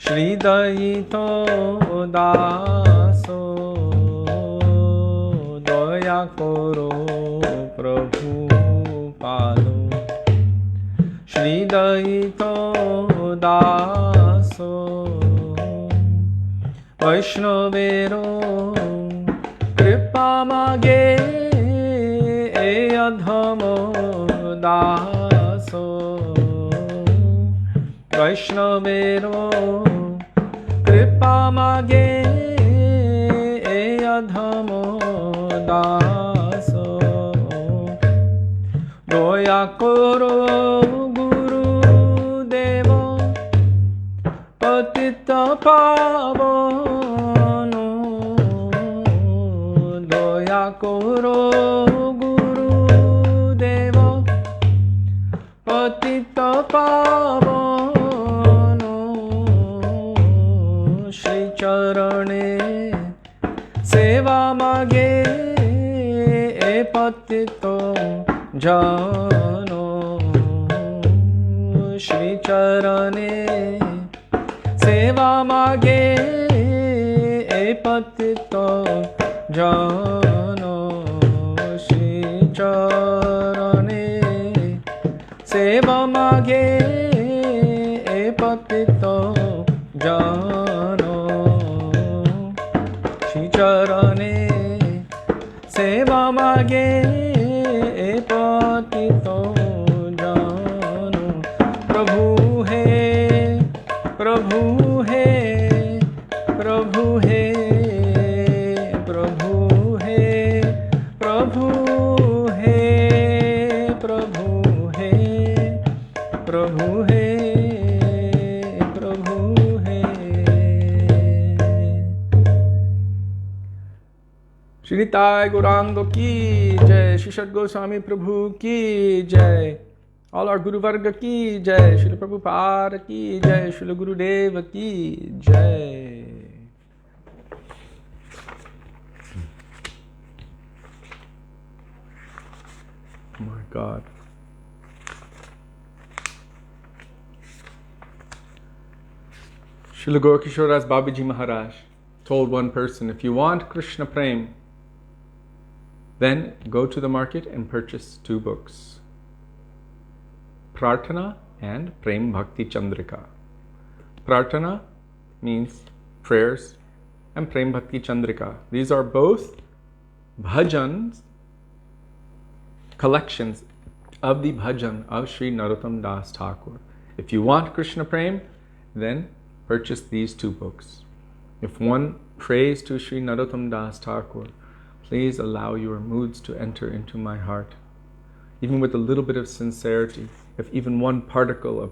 श्री दयित दासो दया करो प्रभु पादो श्री दयित दासो वैष्णवेरो कृपा मागे अधम दासो वैष्णवेरो कृपा मागे अधम दासो दया करो गुरुदेव पतित पावनो दया करो गुरुदेव पतित पावनो श्री चरणे सेवा मागे पतित जनो श्री चरणे सेवा मागे पतित जनो श्री चरणे सेवा मागे पतित जनो श्री चरणे सेवा मागे पतित जनो प्रभु हे प्रभु हे प्रभु हे प्रभु हे प्रभु हे प्रभु हे प्रभु हे प्रभु हे श्री निताय गौरांग की जय श्री सत गोस्वामी प्रभु की जय All our Guru Varga ki jai, Śrīla Prabhupada ki jai, Śrīla Gurudeva ki jai. Oh my God. Śrīla Gaura Babaji Maharaj told one person, if you want Krishna Prem, then go to the market and purchase 2 books. Prarthana and Prem Bhakti Chandrika. Prarthana means prayers and Prem Bhakti Chandrika. These are both bhajans, collections of the bhajan of Sri Narottam Das Thakur. If you want Krishna Prem, then purchase these 2 books. If one prays to Sri Narottam Das Thakur, please allow your moods to enter into my heart. Even with a little bit of sincerity, if even one particle of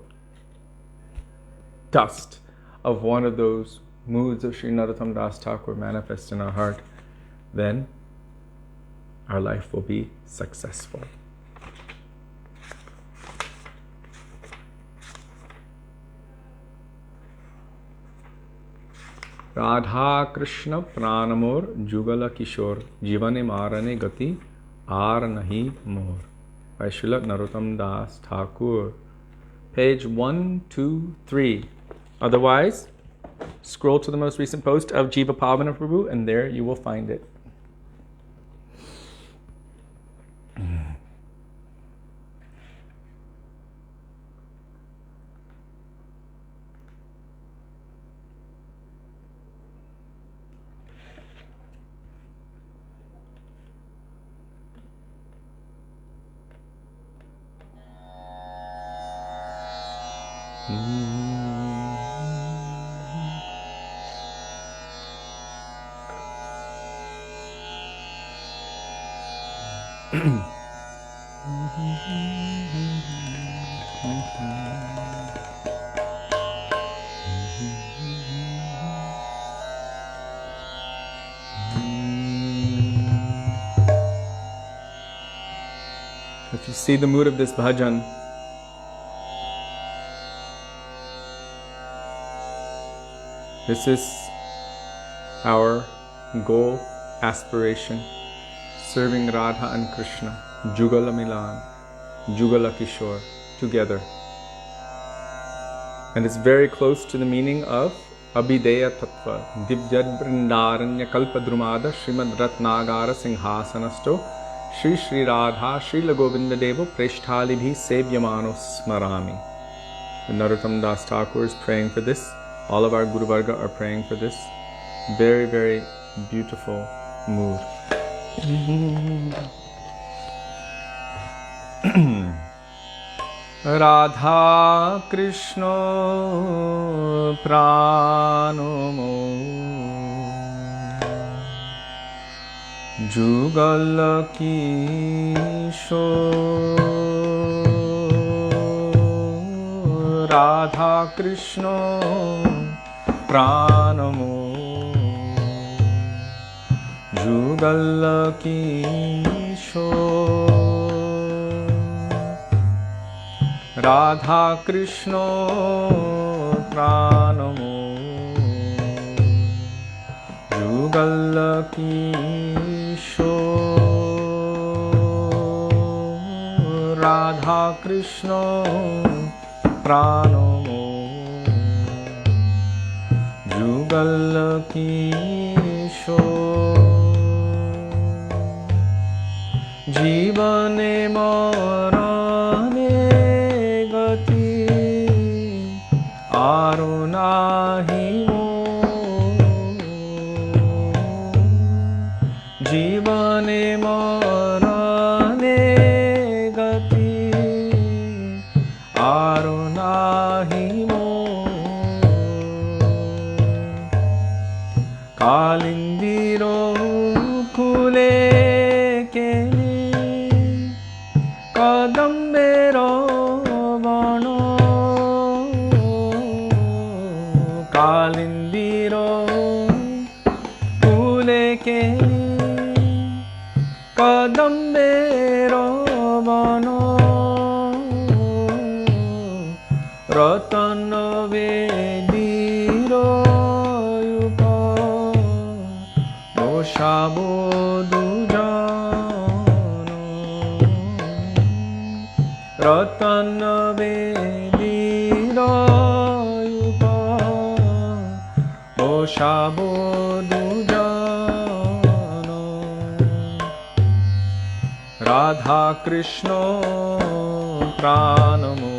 dust of one of those moods of Sri Narottam Das Thakur manifests in our heart, then our life will be successful. Radha Krishna Pranamor Jugala Kishor Jivane Marane Gati Ar Nahi Mor by Srila Narottam Das Thakur, page 123. Otherwise, scroll to the most recent post of Jiva Pavana Prabhu and there you will find it. If you see the mood of this bhajan, this is our goal, aspiration, serving Radha and Krishna, Jugala Milan, Jugala Kishore, together. And it's very close to the meaning of Abhideya Tattva, Divyad Vrindaranya Kalpadrumada, Śrīmad Ratnagara Singhasanasto, Shri Shri Radha, Śrīla Govinda Devo, Preshthālibhi Sevyamano Smarami. And Narottam Das Thakur is praying for this. All of our Guru Varga are praying for this. Very, very beautiful mood. Radha Krishna Pranomo Jugal Kishore Radha Krishna Pranamo Jugal Kishore Radha Krishna Pranamo Jugal Kishore Radha Krishna Pranamo Jugal Kishore Jivane Marane Gati Arunahi Mo Jivane Marane Gati Arunahi Mo Kalindiro Kule Keli Kadambero Vano Kalindiro Kule Keli Kadambero Vano Ratana Vediro Shabodujano Ratana Vedira Yupa O Shabodujano Radha Krishna Pranamo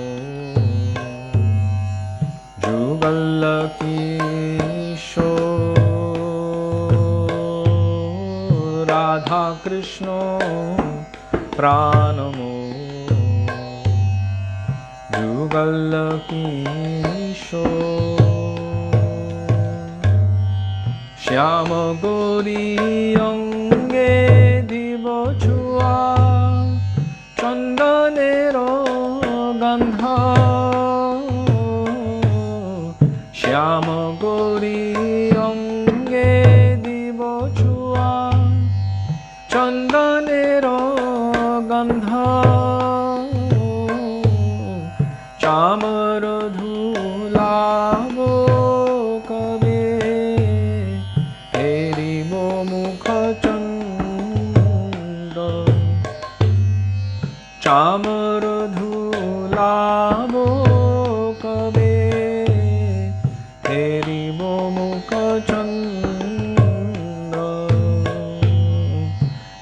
Jugal Kishore Radha Krishna Pranamo Jugal Kishore Shyama Gori Ange Divo Chua Chandanero Gandha Shyama Gori Ange Divo Chua Chandanero Gandha Chamar Dhulavo Kabe Heribo Mukha Chanda Chamar Dhulavo Kabe Heribo Mukha Chanda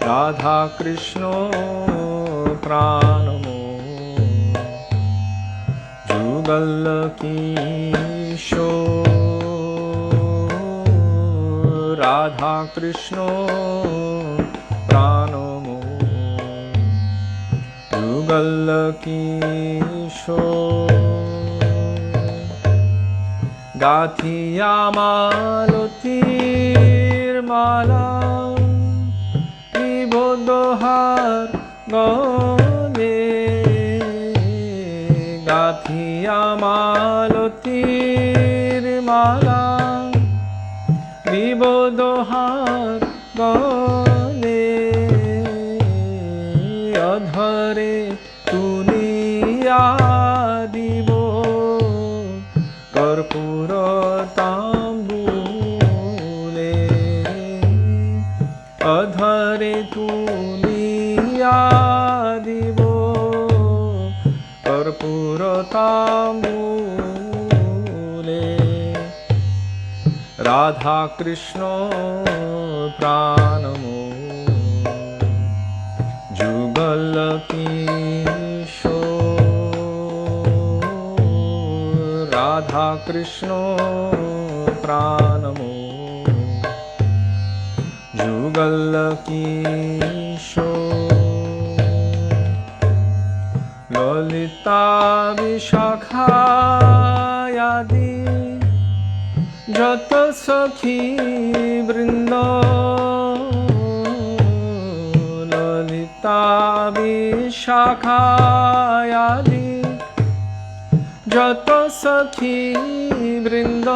Radha Krishna Pranamo Jugal Kishore Radha Krishna Pranamo Jugal Kishore Gathiyamalutir Mala Bodohar গলে গাথিয়া মালতীর মালা দিব দোহার গলে অধরে তুলিয়া দিব কর্পূর তাম্বুলে অধরে তুলিয়া দিব কর্পূর তাম্বুলে রাধা কৃষ্ণ প্রাণমো যুগল কিশোর রাধা কৃষ্ণ প্রাণমো যুগল কিশোর ললিতা বিশাখায়াদি যত সখী বৃন্দ ললিতা বিশাখায়াদি যত সখী বৃন্দ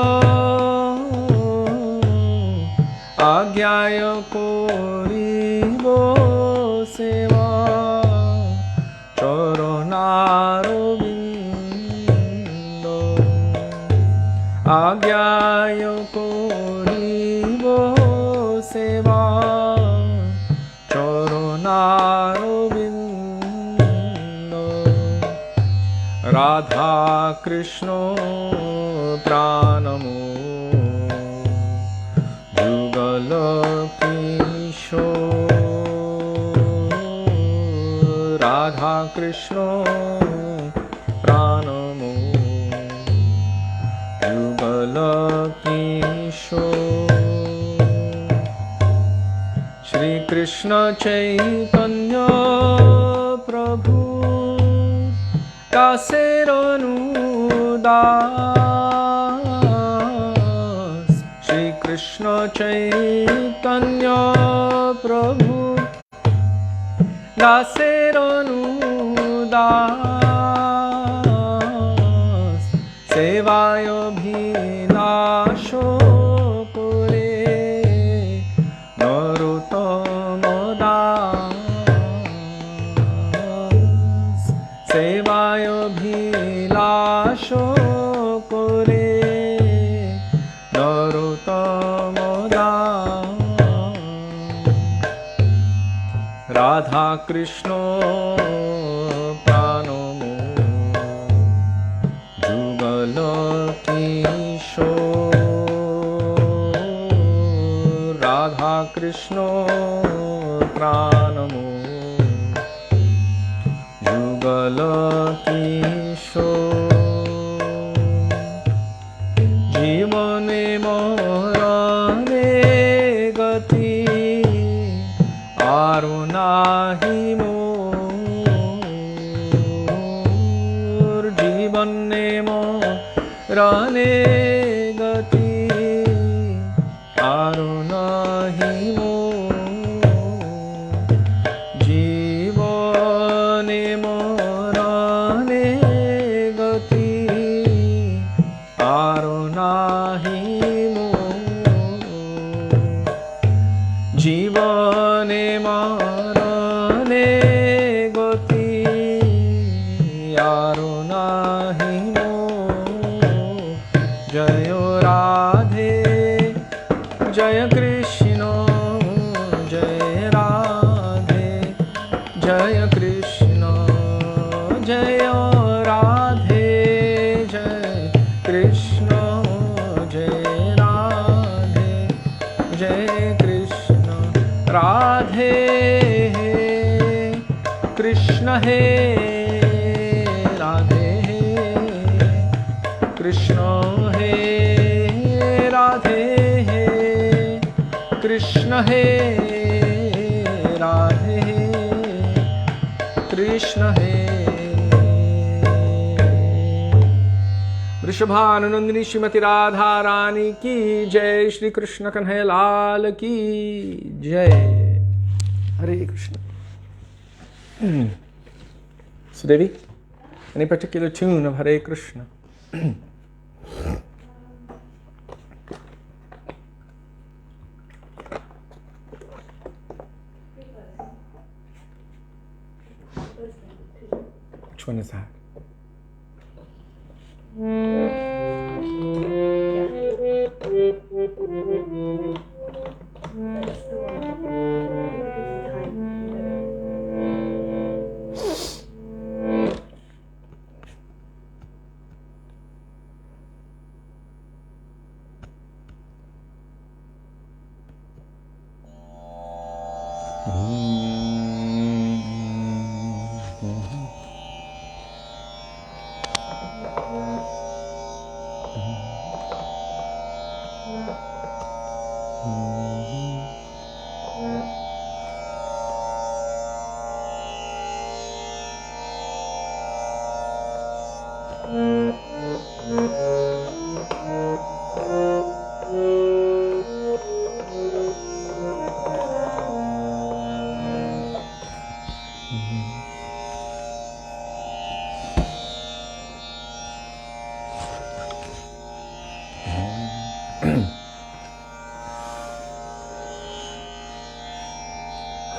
আজ্ঞায় করিব সেবা চরণারবিন্দ আজ্ঞায় করিব সেবা চরণারবিন্দ রাধা কৃষ্ণ প্রাণমো যুগল কিশোর রাধা কৃষ্ণ প্রাণমো যুগল কিশোর শ্রী কৃষ্ণ চৈতন্য প্রভু দাসের অনুদাস শ্রী কৃষ্ণ চৈতন্য প্রভু দাসের অনুদাস সেবায় অভিলাষ করে নরোত্তম দাস সেবায় অভিলাষ করে নরোত্তম দাস রাধা কৃষ্ণ প্রাণমো যুগল কিশোর রাধা কৃষ্ণ প্রাণমো যুগল কিশোর জীবনে মরণে গতি আরো নাহি মোর জীবনে মরণে গতি আরো নাহি মোর জীবনে মরণে গতি আরো নাহি জীবনে মরণে গতি আরো নাহি জয় রাধে জয় কৃষ্ণ জয় রাধে জয় কৃষ্ণ জয় রাধে জয় কৃষ্ণ জয় রাধে জয় কৃষ্ণ রাধে কৃষ্ণ হে রাধে কৃষ্ণ হে রাধে কৃষ্ণ হে রাধে কৃষ্ণ হে वृषभानुनंदिनी श्रीमती राधा रानी की जय। श्री कृष्ण कन्हैया लाल की जय। हरे Krishna. Sudevi, any particular tune of Hare Krishna? Which one is that? That's the one.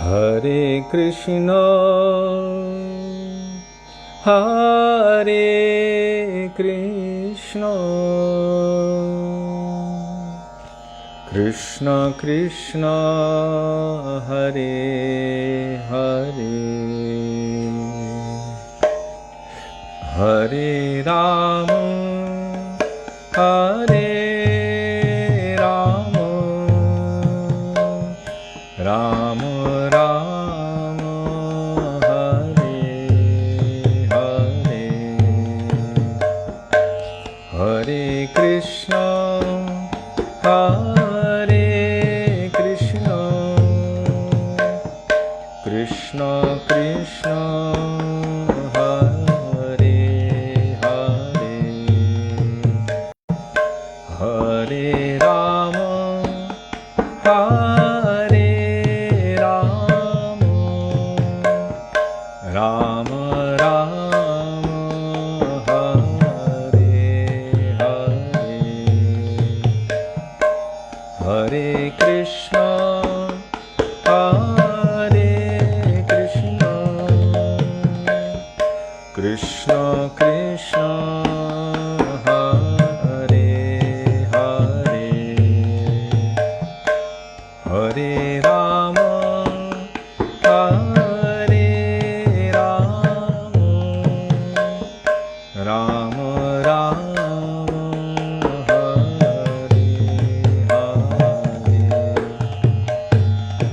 Hare Krishna, Hare Krishna, Krishna Krishna, Hare Hare, Hare Rama, Hare Rama, Rama Rama, Hare Hare, Hare Krishna, Hare Krishna, Krishna Krishna, Hare Hare, Hare Rama, Hare Rama, Rama Rama, Hare Hare, Hare Krishna, Hare Krishna, Krishna Krishna, Hare Hare, Hare Rama, Hare Rama, Rama Rama, Hare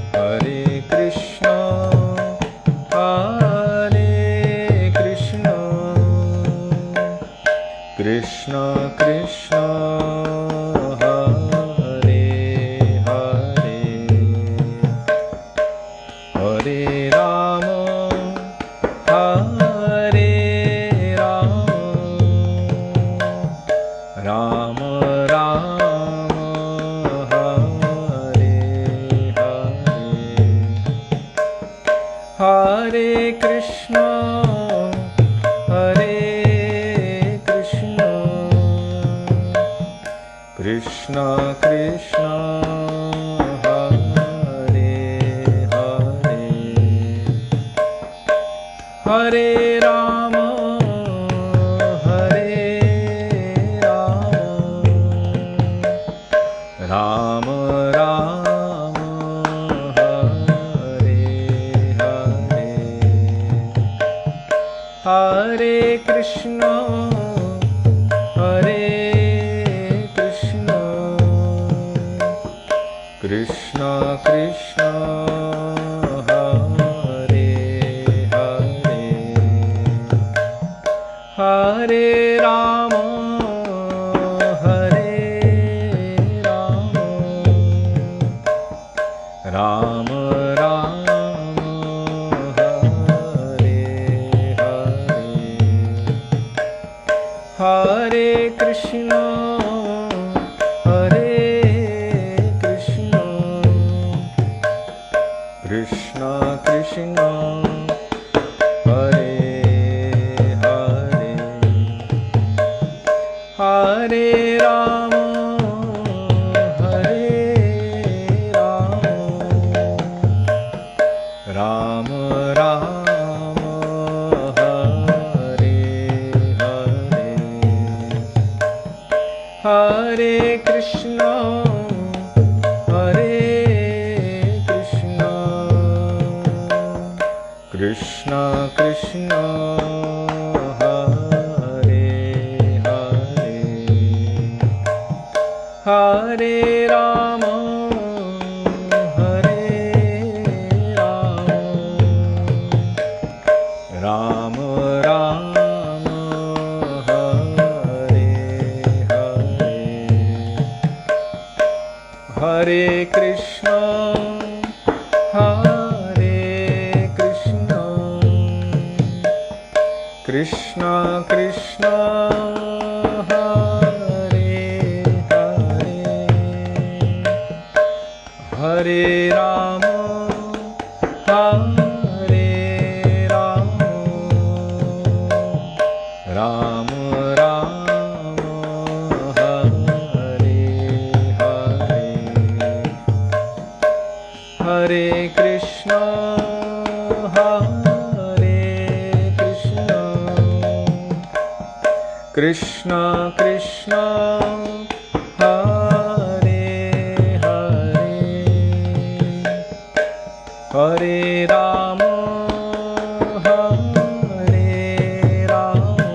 Hare, Hare Krishna, Hare Krishna, Krishna Krishna, Hare Hare, Hare Rama, Hare Rama, Rama Rama, Hare Hare, Hare Krishna, Hare Krishna, Krishna Krishna, Hare Hare, Hare Rama, Hare Rama, Rama Rama, Hare Hare, Hare Krishna, Hare Krishna, Krishna Krishna, Hare Hare, Hare Rama, Hare Rama, Rama Rama, Hare Hare, Hare Krishna, Hare Krishna, Hare Krishna, Hare Krishna, Krishna Krishna, Hare Hare, Hare Rama, Hare Rama, Rama Rama, Hare Hare, Hare Krishna, Hare Krishna, Krishna Krishna, Hare Hare, Hare Rama, Hare Rama, Rama Rama, Hare Hare, Hare Krishna, Hare Krishna, Krishna Krishna, Hare Hare, Hare Rama, Hare Rama,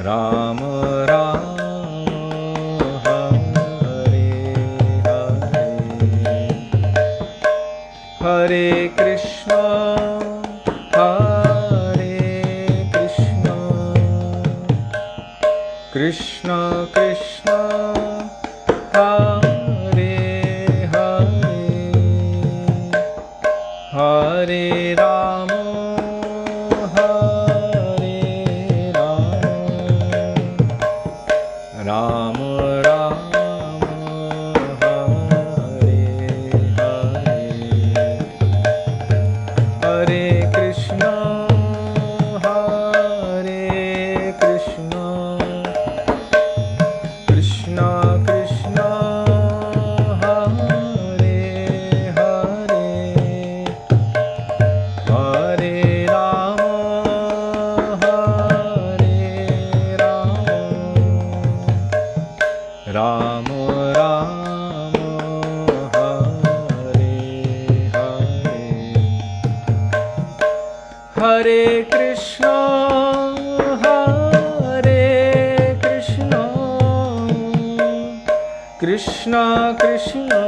Rama Rama, Hare Hare, Hare Krishna, Hare Krishna, Krishna Krishna, Hare Hare, Hare Rama, Hare Rama, Rama Rama, Hare Hare, Hare Krishna, Hare Krishna, Krishna Krishna, Hare Hare, Hare Rama, Hare Rama, Rama Rama, Hare Hare, Hare Krishna, Hare Krishna, Krishna Krishna,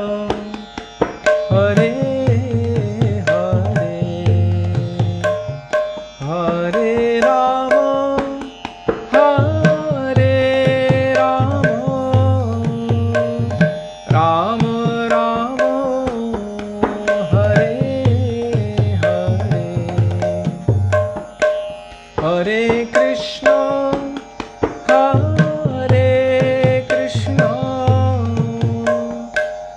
Hare Hare, Hare Rama, Hare Rama, Rama Rama, Hare Hare, Hare Krishna, Hare Krishna,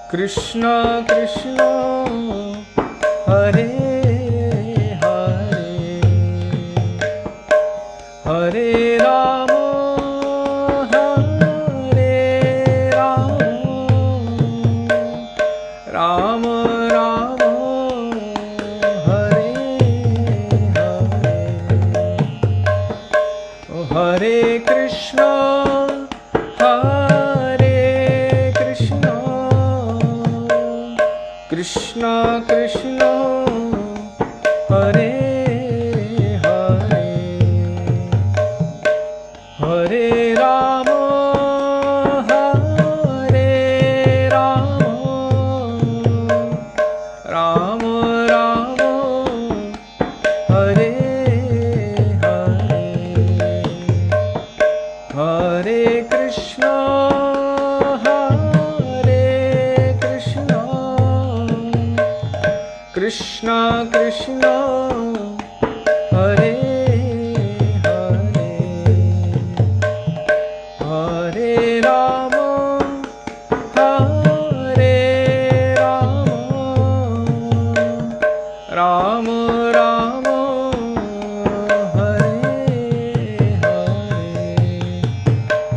Krishna Krishna, Hare Hare, Hare Rama, Hare Rama, Rama Rama, Hare Hare, Hare Krishna, Hare Krishna, Krishna Krishna, Hare Hare, Hare Rama, Hare Rama, Rama Rama, Hare Hare, Hare Krishna, Hare Krishna, Krishna Krishna, Hare Hare, Hare Rama, Hare Rama, Rama Rama, Hare Hare,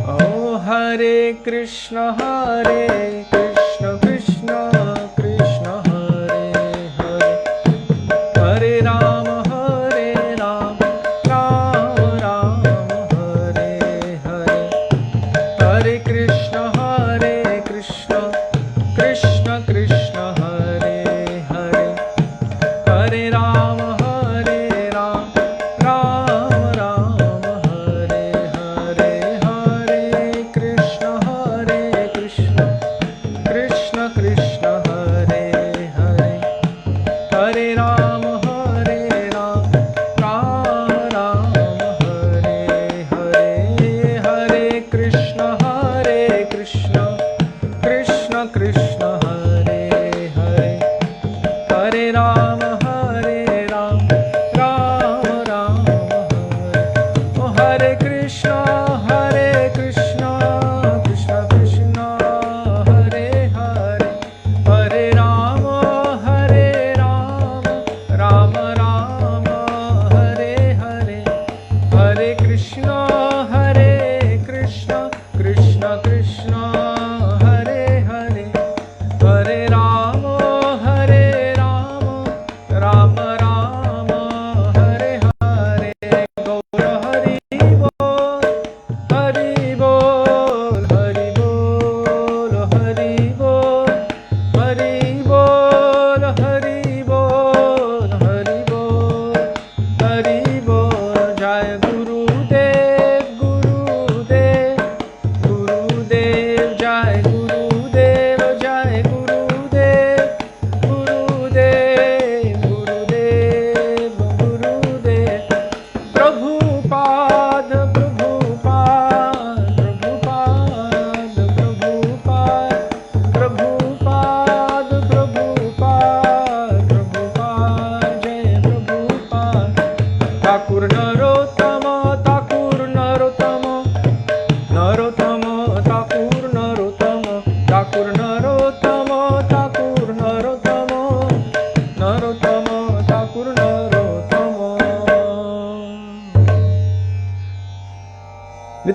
Oh Hare Krishna, Hare Krishna, Krishna Krishna, Hare Hare, Hare Rama, Hare Rama, Rama Rama, Hare Hare,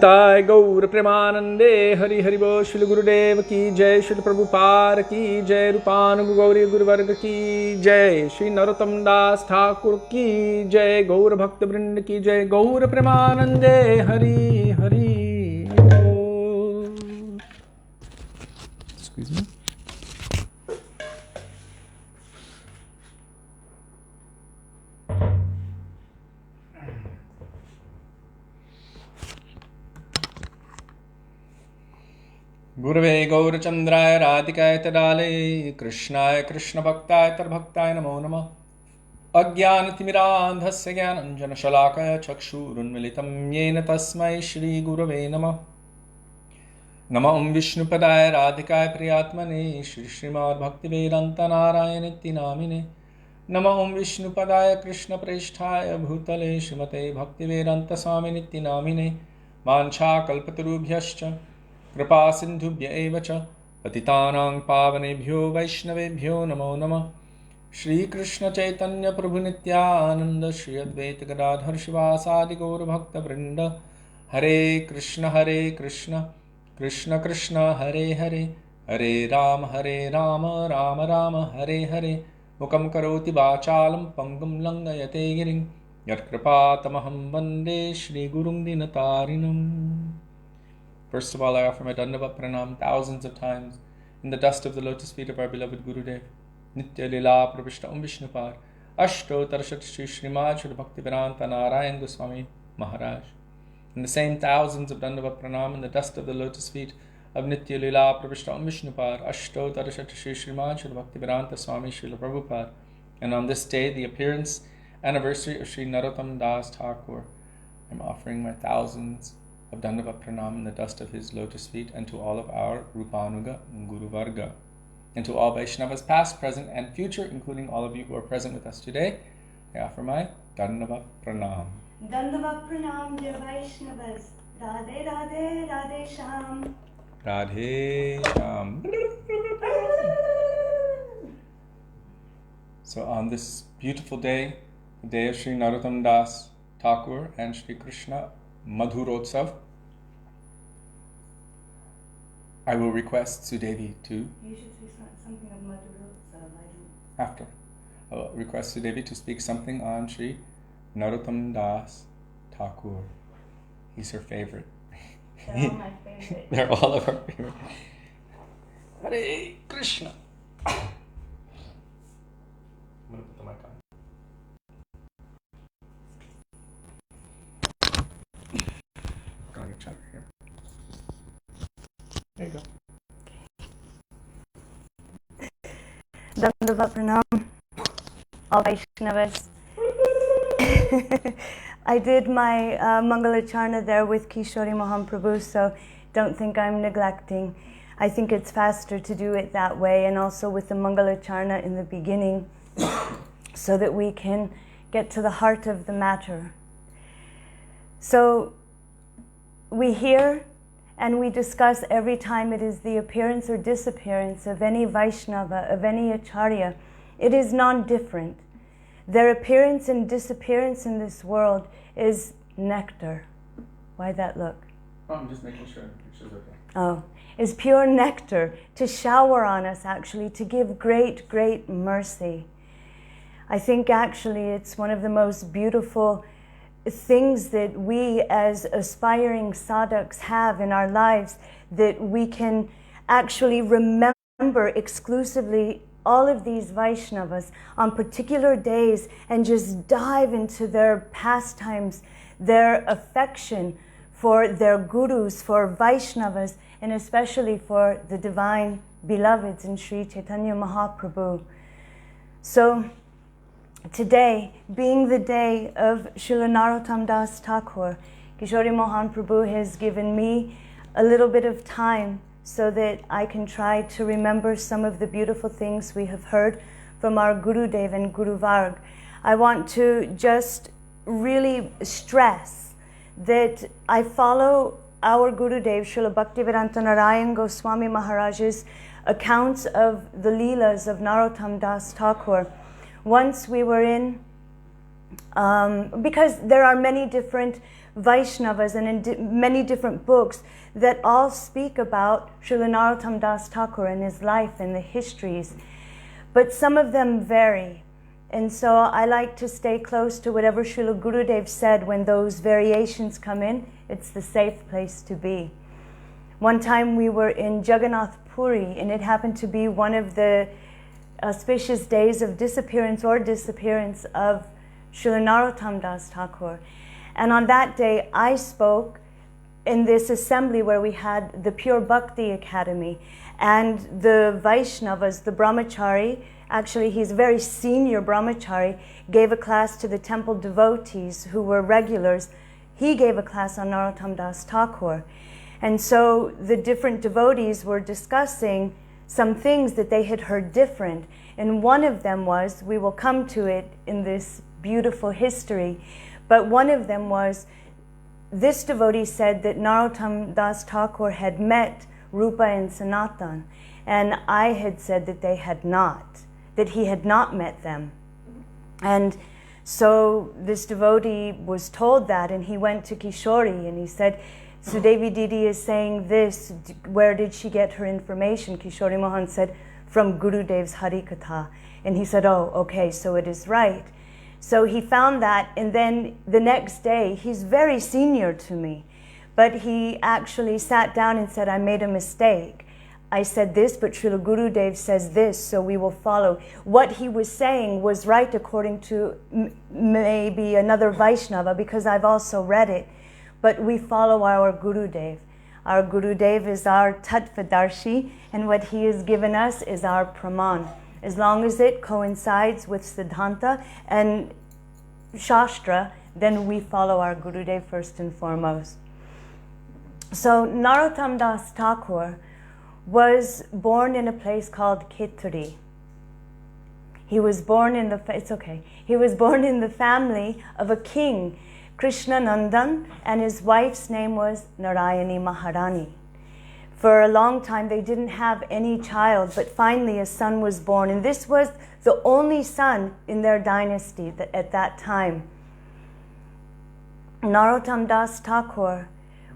Nitai Gaur Premanande Hari Hari Bo Śrīla Gurudev Ki Jai Śrīla Prabhupada Ki Jai Rupanuga Gauriya Guru Varga Ki Jai Śrī Narottam Das Thakur Ki Jai Gaur Bhakta Vrinda Ki Jai Gaur Premanande Hari Hari Bo. Excuse me. Gurave Gaurachandraya Radhikaya Tadale Krishnaya Krishna Bhaktāya Tarbhaktāya Namo Namah Ajnānatimirandhasya Jnananjana Shalakaya Chakshurunmilitam Yena Tasmai Shri Gurave Namah Namah Vishnupadaya Radhikaya Priyatmane Shri Śrīmad Bhaktivedānta Nārāyaṇa Namine Namah Vishnupadaya Krishna Preshthaya Bhutale Śrīmate Bhaktivedānta Swami Namine Mancha Kalpatarubhyascha Kripa Sindhubhya eva cha Patitanang Pavanebhyo Vaishnavebhyo Namo Namah Shri Krishna Chaitanya Prabhu Nityananda Shri Advaita Gadadhar Shivasadi Gaur Bhakta Vrinda Hare Krishna Krishna Krishna Hare Hare Hare Rama Rama Rama Hare Hare Mukam Karoti Vachalam Pangam Langayate Giring Yat Kripatamaham Vande Shri Gurum Dinatarinam. First of all, I offer my Dandavat Pranam thousands of times in the dust of the lotus feet of our beloved Gurudev. Nitya Lila Pravishta Vishnupad Ashto Tarashat Shri Śrīmad Śrī Bhaktivedānta Nārāyaṇa Gosvāmī Mahārāja. And the same thousands of Dandavat Pranam in the dust of the lotus feet of Nitya Lila Pravishta Vishnupad Ashto Tarashat Shri Śrīmad Śrī Bhaktivedānta Swami Śrīla Prabhupada. And on this day, the appearance anniversary of Sri Narottam Das Thakur, I'm offering my thousands of Dandavat Pranam in the dust of his lotus feet, and to all of our Rupanuga Guru Varga, and to all Vaishnavas past, present, and future, including all of you who are present with us today, I offer my Dandavat Pranam. Dandavat Pranam, dear Vaishnavas. Radhe Radhe Radhe Sham. Radhe Sham. So on this beautiful day, the day of Sri Narottam Das Thakur and Sri Krishna Madhurotsav, I will request Sudevi to... You should say something of Madhurotsav. After. I will request Sudevi to speak something on Sri Narottam Das Thakur. He's her favorite. They're all my favorite. They're all of our favorite. Hare Krishna. I'm going to put the mic on. On your chatter here. There you go. Dandavat Pranam, all Vaishnavas. I did my Mangalacharna there with Kishori Mohan Prabhu, so don't think I'm neglecting. I think it's faster to do it that way, and also with the Mangalacharna in the beginning, so that we can get to the heart of the matter. So we hear and we discuss every time it is the appearance or disappearance of any Vaishnava, of any Acharya. It is non-different. Their appearance and disappearance in this world is nectar. Why'd that look? Oh, I'm just making sure the picture's okay. Oh, is pure nectar to shower on us, actually, to give great, great mercy. I think actually it's one of the most beautiful things that we as aspiring sadhaks have in our lives, that we can actually remember exclusively all of these Vaishnavas on particular days and just dive into their pastimes, their affection for their gurus, for Vaishnavas, and especially for the divine beloveds in Sri Chaitanya Mahaprabhu. So today, being the day of Srila Narottam Das Thakur, Kishori Mohan Prabhu has given me a little bit of time so that I can try to remember some of the beautiful things we have heard from our Gurudev and Guru Varg. I want to just really stress that I follow our Gurudev, Srila Bhaktivedānta Nārāyaṇa Gosvāmī Mahārāja's accounts of the Leelas of Narottam Das Thakur. Once we were in, because there are many different Vaishnavas and in many different books that all speak about Srila Narottam Das Thakur and his life and the histories. But some of them vary. And so I like to stay close to whatever Srila Gurudev said when those variations come in. It's the safe place to be. One time we were in Jagannath Puri, and it happened to be one of the auspicious days of disappearance of Srila Narottam Das Thakur. And on that day, I spoke in this assembly where we had the Pure Bhakti Academy, and the Vaishnavas, the brahmachari, actually he's a very senior brahmachari, gave a class to the temple devotees who were regulars. He gave a class on Narottam Das Thakur. And so the different devotees were discussing some things that they had heard different. And one of them was, we will come to it in this beautiful history, but one of them was, this devotee said that Narottam Das Thakur had met Rupa and Sanatan, and I had said that they had not, that he had not met them. And so this devotee was told that, and he went to Kishori and he said, Sudevi Didi is saying this, where did she get her information? Kishori Mohan said, from Gurudev's Harikatha. And he said, oh, okay, so it is right. So he found that, and then the next day, he's very senior to me, but he actually sat down and said, I made a mistake. I said this, but Srila Gurudev says this, so we will follow. What he was saying was right according to maybe another Vaishnava, because I've also read it, but we follow our Gurudev. Our Gurudev is our Tattvadarshi, and what he has given us is our Praman. As long as it coincides with Siddhanta and Shastra, then we follow our Gurudev first and foremost. So Narottam Das Thakur was born in a place called Khitri. He was born in He was born in the family of a king, Krishna Nandan, and his wife's name was Narayani Maharani. For a long time, they didn't have any child, but finally a son was born. And this was the only son in their dynasty at that time. Narottam Das Thakur,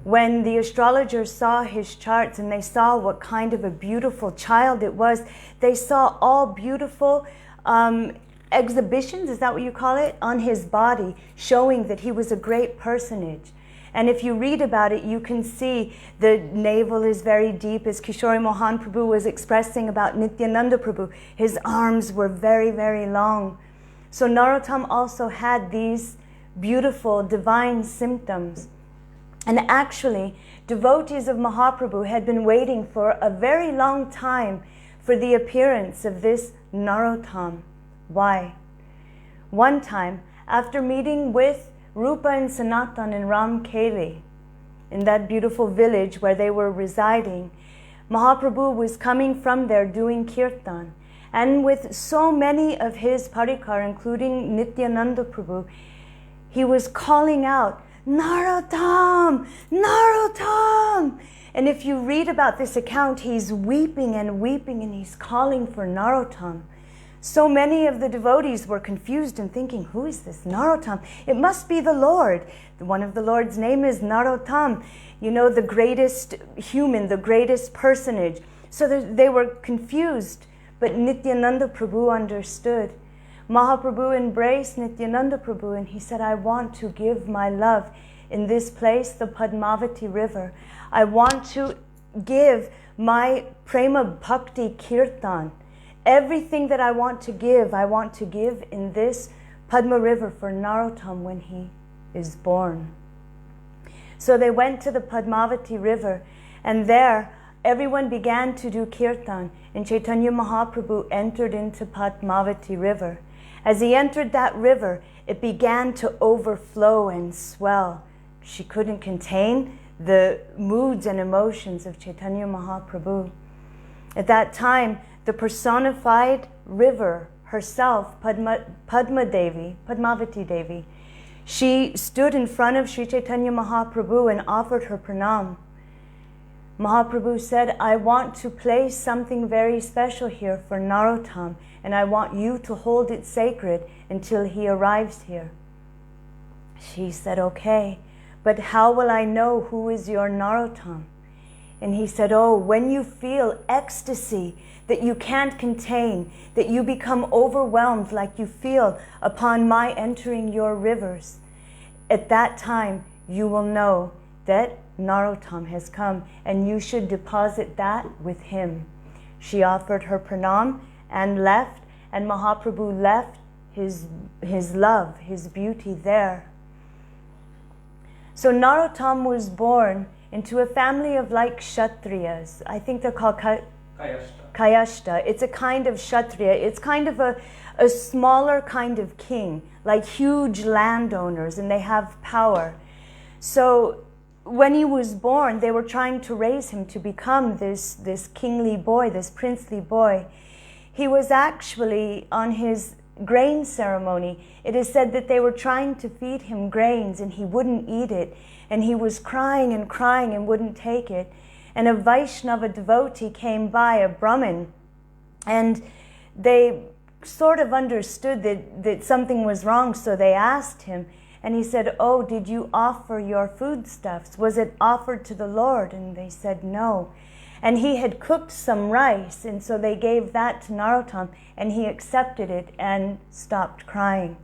when the astrologers saw his charts and they saw what kind of a beautiful child it was, they saw all beautiful exhibitions, is that what you call it, on his body, showing that he was a great personage. And if you read about it, you can see the navel is very deep, as Kishori Mohan Prabhu was expressing about Nityananda Prabhu. His arms were very, very long. So Narottam also had these beautiful divine symptoms. And actually, devotees of Mahaprabhu had been waiting for a very long time for the appearance of this Narottam. Why? One time, after meeting with Rupa and Sanatan in Ramkeli, in that beautiful village where they were residing, Mahaprabhu was coming from there doing kirtan. And with so many of his parikar, including Nityananda Prabhu, he was calling out, Narottam! Narottam! And if you read about this account, he's weeping and he's calling for Narottam. So many of the devotees were confused and thinking, who is this Narottam? It must be the Lord. One of the Lord's name is Narottam, you know, the greatest human, the greatest personage. So they were confused, but Nityananda Prabhu understood. Mahaprabhu embraced Nityananda Prabhu and he said, I want to give my love in this place, the Padmavati river. I want to give my prema bhakti kirtan. Everything that I want to give in this Padma river for Narottam when he is born. So they went to the Padmavati river, and there everyone began to do kirtan, and Chaitanya Mahaprabhu entered into Padmavati river. As he entered that river, it began to overflow and swell. She couldn't contain the moods and emotions of Chaitanya Mahaprabhu. At that time, the personified river herself, Padmavati Devi, she stood in front of Sri Chaitanya Mahaprabhu and offered her pranam. Mahaprabhu said, I want to place something very special here for Narottam, and I want you to hold it sacred until he arrives here. She said, okay. but how will I know who is your Narottam? And he said, oh, when you feel ecstasy that you can't contain, that you become overwhelmed like you feel upon my entering your rivers, at that time you will know that Narottam has come, and you should deposit that with him. She offered her pranam and left, and Mahaprabhu left his love, his beauty there. So Narottam was born into a family of like Kshatriyas. I think they're called Kayashta. It's a kind of Kshatriya. It's kind of a smaller kind of king, like huge landowners, and they have power. So when he was born, they were trying to raise him to become this kingly boy, this princely boy. He was actually on his grain ceremony. It is said that they were trying to feed him grains and he wouldn't eat it. And he was crying and wouldn't take it. And a Vaishnava devotee came by, a Brahmin, and they sort of understood that something was wrong, so they asked him. And he said, oh, did you offer your foodstuffs? Was it offered to the Lord? And they said, no. And he had cooked some rice, and so they gave that to Narottam, and he accepted it and stopped crying.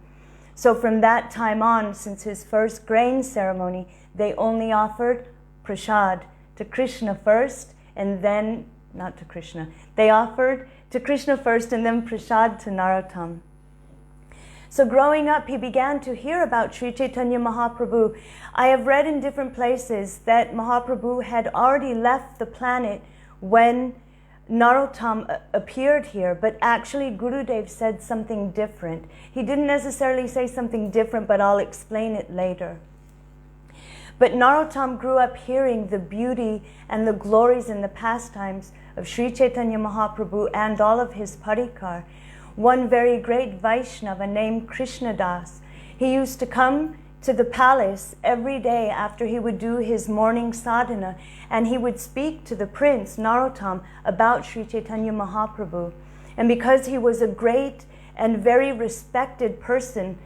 So from that time on, since his first grain ceremony, they only offered prasad to Krishna first, and then, not to Krishna, they offered to Krishna first and then prasad to Narottam. So growing up, he began to hear about Sri Chaitanya Mahaprabhu. I have read in different places that Mahaprabhu had already left the planet when Narottam appeared here, but actually Gurudev said something different. He didn't necessarily say something different, but I'll explain it later. But Narottam grew up hearing the beauty and the glories and the pastimes of Sri Chaitanya Mahaprabhu and all of his parikar. One very great Vaishnava named Krishnadas, he used to come to the palace every day after he would do his morning sadhana, and he would speak to the prince, Narottam, about Sri Chaitanya Mahaprabhu. And because he was a great and very respected person,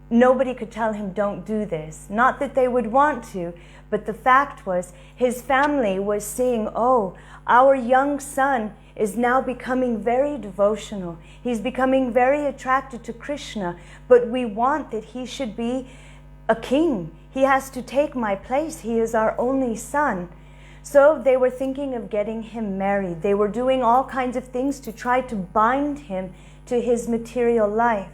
nobody could tell him, don't do this. Not that they would want to, but the fact was his family was seeing, oh, our young son is now becoming very devotional. He's becoming very attracted to Krishna, but we want that he should be a king. He has to take my place. He is our only son. So they were thinking of getting him married. They were doing all kinds of things to try to bind him to his material life.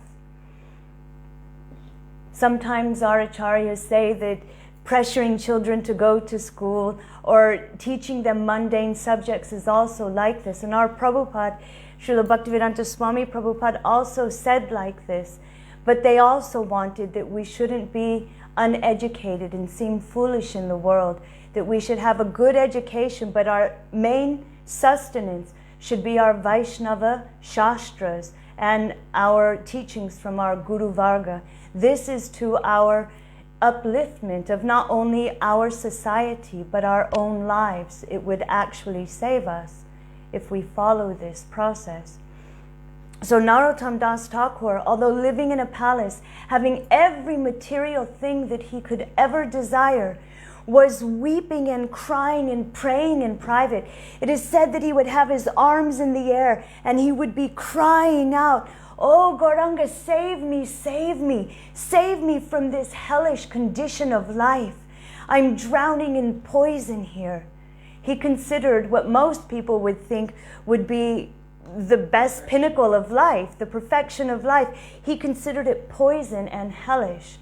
Sometimes our acharyas say that pressuring children to go to school or teaching them mundane subjects is also like this. And our Prabhupada, Srila Bhaktivedānta Swami Prabhupada, also said like this. But they also wanted that we shouldn't be uneducated and seem foolish in the world, that we should have a good education, but our main sustenance should be our Vaishnava Shastras and our teachings from our Guru Varga. This is to our upliftment of not only our society, but our own lives. It would actually save us if we follow this process. So Narottam Das Thakur, although living in a palace, having every material thing that he could ever desire, was weeping and crying and praying in private. It is said that he would have his arms in the air and he would be crying out, oh, Gauranga, save me, save me, save me from this hellish condition of life. I'm drowning in poison here. He considered what most people would think would be the best pinnacle of life, the perfection of life. He considered it poison and hellish.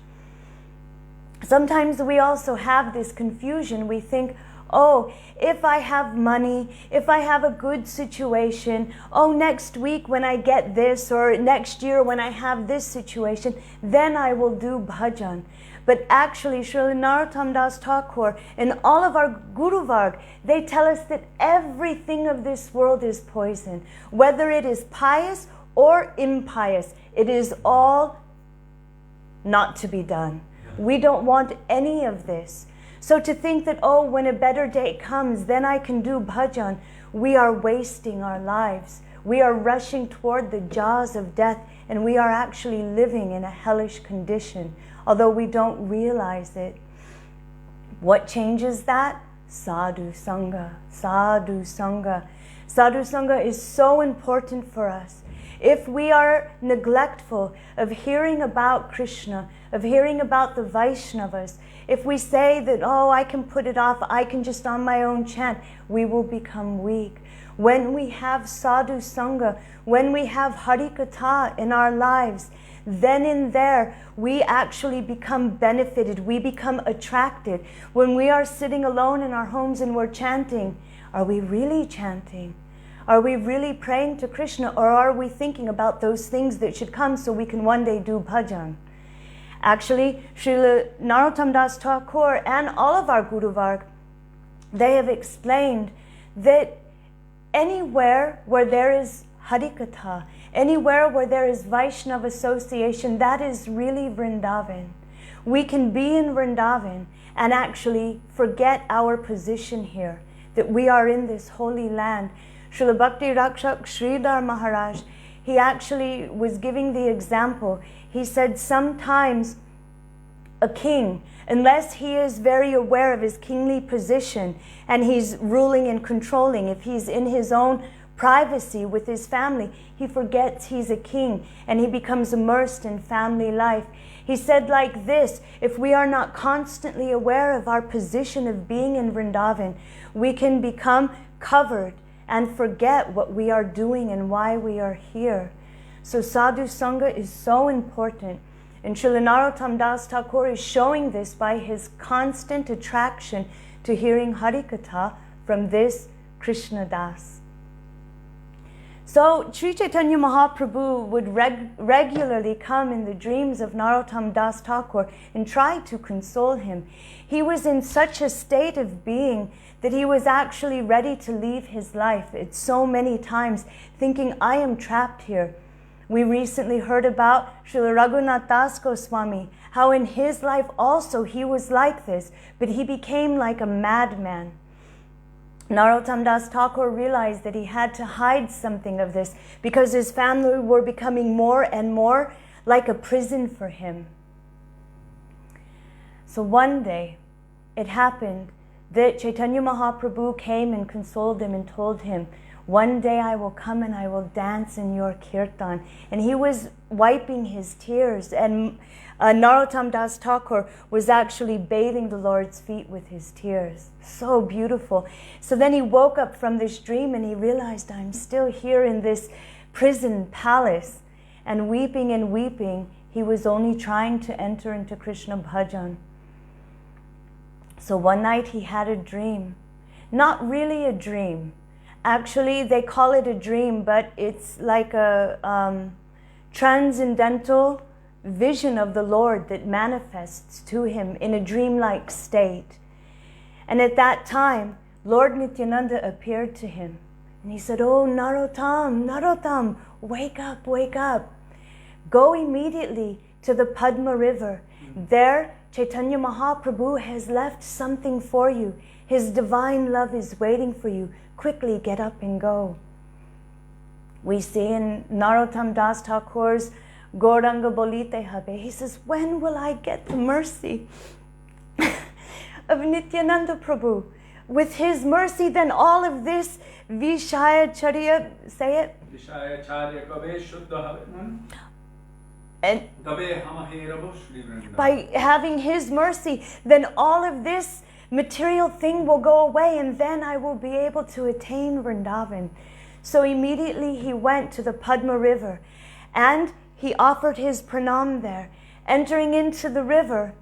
Sometimes we also have this confusion. We think, oh, if I have money, if I have a good situation, oh, next week when I get this, or next year when I have this situation, then I will do bhajan. But actually, Srila Narottam Das Thakur and all of our Guru Varg, they tell us that everything of this world is poison. Whether it is pious or impious, it is all not to be done. We don't want any of this. So to think that, oh, when a better day comes, then I can do bhajan, we are wasting our lives. We are rushing toward the jaws of death, and we are actually living in a hellish condition, although we don't realize it. What changes that? Sadhu Sangha, Sadhu Sangha. Sadhu Sangha is so important for us. If we are neglectful of hearing about Krishna, of hearing about the Vaishnavas, if we say that, oh, I can put it off, I can just on my own chant, we will become weak. When we have Sadhu Sangha, when we have Harikatha in our lives, then in there we actually become benefited, we become attracted. When we are sitting alone in our homes and we're chanting, are we really chanting? Are we really praying to Krishna, or are we thinking about those things that should come so we can one day do bhajan? Actually, Srila Narottam Das Thakur and all of our Guru Varg, they have explained that anywhere where there is Harikatha, anywhere where there is Vaishnava association, that is really Vrindavan. We can be in Vrindavan and actually forget our position here, that we are in this holy land. Srila Bhakti Rakshak Sridhar Maharaj, he actually was giving the example. He said sometimes a king, unless he is very aware of his kingly position and he's ruling and controlling, if he's in his own privacy with his family, he forgets he's a king and he becomes immersed in family life. He said like this, if we are not constantly aware of our position of being in Vrindavan, we can become covered and forget what we are doing and why we are here. So Sadhu Sangha is so important. And Srila Narottam Das Thakur is showing this by his constant attraction to hearing Harikatha from this Krishna Das. So Sri Chaitanya Mahaprabhu would regularly come in the dreams of Narottam Das Thakur and try to console him. He was in such a state of being that he was actually ready to leave his life at so many times, thinking, I am trapped here. We recently heard about Śrīla Raghunath Das Gosvāmī, how in his life also he was like this, but he became like a madman. Narottam Das Thakur realized that he had to hide something of this because his family were becoming more and more like a prison for him. So one day it happened that Chaitanya Mahaprabhu came and consoled him and told him, one day I will come and I will dance in your kirtan. And he was wiping his tears, and Narottam Das Thakur was actually bathing the Lord's feet with his tears. So beautiful. So then he woke up from this dream and he realized, I'm still here in this prison palace. And weeping, he was only trying to enter into Krishna bhajan. So one night he had a dream. Not really a dream. Actually, they call it a dream, but it's like a transcendental vision of the Lord that manifests to him in a dreamlike state. And at that time, Lord Nityananda appeared to him. And he said, oh, Narottam, wake up, wake up. Go immediately to the Padma River. There, Chaitanya Mahaprabhu has left something for you. His divine love is waiting for you. Quickly get up and go. We see in Narottam Das Thakur's Gauranga Bolite Habe, he says, when will I get the mercy of Nityananda Prabhu? With his mercy, then all of this Vishayacharya, say it? Vishayacharya kabe shuddha And by having his mercy, then all of this material thing will go away, and then I will be able to attain Vrindavan. So immediately he went to the Padma River and he offered his pranam there. Entering into the river,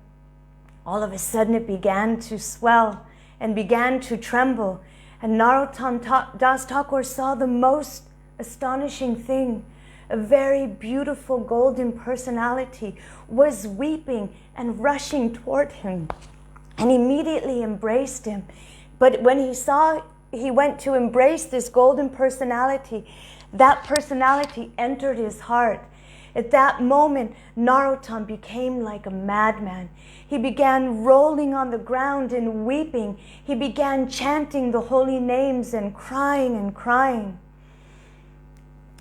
all of a sudden it began to swell and began to tremble. And Narottam Das Thakur saw the most astonishing thing. A very beautiful golden personality was weeping and rushing toward him, and immediately embraced him. But when he went to embrace this golden personality, that personality entered his heart. At that moment, Narottam became like a madman. He began rolling on the ground and weeping. He began chanting the holy names and crying and crying.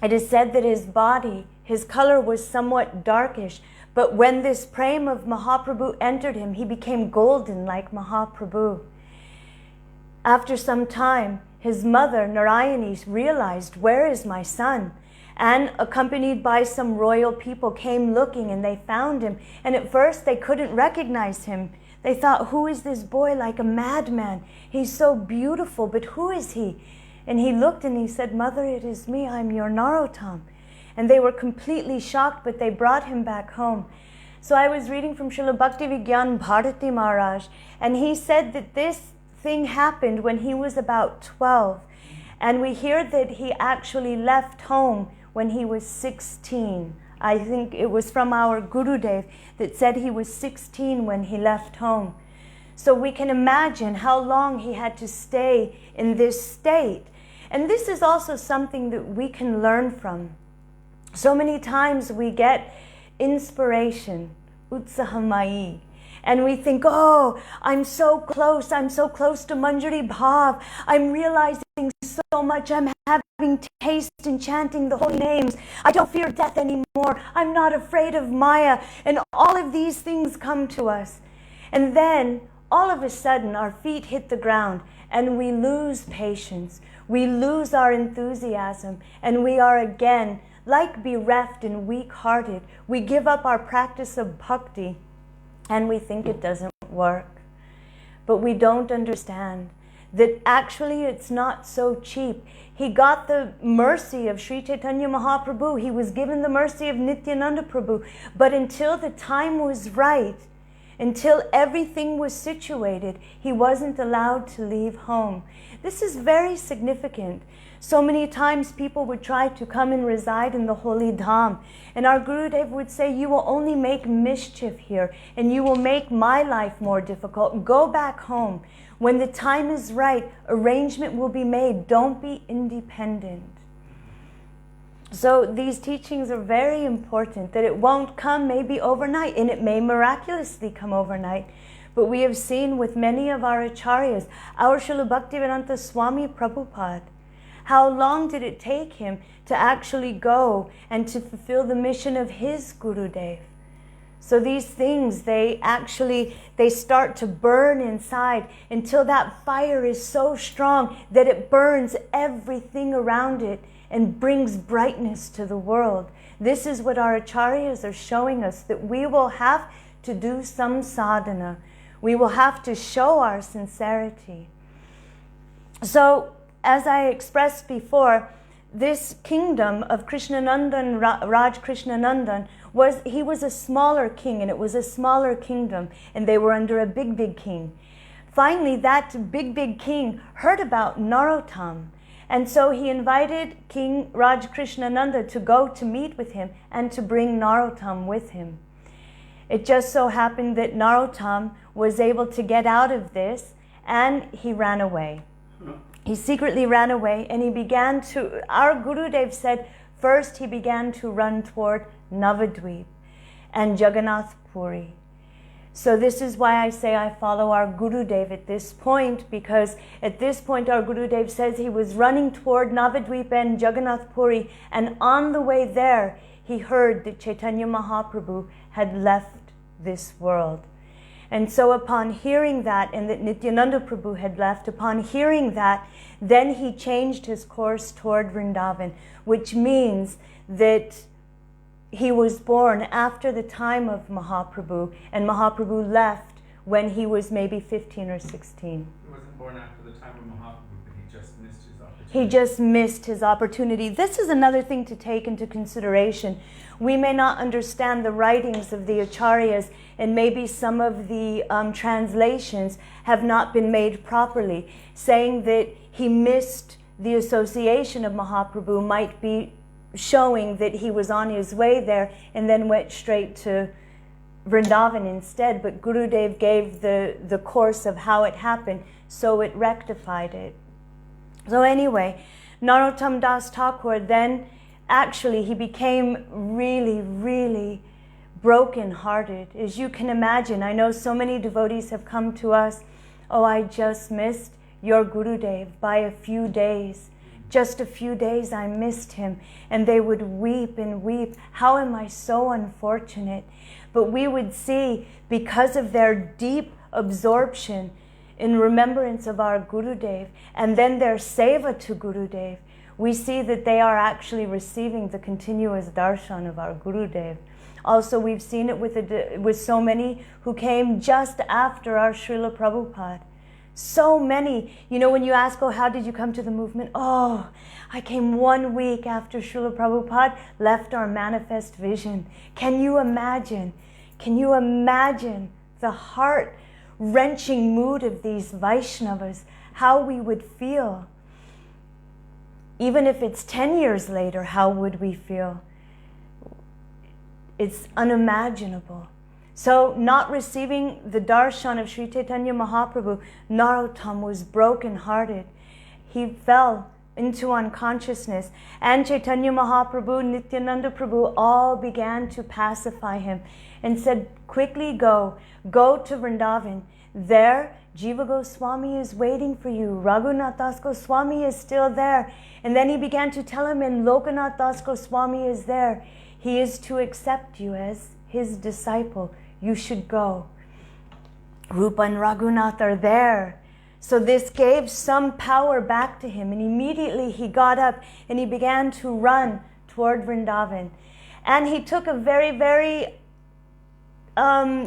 It is said that his body, his color was somewhat darkish, But when this prema of Mahaprabhu entered him, he became golden like Mahaprabhu. After some time, his mother, Nārāyaṇa, realized, where is my son? And accompanied by some royal people came looking, and they found him. And at first they couldn't recognize him. They thought, who is this boy like a madman? He's so beautiful, but who is he? And he looked and he said, Mother, it is me, I'm your Narottam. And they were completely shocked, but they brought him back home. So I was reading from Srila Bhaktivedānta Bharati Maharaj, and he said that this thing happened when he was about 12. And we hear that he actually left home when he was 16. I think it was from our Gurudev that said he was 16 when he left home. So we can imagine how long he had to stay in this state. And this is also something that we can learn from. So many times we get inspiration, utsahamayi, and we think, oh, I'm so close to Manjari Bhav. I'm realizing so much. I'm having taste in chanting the holy names. I don't fear death anymore. I'm not afraid of Maya. And all of these things come to us. And then, all of a sudden, our feet hit the ground and we lose patience. We lose our enthusiasm, and we are again like bereft and weak-hearted. We give up our practice of bhakti and we think it doesn't work. But we don't understand that actually it's not so cheap. He got the mercy of Sri Chaitanya Mahaprabhu. He was given the mercy of Nityananda Prabhu. But until the time was right, until everything was situated, he wasn't allowed to leave home. This is very significant. So many times people would try to come and reside in the holy dham, and our Gurudev would say, you will only make mischief here, and you will make my life more difficult. Go back home. When the time is right, arrangement will be made. Don't be independent. So these teachings are very important, that it won't come maybe overnight, and it may miraculously come overnight. But we have seen with many of our acharyas, our Srila Bhaktivedānta Swami Prabhupada, how long did it take him to actually go and to fulfill the mission of his Gurudev? So these things, they start to burn inside until that fire is so strong that it burns everything around it and brings brightness to the world. This is what our acharyas are showing us, that we will have to do some sadhana. We will have to show our sincerity. So, as I expressed before, this kingdom of Krishnanandan, Raj Krishnanandan, he was a smaller king, and it was a smaller kingdom, and they were under a big king. Finally, that big king heard about Narottam, and so he invited King Raj Krishnananda to go to meet with him and to bring Narottam with him. It just so happened that Narottam was able to get out of this, and he ran away. He secretly ran away, and he began to, our Gurudev said, first he began to run toward Navadvip and Jagannath Puri. So this is why I say I follow our Gurudev at this point, because at this point our Gurudev says he was running toward Navadvip and Jagannath Puri, and on the way there he heard that Chaitanya Mahaprabhu had left this world. And so upon hearing that, and that Nityananda Prabhu had left, upon hearing that, then he changed his course toward Vrindavan, which means that he was born after the time of Mahaprabhu, and Mahaprabhu left when he was maybe 15 or 16. He wasn't born after the time of Mahaprabhu, but he just missed his opportunity. He just missed his opportunity. This is another thing to take into consideration. We may not understand the writings of the acharyas, and maybe some of the translations have not been made properly. Saying that he missed the association of Mahaprabhu might be showing that he was on his way there and then went straight to Vrindavan instead. But Gurudev gave the course of how it happened, so it rectified it. So anyway, Narottam Das Thakur then, actually, he became really broken-hearted. As you can imagine, I know so many devotees have come to us, oh, I just missed your Gurudev by a few days. Just a few days I missed him. And they would weep and weep. How am I so unfortunate? But we would see, because of their deep absorption in remembrance of our Gurudev, and then their seva to Gurudev, we see that they are actually receiving the continuous darshan of our Gurudev. Also, we've seen it with so many who came just after our Srila Prabhupada. So many. You know, when you ask, oh, how did you come to the movement? Oh, I came 1 week after Srila Prabhupada left our manifest vision. Can you imagine? Can you imagine the heart-wrenching mood of these Vaishnavas? How we would feel? Even if it's 10 years later, how would we feel? It's unimaginable. So, not receiving the darshan of Sri Chaitanya Mahaprabhu, Narottam was broken-hearted. He fell into unconsciousness. And Chaitanya Mahaprabhu, Nityananda Prabhu all began to pacify him and said, quickly go to Vrindavan. There, Jiva Goswami is waiting for you. Raghunath Das Goswami is still there. And then he began to tell him, and Lokanath Das Goswami is there. He is to accept you as his disciple. You should go. Rupa and Raghunath are there. So this gave some power back to him. And immediately he got up and he began to run toward Vrindavan. And he took a very, very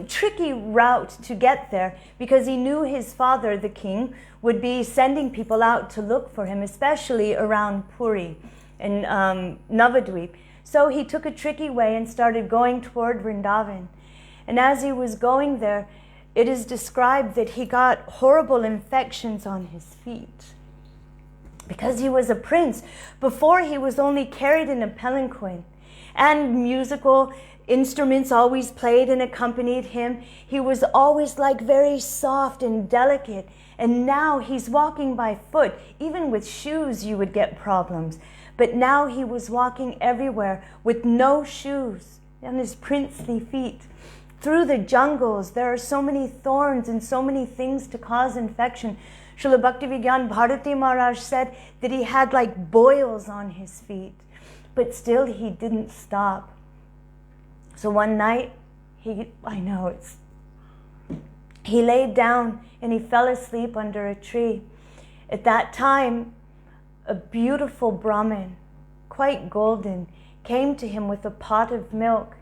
tricky route to get there, because he knew his father, the king, would be sending people out to look for him, especially around Puri and Navadvip. So he took a tricky way and started going toward Vrindavan. And as he was going there, it is described that he got horrible infections on his feet. Because he was a prince. Before, he was only carried in a palanquin. And musical instruments always played and accompanied him. He was always like very soft and delicate. And now he's walking by foot. Even with shoes you would get problems. But now he was walking everywhere with no shoes on his princely feet. Through the jungles, there are so many thorns and so many things to cause infection. Srila Bhaktivedānta Bharati Maharaj said that he had like boils on his feet. But still he didn't stop. So one night, he laid down and he fell asleep under a tree. At that time, a beautiful Brahmin, quite golden, came to him with a pot of milk.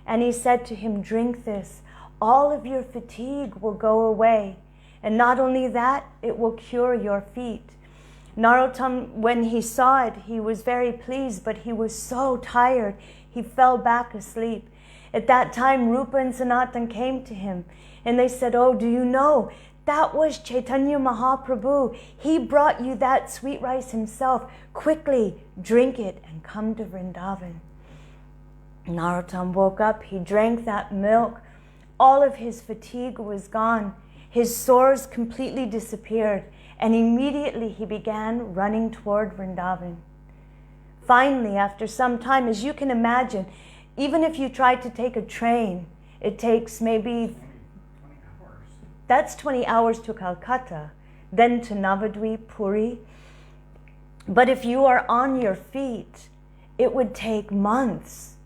And he said to him, drink this. All of your fatigue will go away. And not only that, it will cure your feet. Narottam, when he saw it, he was very pleased, but he was so tired, he fell back asleep. At that time, Rupa and Sanatan came to him. And they said, oh, do you know? That was Chaitanya Mahaprabhu. He brought you that sweet rice himself. Quickly, drink it and come to Vrindavan. Narottam woke up, he drank that milk. All of his fatigue was gone. His sores completely disappeared. And immediately he began running toward Vrindavan. Finally, after some time, as you can imagine, even if you try to take a train, it takes maybe 20 hours. That's 20 hours to Calcutta, then to Navadvip, Puri. But if you are on your feet, it would take months.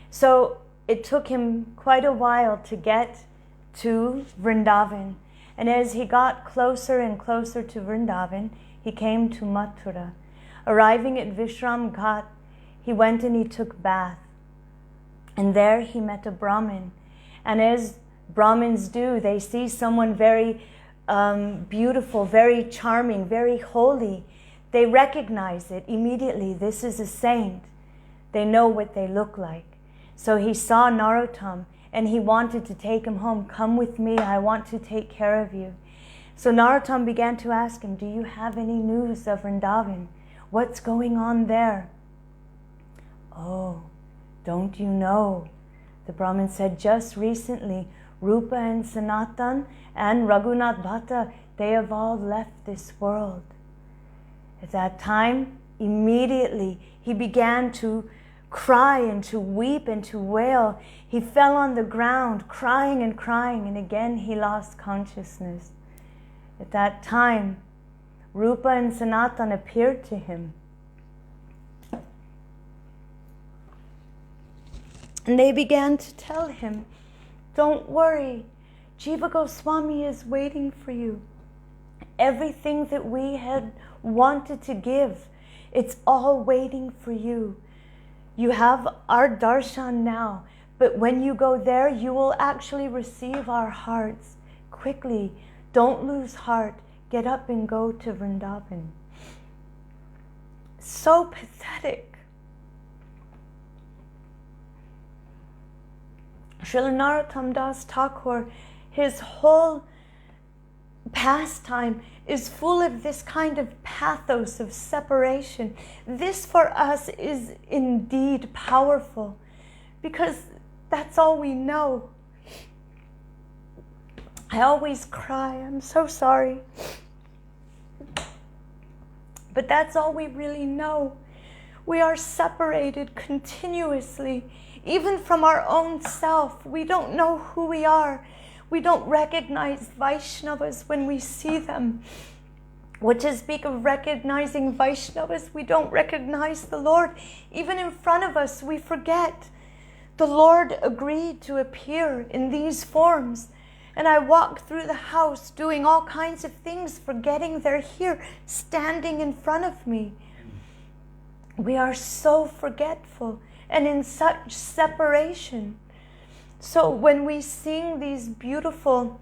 So it took him quite a while to get to Vrindavan. And as he got closer and closer to Vrindavan, he came to Mathura. Arriving at Vishram Ghat, he went and he took bath. And there he met a Brahmin. And as Brahmins do, they see someone very beautiful, very charming, very holy. They recognize it immediately. This is a saint. They know what they look like. So he saw Narottam and he wanted to take him home. Come with me, I want to take care of you. So Narottam began to ask him, do you have any news of Vrindavan? What's going on there? Oh, don't you know? The Brahmin said, just recently, Rupa and Sanatan and Raghunath Bhatta, they have all left this world. At that time, immediately, he began to cry and to weep and to wail. He fell on the ground, crying, and again he lost consciousness. At that time, Rupa and Sanatan appeared to him. And they began to tell him, don't worry, Jiva Goswami is waiting for you. Everything that we had wanted to give, it's all waiting for you. You have our darshan now, but when you go there, you will actually receive our hearts. Quickly, don't lose heart. Get up and go to Vrindavan. So pathetic. Srila Narottam Das Thakur, his whole pastime is full of this kind of pathos of separation. This for us is indeed powerful because that's all we know. I always cry, I'm so sorry. But that's all we really know. We are separated continuously, even from our own self. We don't know who we are. We don't recognize Vaishnavas when we see them. What to speak of recognizing Vaishnavas, we don't recognize the Lord. Even in front of us, we forget. The Lord agreed to appear in these forms. And I walk through the house doing all kinds of things, forgetting they're here, standing in front of me. We are so forgetful and in such separation. So when we sing these beautiful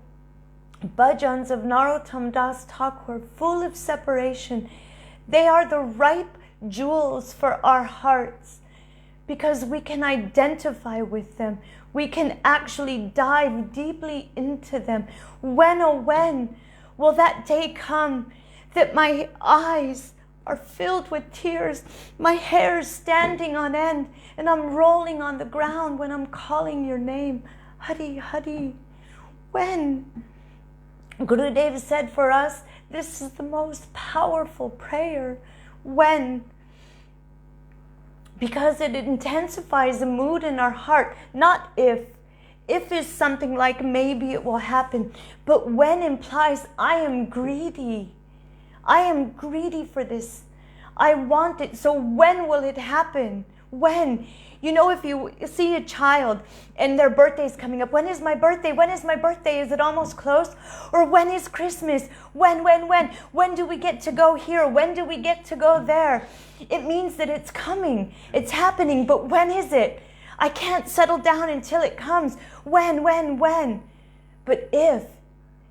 bhajans of Narottam Das Thakur, full of separation, they are the ripe jewels for our hearts because we can identify with them. We can actually dive deeply into them. When, oh when, will that day come that my eyes are filled with tears, my hair's standing on end, and I'm rolling on the ground when I'm calling your name, Hari Hari? When? Gurudev said for us, this is the most powerful prayer. When? Because it intensifies a mood in our heart, not if. If is something like maybe it will happen, but when implies I am greedy. I am greedy for this. I want it. So when will it happen? When? You know, if you see a child and their birthday is coming up, when is my birthday? When is my birthday? Is it almost close? Or when is Christmas? When? When do we get to go here? When do we get to go there? It means that it's coming. It's happening. But when is it? I can't settle down until it comes. When? But if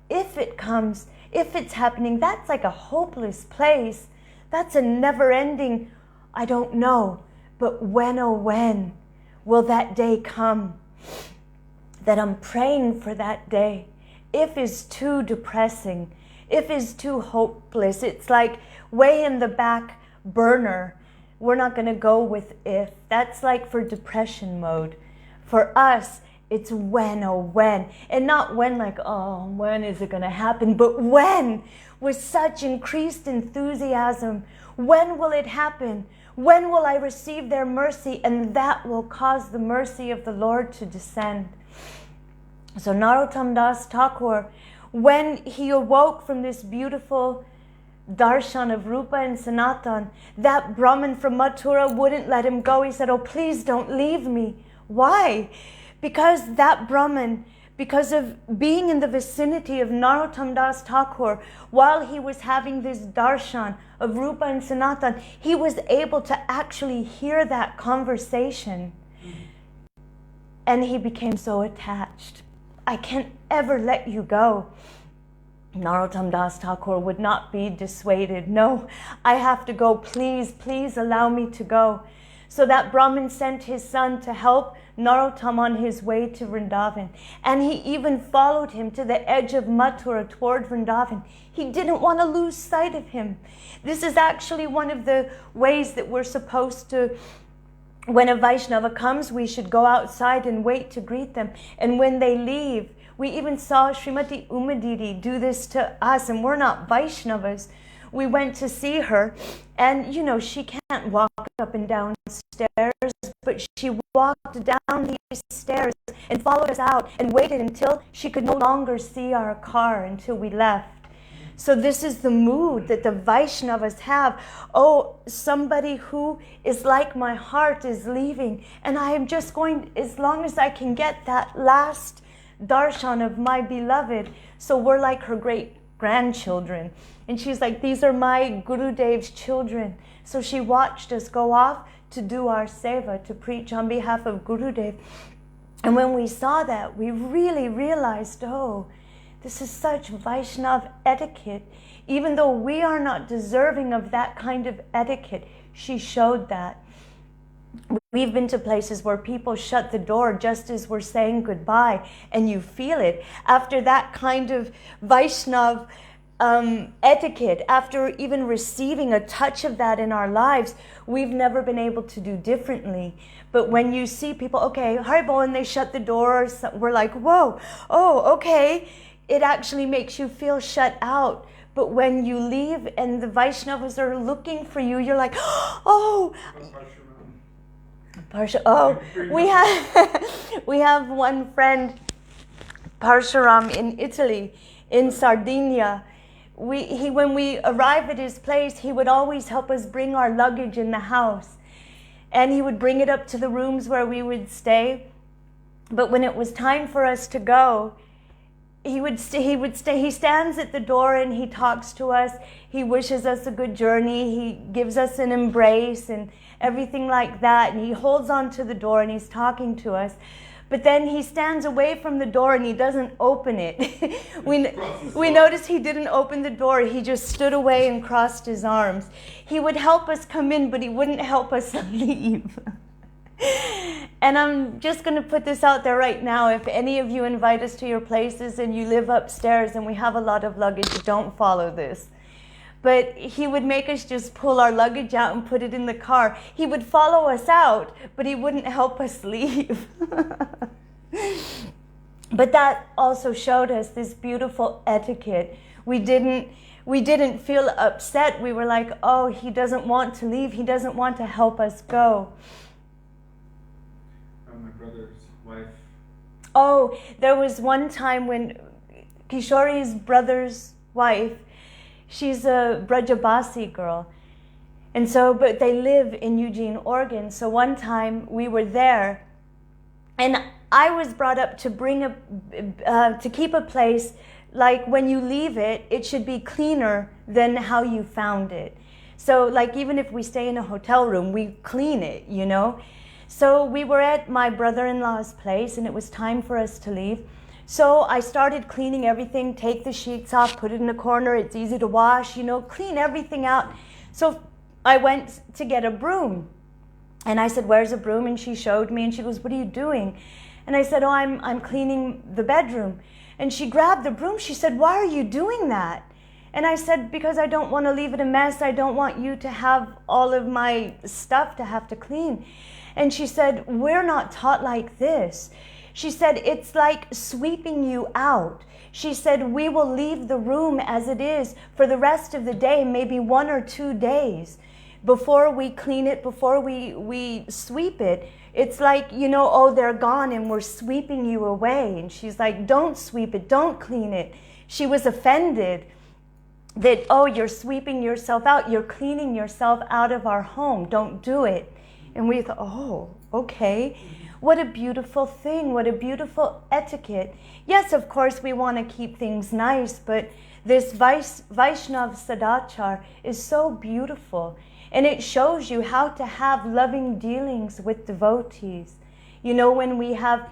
it comes, if it's happening, that's like a hopeless place. That's a never-ending, I don't know. But when, oh when, will that day come? That I'm praying for that day. If is too depressing. If is too hopeless. It's like way in the back burner. We're not going to go with if. That's like for depression mode. For us, it's when, oh when. And not when like, oh, when is it going to happen? But when, with such increased enthusiasm. When will it happen? When will I receive their mercy? And that will cause the mercy of the Lord to descend. So Narottam Das Thakur, when he awoke from this beautiful darshan of Rupa and Sanatan, that Brahmin from Mathura wouldn't let him go. He said, oh, please don't leave me. Why? Because that Brahmin, because of being in the vicinity of Narottam Das Thakur, while he was having this darshan of Rupa and Sanatan, he was able to actually hear that conversation. And he became so attached. I can't ever let you go. Narottam Das Thakur would not be dissuaded. No, I have to go. Please, please allow me to go. So that Brahmin sent his son to help Narottam on his way to Vrindavan. And he even followed him to the edge of Mathura toward Vrindavan. He didn't want to lose sight of him. This is actually one of the ways that we're supposed to, when a Vaishnava comes, we should go outside and wait to greet them. And when they leave, we even saw Srimati Uma-Didi do this to us, and we're not Vaishnavas. We went to see her, and you know, she can't walk up and down stairs, but she walked down these stairs and followed us out and waited until she could no longer see our car until we left. So this is the mood that the Vaishnavas have. Oh, somebody who is like my heart is leaving, and I am just going, as long as I can get that last darshan of my beloved. So we're like her great grandchildren. And she's like, these are my Gurudev's children. So she watched us go off to do our seva, to preach on behalf of Gurudev. And when we saw that, we really realized, oh, this is such Vaishnav etiquette. Even though we are not deserving of that kind of etiquette, she showed that. We've been to places where people shut the door just as we're saying goodbye, and you feel it. After that kind of Vaishnav etiquette, after even receiving a touch of that in our lives, we've never been able to do differently. But when you see people, okay, Haribo, and they shut the doors, we're like, whoa, oh, okay. It actually makes you feel shut out. But when you leave and the Vaishnavas are looking for you, you're like, oh, we have one friend, Parshuram, in Italy, in Sardinia. When we arrive at his place, he would always help us bring our luggage in the house. And he would bring it up to the rooms where we would stay. But when it was time for us to go, he stands at the door and he talks to us. He wishes us a good journey. He gives us an embrace and everything like that. And he holds on to the door and he's talking to us. But then he stands away from the door and he doesn't open it. we noticed he didn't open the door. He just stood away and crossed his arms. He would help us come in, but he wouldn't help us leave. And I'm just going to put this out there right now. If any of you invite us to your places and you live upstairs and we have a lot of luggage, don't follow this. But he would make us just pull our luggage out and put it in the car. He would follow us out, but he wouldn't help us leave. But that also showed us this beautiful etiquette. We didn't feel upset. We were like, oh, he doesn't want to leave. He doesn't want to help us go. My brother's wife. Oh, there was one time when Kishori's brother's wife, she's a Brajabasi girl. And so, but they live in Eugene, Oregon. So one time we were there and I was brought up to to keep a place, like when you leave it, it should be cleaner than how you found it. So like even if we stay in a hotel room, we clean it, you know. So we were at my brother-in-law's place and it was time for us to leave. So I started cleaning everything, take the sheets off, put it in a corner. It's easy to wash, you know, clean everything out. So I went to get a broom and I said, where's a broom? And she showed me and she goes, what are you doing? And I said, oh, I'm cleaning the bedroom. And she grabbed the broom. She said, why are you doing that? And I said, because I don't want to leave it a mess. I don't want you to have all of my stuff to have to clean. And she said, we're not taught like this. She said, it's like sweeping you out. She said, we will leave the room as it is for the rest of the day, maybe 1 or 2 days, before we clean it, before we sweep it. It's like, you know, oh, they're gone and we're sweeping you away. And she's like, don't sweep it, don't clean it. She was offended that, oh, you're sweeping yourself out, you're cleaning yourself out of our home, don't do it. And we thought, oh, okay. What a beautiful thing. What a beautiful etiquette. Yes, of course, we want to keep things nice, but this Vaishnav Sadachar is so beautiful. And it shows you how to have loving dealings with devotees. You know, when we have,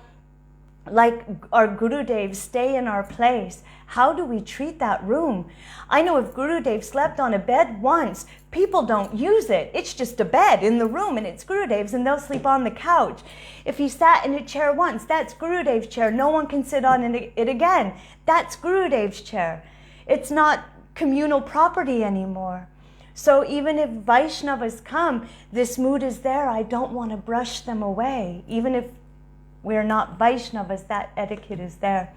like, our Gurudev stay in our place, how do we treat that room? I know if Gurudev slept on a bed once, people don't use it. It's just a bed in the room and it's Gurudev's and they'll sleep on the couch. If he sat in a chair once, that's Gurudev's chair. No one can sit on it again. That's Gurudev's chair. It's not communal property anymore. So even if Vaishnavas come, this mood is there. I don't want to brush them away. Even if we're not Vaishnavas, that etiquette is there.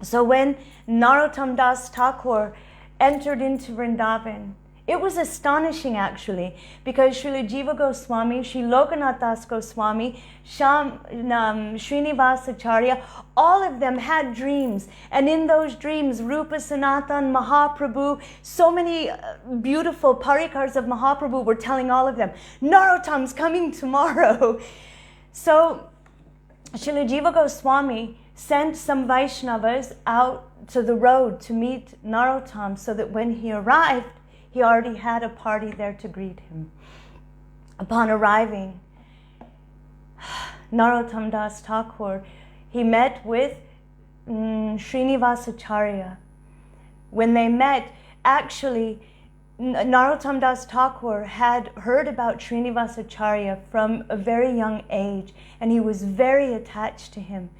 So when Narottam Das Thakur entered into Vrindavan, It was astonishing actually, because Śrīla Jiva Goswami, Śrī Lokanath Das Goswami, Srinivasacharya, all of them had dreams. And in those dreams, Rupa Sanatan, Mahaprabhu, so many beautiful parikars of Mahaprabhu were telling all of them, Narottam's coming tomorrow. So Śrīla Jiva Goswami sent some Vaishnavas out to the road to meet Narottam, so that when he arrived, he already had a party there to greet him. Upon arriving, Narottam Das Thakur, he met with Srinivasacharya. When they met, actually, Narottam Das Thakur had heard about Srinivasacharya from a very young age, and he was very attached to him.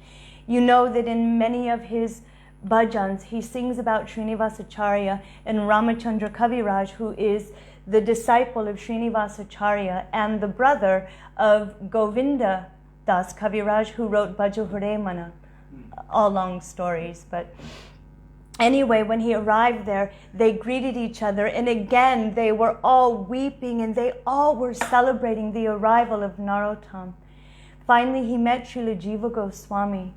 You know that in many of his bhajans, he sings about Srinivasacharya and Ramachandra Kaviraj, who is the disciple of Srinivasacharya and the brother of Govinda Das Kaviraj, who wrote Bhajo Hare Mana. All long stories, but anyway, when he arrived there, they greeted each other, and again, they were all weeping, and they all were celebrating the arrival of Narottam. Finally, he met Śrīla Jiva Goswami.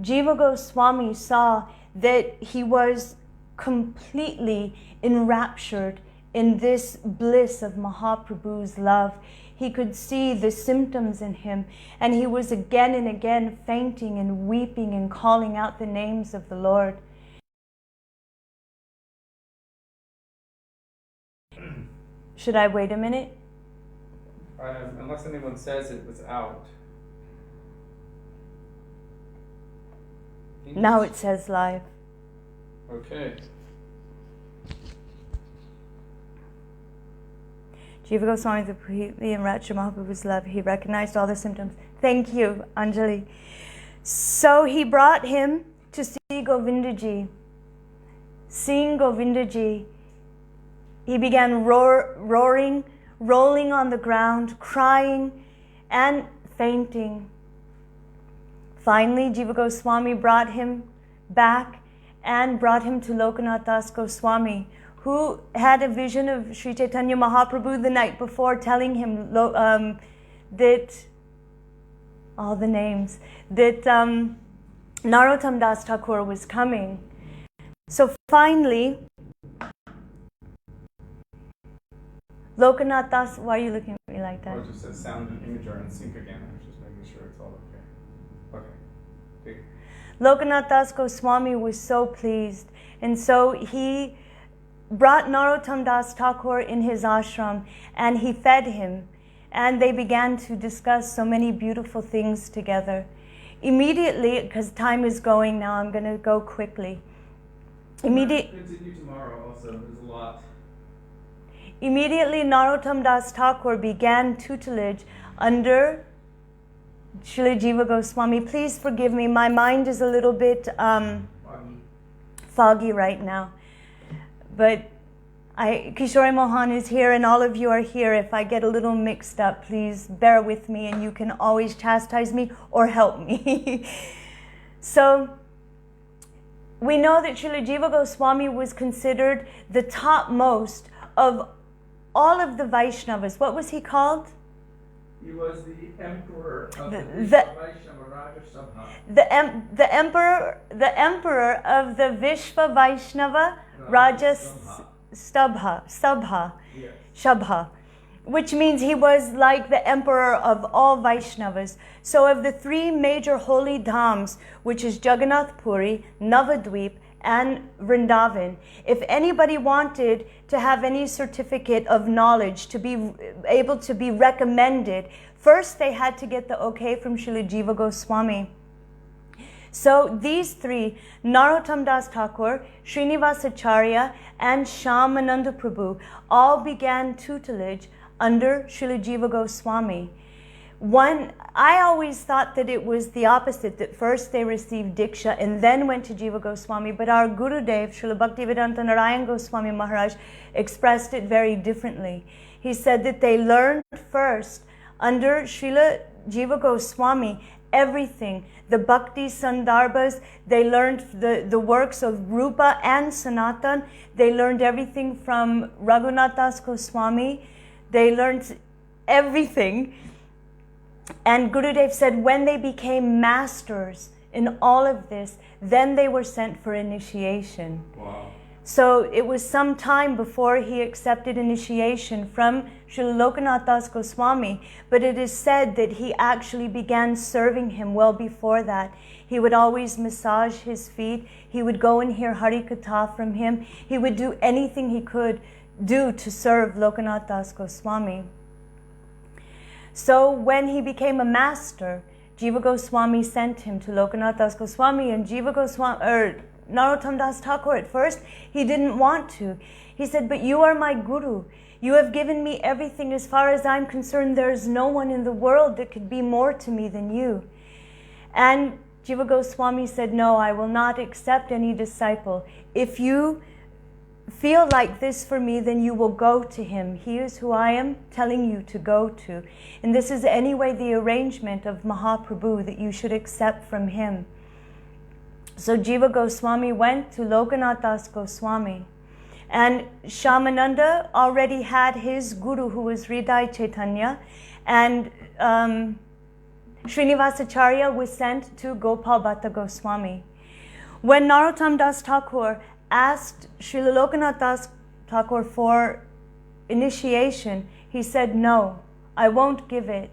Jiva Goswami saw that he was completely enraptured in this bliss of Mahaprabhu's love. He could see the symptoms in him, and he was again and again fainting and weeping and calling out the names of the Lord. Should I wait a minute? Unless anyone says it was out. Now it says live. Okay. Jiva Goswami, the completely enraptured Mahaprabhu's love, he recognized all the symptoms. Thank you, Anjali. So he brought him to see Govindaji. Seeing Govindaji, he began roaring, rolling on the ground, crying, and fainting. Finally, Jiva Goswami brought him back and brought him to Lokanath Das Goswami, who had a vision of Sri Chaitanya Mahaprabhu the night before, telling him that, all the names, that Narottam Das Thakur was coming. So finally, Lokanath Das, why are you looking at me like that? Or just says sound and image are in sync again. I was just making sure it's all okay. Okay. Lokanath Das Goswami was so pleased, and so he brought Narottam Das Thakur in his ashram, and he fed him, and they began to discuss so many beautiful things together. Immediately, because time is going now, I'm going to go quickly. Continue tomorrow also, there's a lot. Immediately, Narottam Das Thakur began tutelage under Śrīla Jiva Goswami. Please forgive me, my mind is a little bit foggy right now. But Kishori Mohan is here, and all of you are here. If I get a little mixed up, please bear with me, and you can always chastise me or help me. So, we know that Śrīla Jiva Goswami was considered the topmost of all of the Vaishnavas. What was he called? He was the emperor of the Vaishnava Raja Sabha. The emperor of the Vishva Vaishnava Raja Sabha, Yes. Shabha, which means he was like the emperor of all Vaishnavas. So of the three major holy dhams, which is Jagannath Puri, Navadvip, and Vrindavan, if anybody wanted to have any certificate of knowledge to be able to be recommended, first they had to get the okay from Śrīla Jiva Goswami. So these three, Narottam Das Thakur, Srinivasacharya, and Shyamananda Prabhu, all began tutelage under Śrīla Jiva Goswami. I always thought that it was the opposite, that first they received Diksha and then went to Jiva Goswami, but our Gurudev, Srila Bhaktivedānta Nārāyaṇa Goswami Mahārāja, expressed it very differently. He said that they learned first under Śrīla Jiva Goswami everything. The Bhakti Sandarbhas, they learned the works of Rupa and Sanatan. They learned everything from Raghunath Das Goswami. They learned everything. And Gurudev said when they became masters in all of this, then they were sent for initiation. Wow. So it was some time before he accepted initiation from Srila Lokanath Das Goswami, but it is said that he actually began serving him well before that. He would always massage his feet. He would go and hear Hari Katha from him. He would do anything he could do to serve Lokanath Das Goswami. So when he became a master, Jiva Goswami sent him to Lokanath Das Goswami, and Jiva Goswami, Narottam Das Thakur, at first, he didn't want to. He said, but you are my guru. You have given me everything. As far as I'm concerned, there is no one in the world that could be more to me than you. And Jiva Goswami said, no, I will not accept any disciple. If you feel like this for me, then you will go to him. He is who I am telling you to go to. And this is anyway the arrangement of Mahaprabhu, that you should accept from him. So Jiva Goswami went to Lokanath Das Goswami. And Shyamananda already had his guru, who was Hridaya Chaitanya. And Srinivasacharya was sent to Gopal Bhatta Goswami. When Narottam Das Thakur asked Srila Lokanath Das Thakur for initiation, he said, no, I won't give it.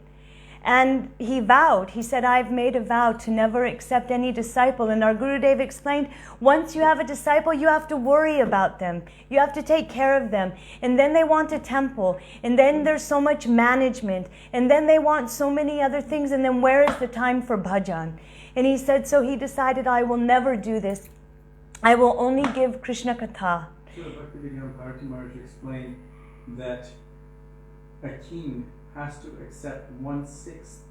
And he vowed, he said, I've made a vow to never accept any disciple. And our Gurudev explained, once you have a disciple, you have to worry about them. You have to take care of them. And then they want a temple. And then there's so much management. And then they want so many other things. And then where is the time for bhajan? And he said, so he decided, I will never do this. I will only give Krishna Katha. So Bhaktivedānta explained that a king has to accept 1/6.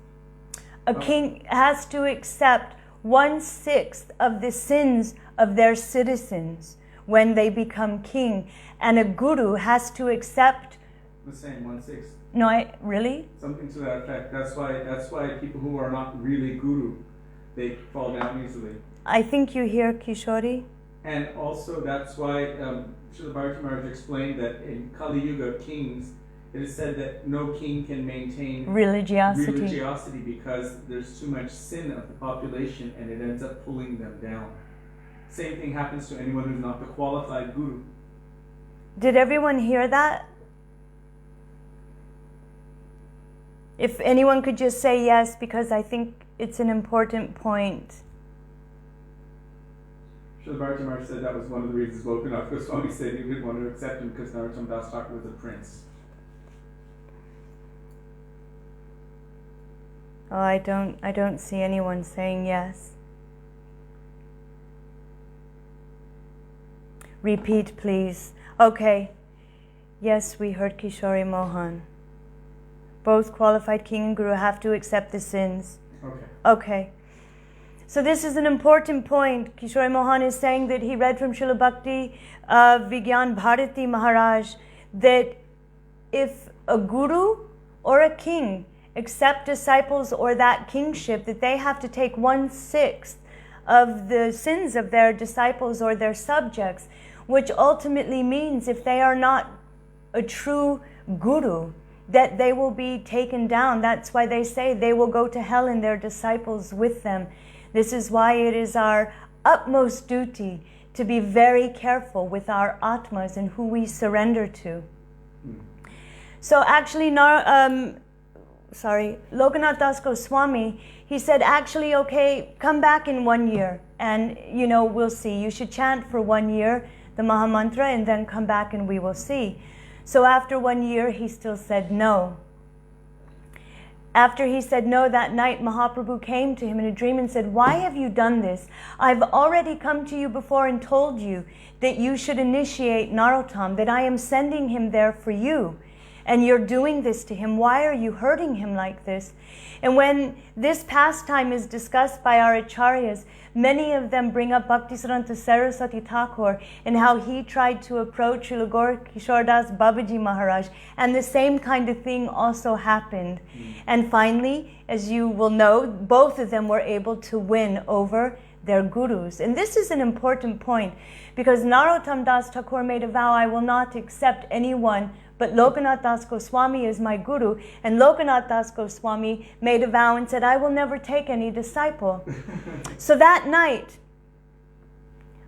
A king has to accept 1/6 of the sins of their citizens when they become king. And a guru has to accept The same 1/6. No, really? Something to that effect. That's why people who are not really guru, they fall down easily. I think you hear Kishori. And also that's why Srila Bharati Maharaj explained that in Kali Yuga kings, it is said that no king can maintain religiosity because there's too much sin of the population and it ends up pulling them down. Same thing happens to anyone who's not the qualified guru. Did everyone hear that? If anyone could just say yes, because I think it's an important point. Srila Bharati Maharaj said that was one of the reasons Lokanath Goswami said he didn't want to accept him because Narottam Das Thakur was a prince. Oh, I don't see anyone saying yes. Repeat, please. Okay. Yes, we heard Kishori Mohan. Both qualified king and guru have to accept the sins. Okay. So this is an important point. Kishori Mohan is saying that he read from Srila Bhakti Vigyan Bharati Maharaj that if a guru or a king accept disciples or that kingship, that they have to take 1/6 of the sins of their disciples or their subjects, which ultimately means if they are not a true guru, that they will be taken down. That's why they say they will go to hell and their disciples with them. This is why it is our utmost duty to be very careful with our atmas and who we surrender to. So actually, Lokanath Das Goswami, he said, actually, okay, come back in 1 year and, we'll see. You should chant for 1 year, the Mahamantra, and then come back and we will see. So after 1 year, he still said no. After he said no, that night, Mahaprabhu came to him in a dream and said, why have you done this? I've already come to you before and told you that you should initiate Narottam, that I am sending him there for you. And you're doing this to him. Why are you hurting him like this? And when this pastime is discussed by our acharyas, many of them bring up Bhaktisiddhanta Saraswati Thakur and how he tried to approach Srila Gaur Kishore Das Babaji Maharaj, and the same kind of thing also happened. And finally, as you will know, both of them were able to win over their gurus. And this is an important point, because Narottam Das Thakur made a vow, I will not accept anyone but Lokanath Das Goswami is my guru. And Lokanath Das Goswami made a vow and said, I will never take any disciple. So that night,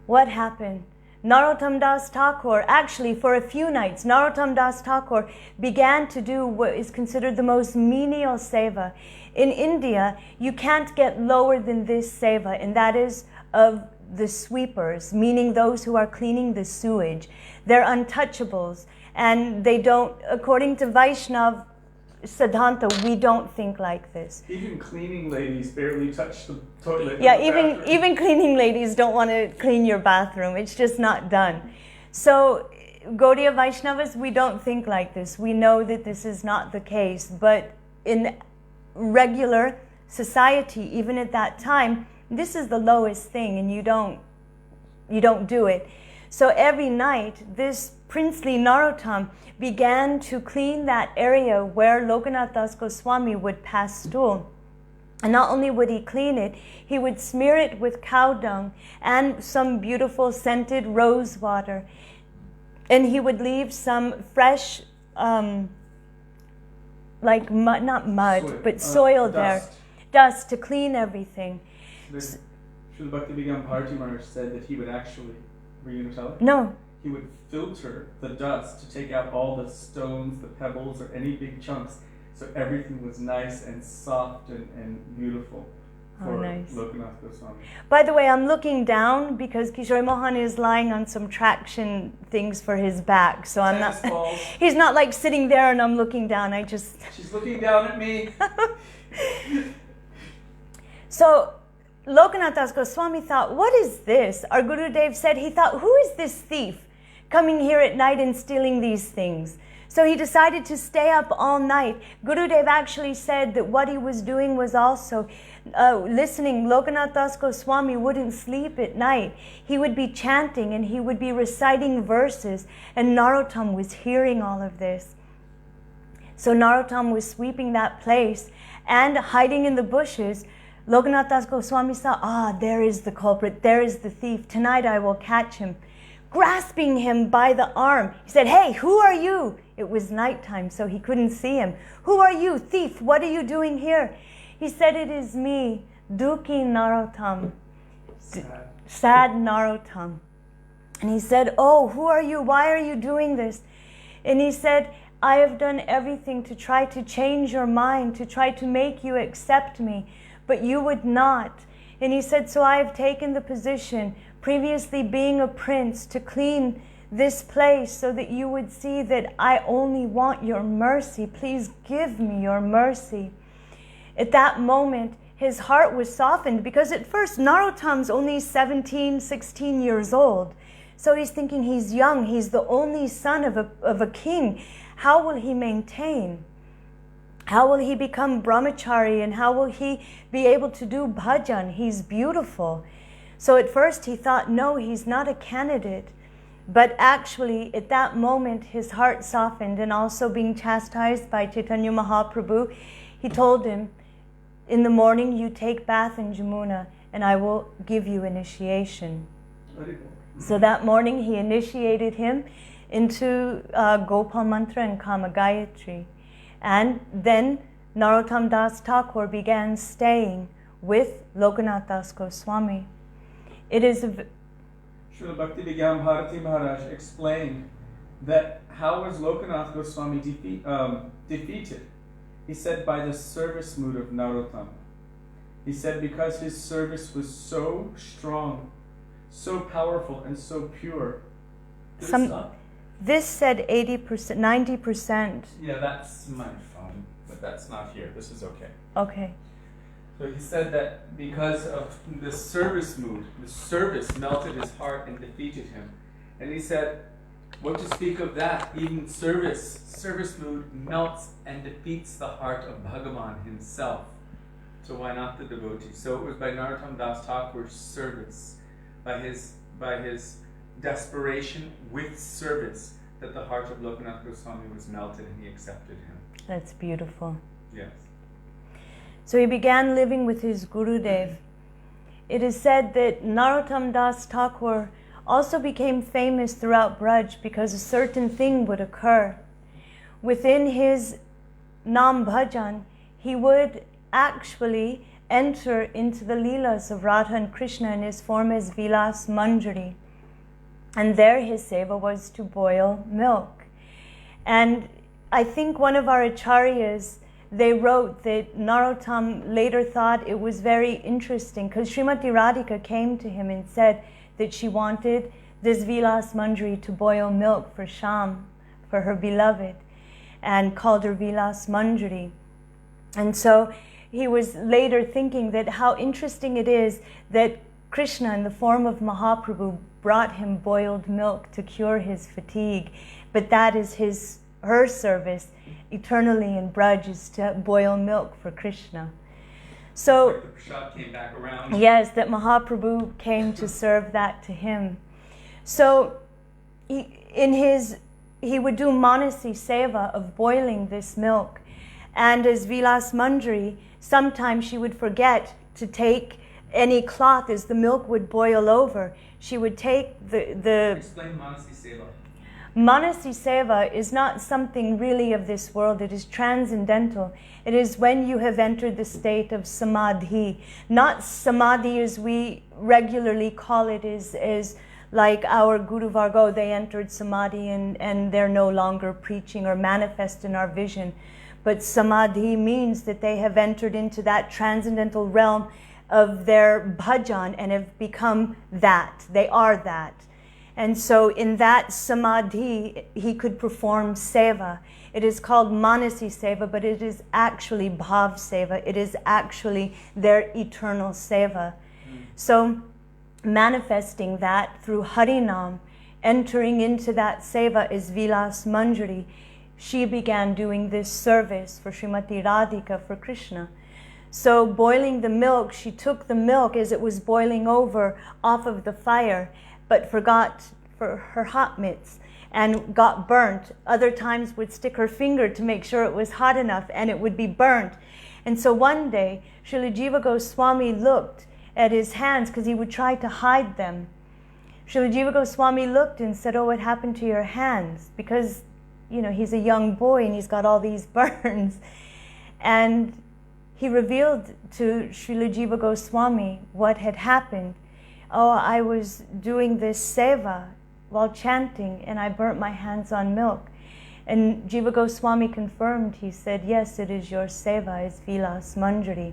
what happened? Narottam Das Thakur, actually for a few nights, Narottam Das Thakur began to do what is considered the most menial seva. In India, you can't get lower than this seva, and that is of the sweepers, meaning those who are cleaning the sewage. They're untouchables, and they don't, according to Vaishnav Siddhanta, we don't think like this. Even cleaning ladies barely touch the toilet. Yeah, even cleaning ladies don't want to clean your bathroom. It's just not done. So Gaudiya Vaishnavas, we don't think like this. We know that this is not the case. But in regular society, even at that time, this is the lowest thing, and you don't do it. So every night, this princely Narottam began to clean that area where Lokanath Das Goswami would pass stool. And not only would he clean it, he would smear it with cow dung and some beautiful scented rose water. And he would leave some fresh, like mud, not mud, but soil there. Dust to clean everything. Srila Bhaktivedānta Bharati Maharaj said that he would actually, were you going to tell it? No. He would filter the dust to take out all the stones, the pebbles, or any big chunks, so everything was nice and soft and beautiful for Lokanath Goswami. By the way, I'm looking down because Kishori Mohan is lying on some traction things for his back, so I'm not. He's not like sitting there and I'm looking down. She's looking down at me. So Lokanath Das Goswami thought, what is this? Our Gurudev said, he thought, who is this thief coming here at night and stealing these things? So he decided to stay up all night. Gurudev actually said that what he was doing was also listening. Lokanath Das Goswami wouldn't sleep at night. He would be chanting and he would be reciting verses, and Narottam was hearing all of this. So Narottam was sweeping that place and hiding in the bushes. Lokanath Das Goswami saw, there is the culprit, there is the thief. Tonight I will catch him. Grasping him by the arm, he said, hey, who are you? It was nighttime, so he couldn't see him. Who are you, thief? What are you doing here? He said, it is me, Dukhi Narottam, sad Narottam. And he said, oh, who are you? Why are you doing this? And he said, I have done everything to try to change your mind, to try to make you accept me, but you would not. And he said, so I have taken the position, previously being a prince, to clean this place so that you would see that I only want your mercy. Please give me your mercy. At that moment, his heart was softened, because at first Narottam's only 17, 16 years old. So he's thinking he's young, he's the only son of a king. How will he maintain? How will he become brahmachari, and how will he be able to do bhajan? He's beautiful. So at first he thought, no, he's not a candidate. But actually, at that moment, his heart softened, and also being chastised by Chaitanya Mahaprabhu, he told him, in the morning you take bath in Jamuna, and I will give you initiation. So that morning he initiated him into Gopal Mantra and Kama Gayatri. And then Narottam Das Thakur began staying with Lokanath Das Goswami. It is Srila Bhaktivedānta Bharati Maharaj explained that how was Lokanath Goswami defeated? He said by the service mood of Narottam. He said because his service was so strong, so powerful, and so pure. This said 80%, 90%. Yeah, that's my phone, but that's not here. This is okay. Okay. So he said that because of the service mood, the service melted his heart and defeated him. And he said, What to speak of that? Even service mood melts and defeats the heart of Bhagavan himself. So why not the devotee? So it was by Narottam Das Thakur's service, by his desperation with service, that the heart of Lokanath Goswami was melted and he accepted him. That's beautiful. Yes. So he began living with his Gurudev. It is said that Narottam Das Thakur also became famous throughout Braj because a certain thing would occur. Within his Nam Bhajan, he would actually enter into the Leelas of Radha and Krishna in his form as Vilas Manjari. And there his seva was to boil milk. And I think one of our acharyas, they wrote that Narottam later thought it was very interesting because Srimati Radhika came to him and said that she wanted this Vilas Manjari to boil milk for Sham, for her beloved, and called her Vilas Manjari. And so he was later thinking that how interesting it is that Krishna in the form of Mahaprabhu brought him boiled milk to cure his fatigue, but that is her service eternally in Braj, is to boil milk for Krishna. So the prasad came back around. Yes, that Mahaprabhu came to serve that to him. So he would do Manasi Seva of boiling this milk. And as Vilas Manjari, sometimes she would forget to take any cloth as the milk would boil over. She would take the Explain Manasi Seva. Manasi Seva is not something really of this world. It is transcendental. It is when you have entered the state of samadhi. Not samadhi as we regularly call it, is like our Guru Vargo, they entered samadhi and they're no longer preaching or manifest in our vision. But samadhi means that they have entered into that transcendental realm of their bhajan and have become that. They are that. And so in that samadhi, he could perform seva. It is called Manasi Seva, but it is actually Bhav Seva. It is actually their eternal seva. So manifesting that through Harinam, entering into that seva is Vilas Manjari. She began doing this service for Srimati Radhika, for Krishna. So boiling the milk, she took the milk as it was boiling over off of the fire, but forgot for her hot mitts and got burnt. Other times would stick her finger to make sure it was hot enough and it would be burnt. And so one day, Śrīla Jiva Goswami looked at his hands because he would try to hide them. Śrīla Jiva Goswami looked and said, "Oh, what happened to your hands?" Because, he's a young boy and he's got all these burns. And he revealed to Śrīla Jiva Goswami what had happened. "Oh, I was doing this seva while chanting and I burnt my hands on milk." And Jiva Goswami confirmed. He said, "Yes, it is your seva, it's Vilas Manjari."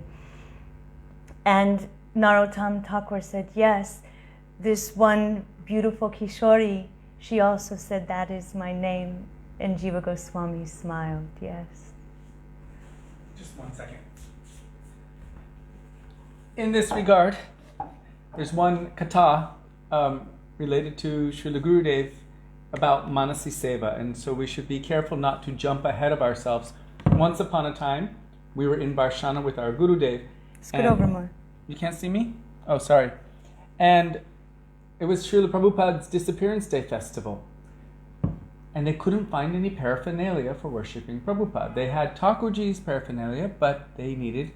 And Narottam Thakur said, "Yes, this one beautiful Kishori, she also said that is my name." And Jiva Goswami smiled, yes. Just 1 second. In this regard, there's one katha related to Srila Gurudev about Manasi Seva, and so we should be careful not to jump ahead of ourselves. Once upon a time, we were in Barshana with our Gurudev. Scoot over more. You can't see me? Oh, sorry. And it was Srila Prabhupada's Disappearance Day festival. And they couldn't find any paraphernalia for worshipping Prabhupada. They had Thakurji's paraphernalia, but they needed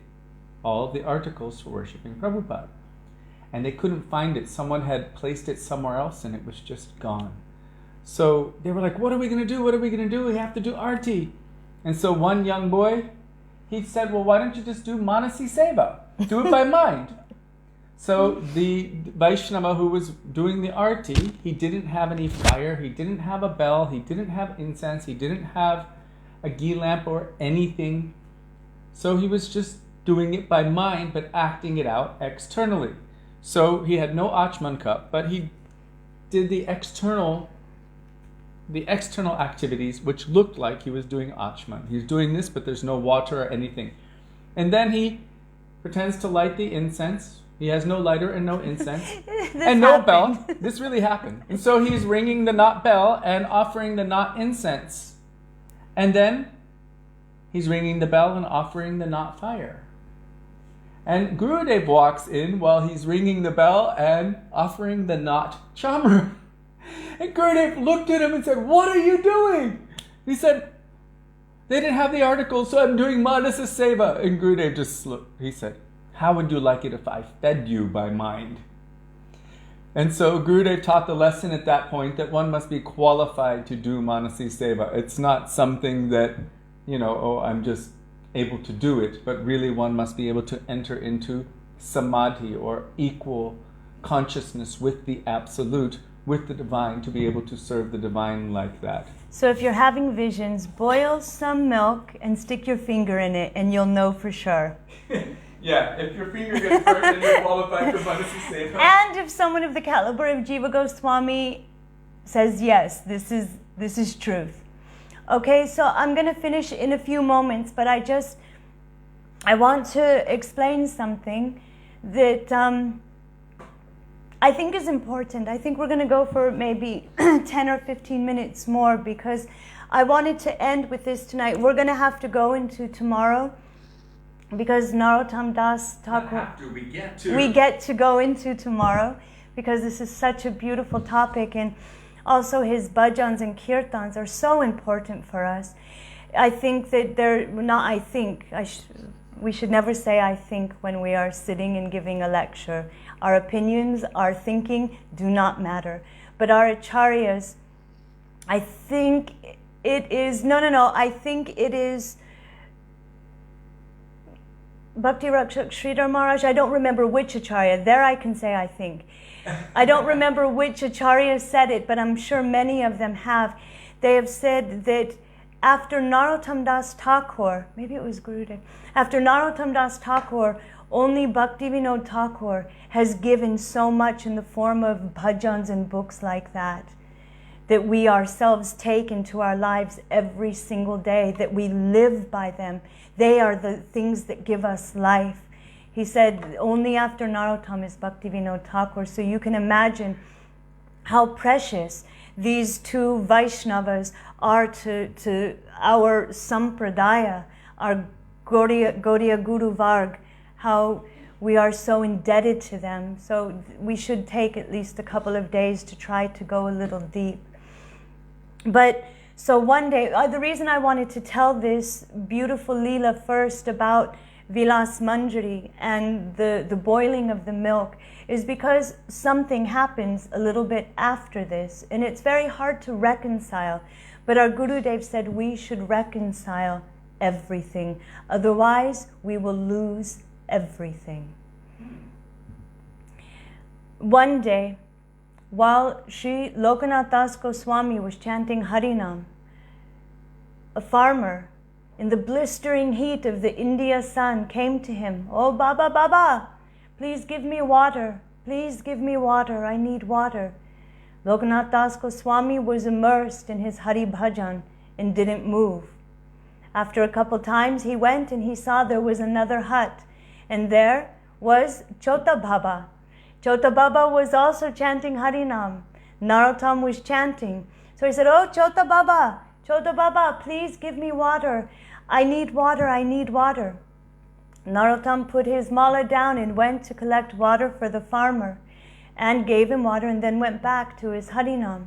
all of the articles for worshipping Prabhupada. And they couldn't find it. Someone had placed it somewhere else and it was just gone. So they were like, "What are we going to do? What are we going to do? We have to do arti." And so one young boy, he said, "Well, why don't you just do Manasi Seva? Do it by mind." So the Vaishnava who was doing the arti, he didn't have any fire, he didn't have a bell, he didn't have incense, he didn't have a ghee lamp or anything. So he was just doing it by mind, but acting it out externally. So he had no Achman cup, but he did the external activities, which looked like he was doing Achman. He's doing this, but there's no water or anything. And then he pretends to light the incense. He has no lighter and no incense This and no happened. bell. This really happened. And so he's ringing the not bell and offering the not incense. And then he's ringing the bell and offering the not fire. And Gurudev walks in while he's ringing the bell and offering the not chamar. And Gurudev looked at him and said, "What are you doing?" He said, "They didn't have the article, so I'm doing Manasa Seva." And Gurudev just looked. He said, "How would you like it if I fed you by mind?" And so Gurudev taught the lesson at that point that one must be qualified to do Manasi Seva. It's not something that, I'm just able to do it, but really one must be able to enter into samadhi or equal consciousness with the absolute, with the divine, to be able to serve the divine like that. So if you're having visions, boil some milk and stick your finger in it and you'll know for sure. Yeah, if your finger gets burnt, then you're qualified for Manasi Seva. And if someone of the caliber of Jiva Goswami says, yes, this is truth. Okay, so I'm going to finish in a few moments, but I want to explain something that I think is important. I think we're going to go for maybe 10 or 15 minutes more because I wanted to end with this tonight. We're going to have to go into tomorrow because Narottam Das Thakur... We get to go into tomorrow because this is such a beautiful topic, and also his bhajans and kirtans are so important for us. I think that we should never say I think when we are sitting and giving a lecture. Our opinions, our thinking do not matter. But our acharyas, I think it is Bhakti Rakshak Sridhar Maharaj. I don't remember which acharya. There I can say I think. I don't remember which acharya said it, but I'm sure many of them have. They have said that after Narottam Das Thakur, maybe it was Gurudev, after Narottam Das Thakur, only Bhaktivedānta Thakur has given so much in the form of bhajans and books like that we ourselves take into our lives every single day, that we live by them. They are the things that give us life. He said only after Narottam is Bhaktivedānta Thakur. So you can imagine how precious these two Vaishnavas are to our sampradaya, our Gaudiya Guru Varg, how we are so indebted to them. So we should take at least a couple of days to try to go a little deep. But so one day, the reason I wanted to tell this beautiful Leela first about Vilas Manjari and the boiling of the milk is because something happens a little bit after this, and it's very hard to reconcile. But our Gurudev said we should reconcile everything, otherwise we will lose everything. One day, while Śrī Lokanath Das Goswami was chanting Harinam, a farmer in the blistering heat of the India sun came to him. "Oh, Baba, Baba, please give me water. Please give me water. I need water." Lokanath Das Goswami was immersed in his Hari Bhajan and didn't move. After a couple times, he went and he saw there was another hut, and there was Chota Baba. Chota Baba was also chanting Harinam. Narottam was chanting. So he said, "Oh, Chota Baba, please give me water. I need water, I need water." Narottam put his mala down and went to collect water for the farmer and gave him water and then went back to his Harinam.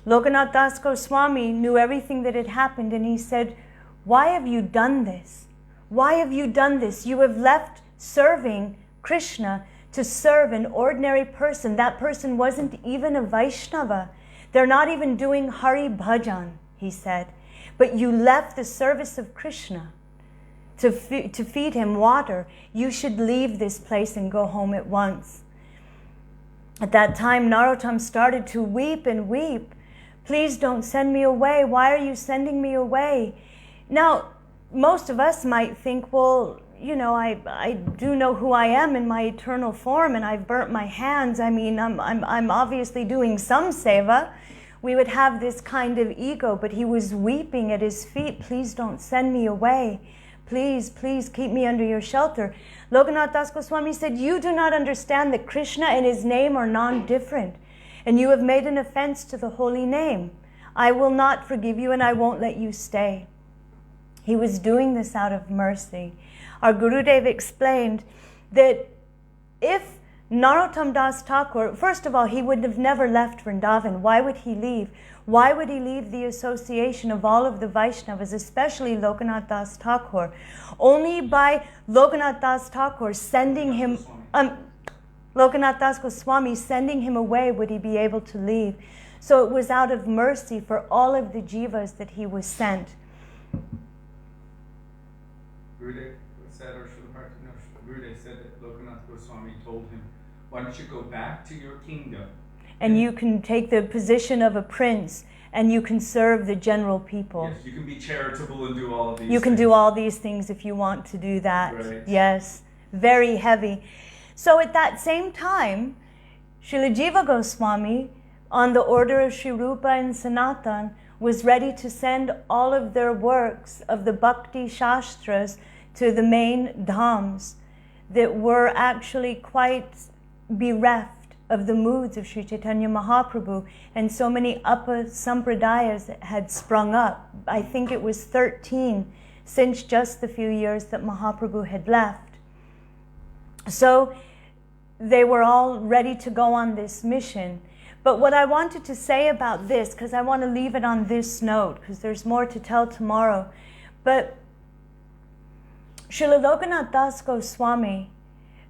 Lokanath Das Goswami knew everything that had happened, and he said, "Why have you done this? Why have you done this? You have left serving Krishna to serve an ordinary person. That person wasn't even a Vaishnava. They're not even doing Hari Bhajan," he said. "But you left the service of Krishna to feed him water. You should leave this place and go home at once." At that time, Narottam started to weep and weep. "Please don't send me away. Why are you sending me away?" Now, most of us might think, well, I do know who I am in my eternal form, and I've burnt my hands. I mean, I'm obviously doing some seva. We would have this kind of ego, but he was weeping at his feet. "Please don't send me away." please, please keep me under your shelter. Lokanath Das Goswami said, you do not understand that Krishna and his name are non-different, and you have made an offense to the holy name. I will not forgive you and I won't let you stay. He was doing this out of mercy. Our Gurudev explained that if Narottam Das Thakur, first of all, he would have never left Vrindavan. Why would he leave? Why would he leave the association of all of the Vaishnavas, especially Lokanath Das Thakur? Only by Lokanath Das Thakur sending him, Lokanath Das Goswami sending him away would he be able to leave. So it was out of mercy for all of the jivas that he was sent. Gurudev said, or Gurudev said that Lokanath Goswami told him, why don't you go back to your kingdom? And you can take the position of a prince and you can serve the general people. Yes, you can be charitable and do all of these You can things. do all these things if you want to do that. Right. Yes, very heavy. So at that same time, Srila Jiva Goswami, on the order of Sri Rupa and Sanatan, was ready to send all of their works of the Bhakti Shastras to the main dhams that were actually quite bereft of the moods of Sri Chaitanya Mahaprabhu, and so many Upper Sampradayas that had sprung up. I think it was 13 since just the few years that Mahaprabhu had left. So they were all ready to go on this mission. But what I wanted to say about this, because I want to leave it on this note, because there's more to tell tomorrow, but Srila Lokanath Das Goswami,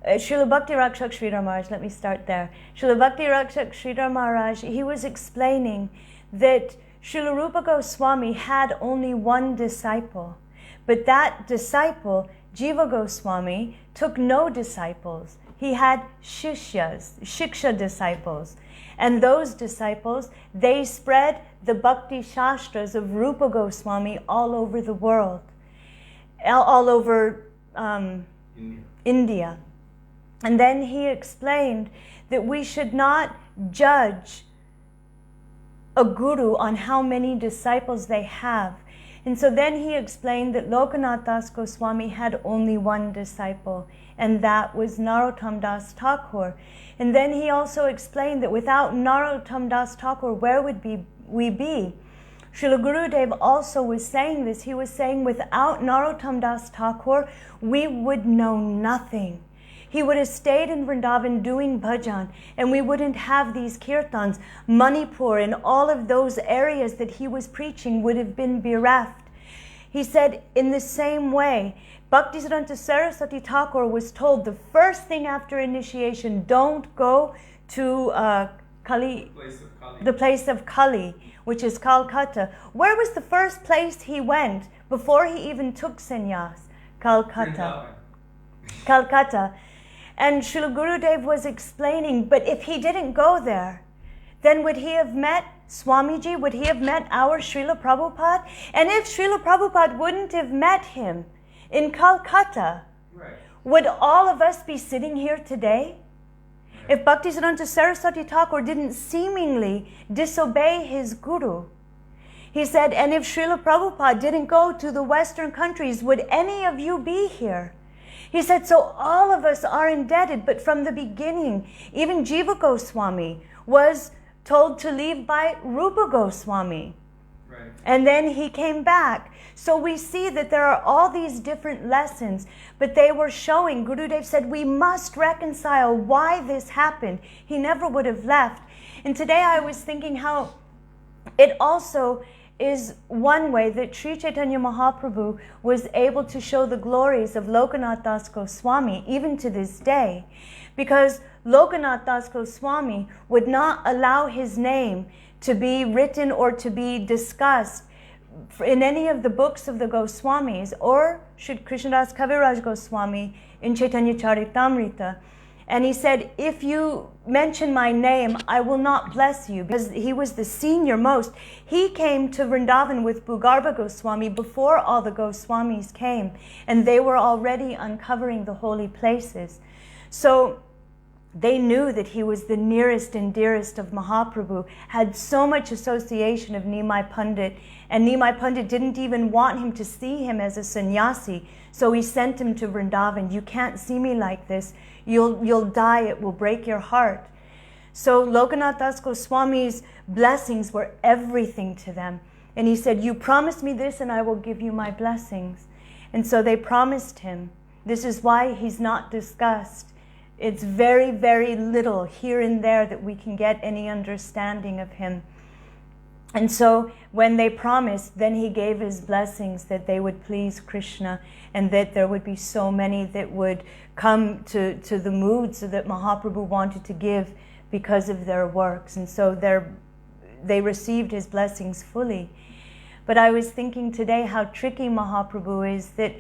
Srila Bhakti Rakshak Sridhar Maharaj, let me start there. Srila Bhakti Rakshak Sridhar Maharaj, he was explaining that Srila Rupa Goswami had only one disciple, but that disciple, Jiva Goswami, took no disciples. He had shishyas, shiksha disciples. And those disciples, they spread the Bhakti Shastras of Rupa Goswami all over the world, all over India. And then he explained that we should not judge a guru on how many disciples they have. And so then he explained that Lokanath Das Goswami had only one disciple, and that was Narottam Das Thakur. And then he also explained that without Narottam Das Thakur, where would we be? Srila Gurudev also was saying this. He was saying without Narottam Das Thakur, we would know nothing. He would have stayed in Vrindavan doing bhajan, and we wouldn't have these kirtans. Manipur and all of those areas that he was preaching would have been bereft. He said, in the same way, Bhaktisiddhanta Saraswati Thakur was told the first thing after initiation, don't go to the place of Kali, which is Calcutta. Where was the first place he went before he even took sannyas? Calcutta. Calcutta. And Srila Gurudev was explaining, but if he didn't go there, then would he have met Swamiji? Would he have met our Srila Prabhupada? And if Srila Prabhupada wouldn't have met him in Calcutta, right, would all of us be sitting here today? Right. If Bhaktisiddhanta Saraswati Thakur didn't seemingly disobey his guru, he said, and if Srila Prabhupada didn't go to the Western countries, would any of you be here? He said, so all of us are indebted, but from the beginning, even Jiva Goswami was told to leave by Rupa Goswami. Right. And then he came back. So we see that there are all these different lessons, but they were showing, Gurudev said, we must reconcile why this happened. He never would have left. And today I was thinking how it also is one way that Sri Chaitanya Mahaprabhu was able to show the glories of Lokanath Das Goswami even to this day, because Lokanath Das Goswami would not allow his name to be written or to be discussed in any of the books of the Goswamis, or Sri Krishnadas Kaviraj Goswami in Chaitanya Charitamrita. And he said, if you mention my name, I will not bless you, because he was the senior most. He came to Vrindavan with Bhugarbha Goswami before all the Goswamis came, and they were already uncovering the holy places. So they knew that he was the nearest and dearest of Mahaprabhu, had so much association of Nimai Pandit, and Nimai Pandit didn't even want him to see him as a sannyasi, so he sent him to Vrindavan. You can't see me like this. You'll die. It will break your heart. So Lokanath Das Goswami's blessings were everything to them. And he said, you promise me this and I will give you my blessings. And so they promised him. This is why he's not discussed. It's very, very little here and there that we can get any understanding of him. And so when they promised, then he gave his blessings that they would please Krishna and that there would be so many that would come to the moods that Mahaprabhu wanted to give because of their works. And so they received his blessings fully. But I was thinking today how tricky Mahaprabhu is, that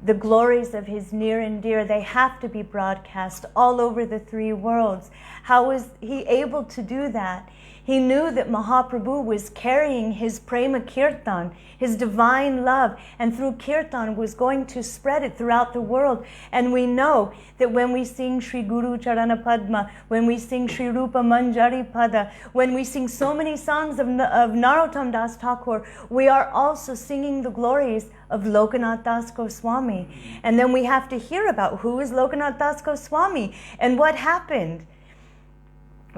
the glories of his near and dear, they have to be broadcast all over the three worlds. How was he able to do that? He knew that Mahaprabhu was carrying his prema kirtan, his divine love, and through kirtan was going to spread it throughout the world. And we know that when we sing Shri Guru Charana Padma, when we sing Shri Rupa Manjari Pada, when we sing so many songs of Narottam Das Thakur, we are also singing the glories of Lokanath Das Goswami. And then we have to hear about who is Lokanath Das Goswami and what happened.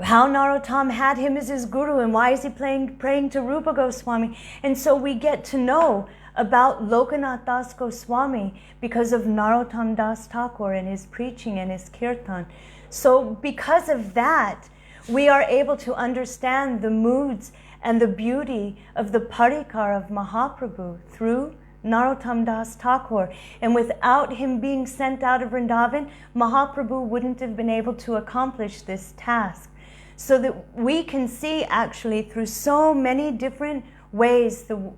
How Narottam had him as his guru, and why is he praying to Rupa Goswami? And so we get to know about Lokanath Das Goswami because of Narottam Das Thakur and his preaching and his kirtan. So because of that, we are able to understand the moods and the beauty of the parikar of Mahaprabhu through Narottam Das Thakur. And without him being sent out of Vrindavan, Mahaprabhu wouldn't have been able to accomplish this task. So that we can see actually through so many different ways the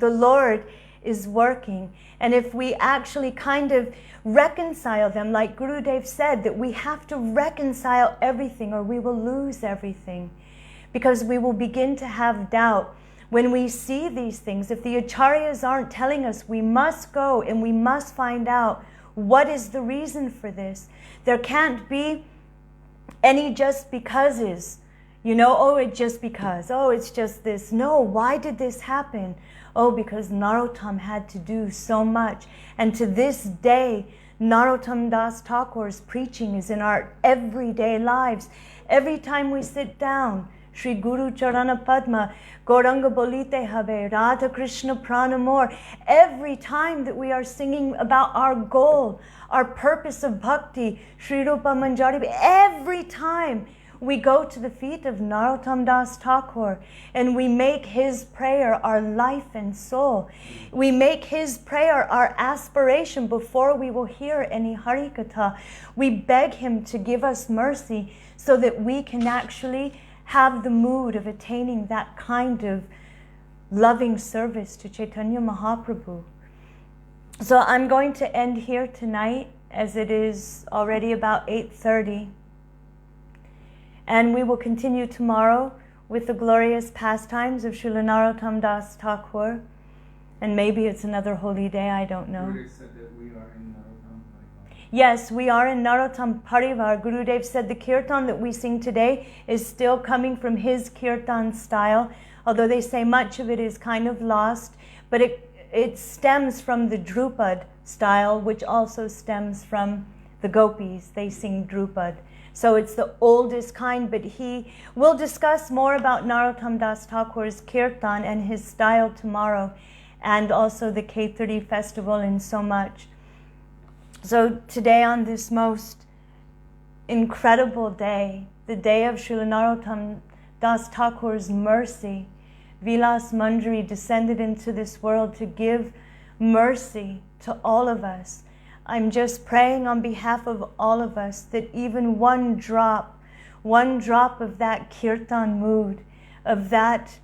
Lord is working. And if we actually kind of reconcile them, like Gurudev said, that we have to reconcile everything or we will lose everything. Because we will begin to have doubt when we see these things. If the acharyas aren't telling us, we must go and we must find out what is the reason for this. There can't be any just becauses, oh, it's just because, oh, it's just this. No, why did this happen? Oh, because Narottam had to do so much. And to this day, Narottam Das Thakur's preaching is in our everyday lives. Every time we sit down, Shri Guru Charana Padma, Gauranga Bolite Habe, Radha Krishna Pranamor, every time that we are singing about our goal, our purpose of bhakti, Shri Rupa Manjari, every time we go to the feet of Narottam Das Thakur and we make his prayer our life and soul. We make his prayer our aspiration before we will hear any Harikatha. We beg him to give us mercy so that we can actually have the mood of attaining that kind of loving service to Chaitanya Mahaprabhu. So I'm going to end here tonight, as it is already about 8:30. And we will continue tomorrow with the glorious pastimes of Srila Narottam Das Thakur. And maybe it's another holy day, I don't know. Gurudev said that we are in Narottam Parikrama. Yes, we are in Narottam Parivar. Gurudev said the kirtan that we sing today is still coming from his kirtan style, although they say much of it is kind of lost, but it stems from the Drupad style, which also stems from the gopis. They sing Drupad. So it's the oldest kind, but we'll discuss more about Narottam Das Thakur's kirtan and his style tomorrow, and also the K30 festival and so much. So today, on this most incredible day, the day of Srila Narottam Das Thakur's mercy, Vilas Manjari descended into this world to give mercy to all of us. I'm just praying on behalf of all of us that even one drop of that kirtan mood, of that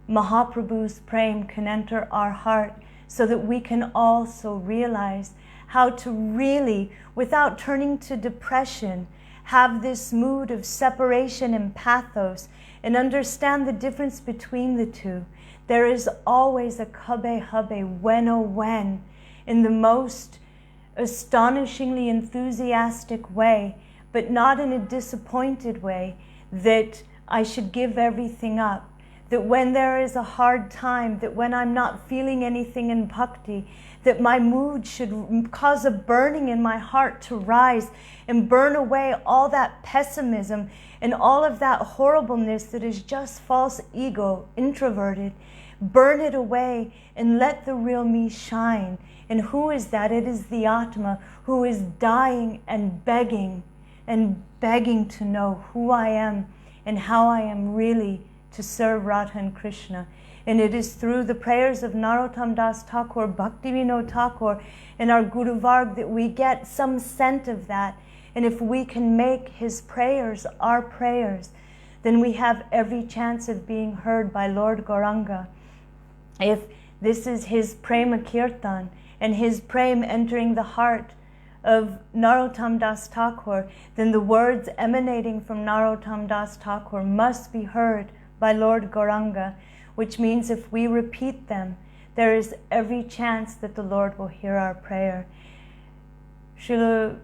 Mahaprabhu's prem can enter our heart, so that we can also realize how to really, without turning to depression, have this mood of separation and pathos, and understand the difference between the two. There is always a kabe habe, when oh when, in the most astonishingly enthusiastic way. but not in a disappointed way, that I should give everything up. That when there is a hard time, that when I'm not feeling anything in bhakti, that my mood should cause a burning in my heart to rise and burn away all that pessimism and all of that horribleness that is just false ego, introverted. Burn it away and let the real me shine. And who is that? It is the Atma who is dying and begging to know who I am and how I am really to serve Radha and Krishna. And it is through the prayers of Narottam Das Thakur, Bhaktivinoda Thakur, and our Guru Varg that we get some scent of that. And if we can make his prayers our prayers, then we have every chance of being heard by Lord Gauranga. If this is his prema kirtan and his prem entering the heart of Narottam Das Thakur, then the words emanating from Narottam Das Thakur must be heard by Lord Gauranga, which means if we repeat them, there is every chance that the Lord will hear our prayer. Srila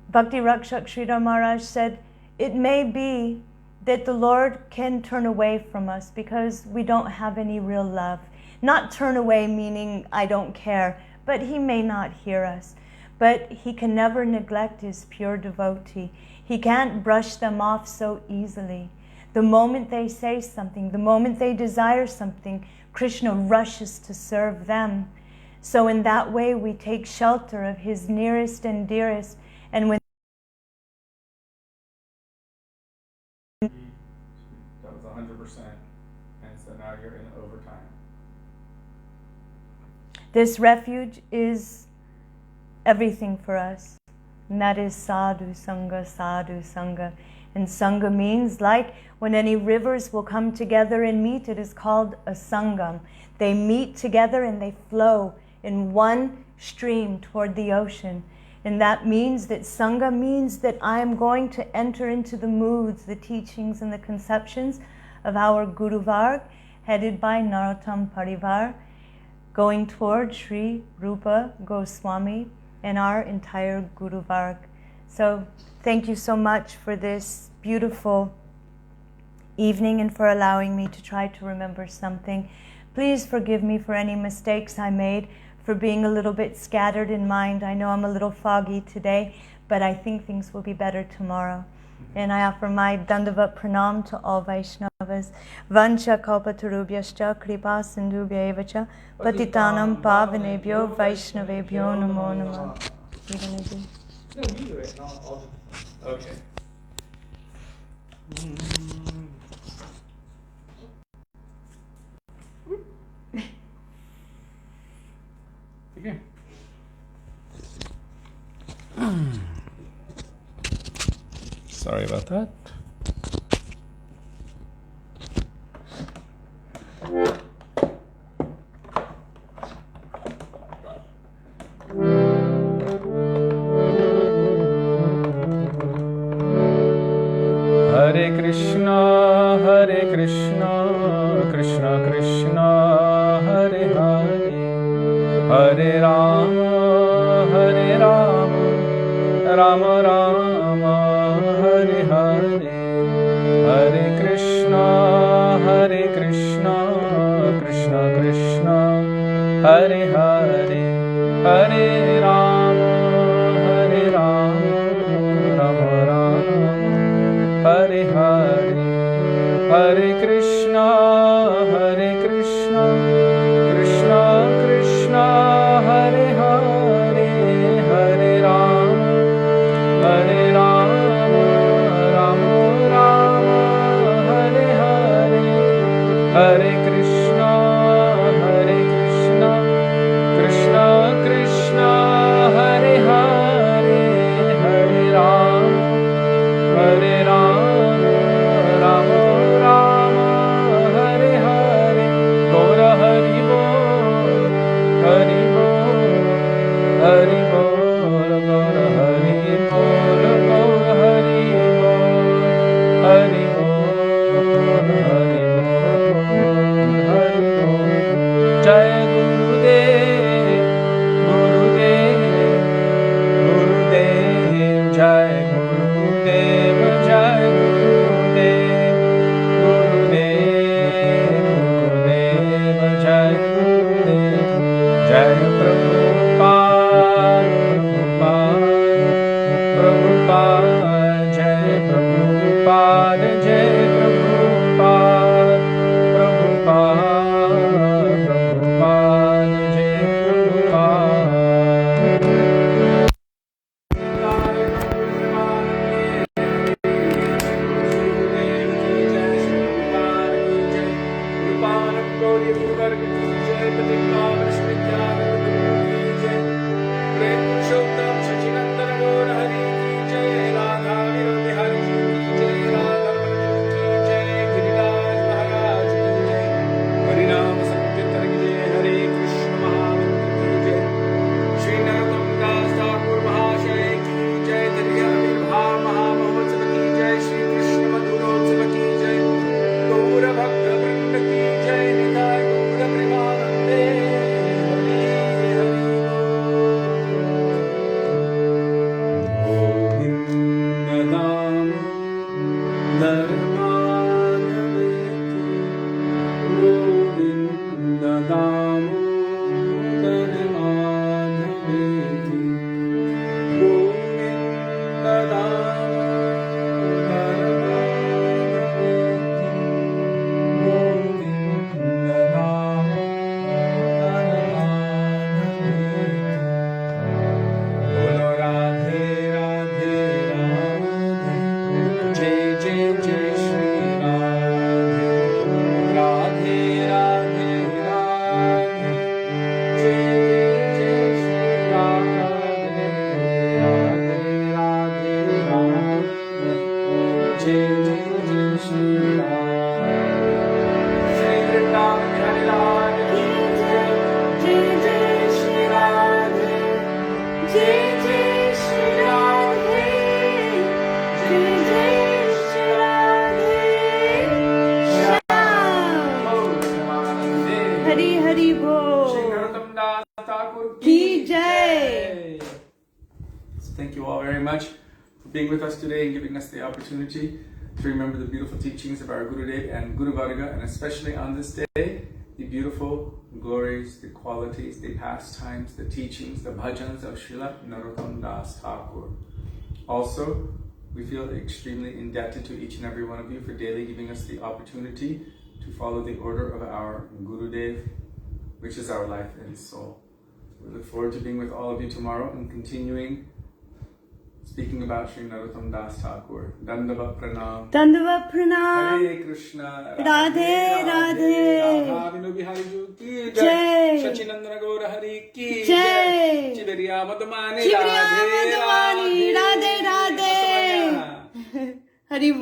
Bhakti Rakshak Sridhar Maharaj said, it may be that the Lord can turn away from us because we don't have any real love. Not turn away meaning I don't care, but he may not hear us. But he can never neglect his pure devotee. He can't brush them off so easily. The moment they say something, the moment they desire something, Krishna rushes to serve them. So in that way we take shelter of his nearest and dearest. And when that was 100%, and so now you're in overtime. This refuge is everything for us. And that is sadhu sangha, sadhu sangha. And sangha means like when any rivers will come together and meet, it is called a sangam. They meet together and they flow in one stream toward the ocean. And that means that sangha means that I am going to enter into the moods, the teachings and the conceptions of our Guru Varg, headed by Narottam Parivar, going toward Śrī Rupa Goswāmī and our entire Guru Varg. So thank you so much for this beautiful evening and for allowing me to try to remember something. Please forgive me for any mistakes I made, for being a little bit scattered in mind. I know I'm a little foggy today, but I think things will be better tomorrow. And I offer my Dandavat Pranam to all Vaishnavas. Vancha kalpatarubhyascha kripa sindhubhya evacha patitanam pavanebhyo Vaishnavebhyo namo namah. You're gonna do? No, you do it. And I'll okay. Okay. Sorry about that. Hare Krishna, Krishna Krishna, Hare Hare, Hare Rama, Rama Rama, Hare Hare, Hare Krishna, Krishna Krishna, Hare Hare, Hare Rama, Rama Rama, Hare Hare, Hare Krishna, Krishna Krishna, Hare Hare, Hare Rama, Rama Rama, Hare Hare, Hare Krishna, Krishna Krishna, Thakur Ki Jai. So thank you all very much for being with us today and giving us the opportunity to remember the beautiful teachings of our Gurudev and Guru Varga, and especially on this day, the beautiful glories, the qualities, the pastimes, the teachings, the bhajans of Śrīla Narottam Das Thakur. Also, we feel extremely indebted to each and every one of you for daily giving us the opportunity to follow the order of our Gurudev, which is our life and soul. We look forward to being with all of you tomorrow and continuing speaking about Śrī Narottam Das Thakur. Dandavat Pranam. Dandavat Pranam. Hare Krishna. Radhe Radhe. Radha Vinu Bihari Ju ki Jai. Jai. Sachinandana Gaura Hari ki Jai. Chivriya Madhumani Radhe Radhe. Hari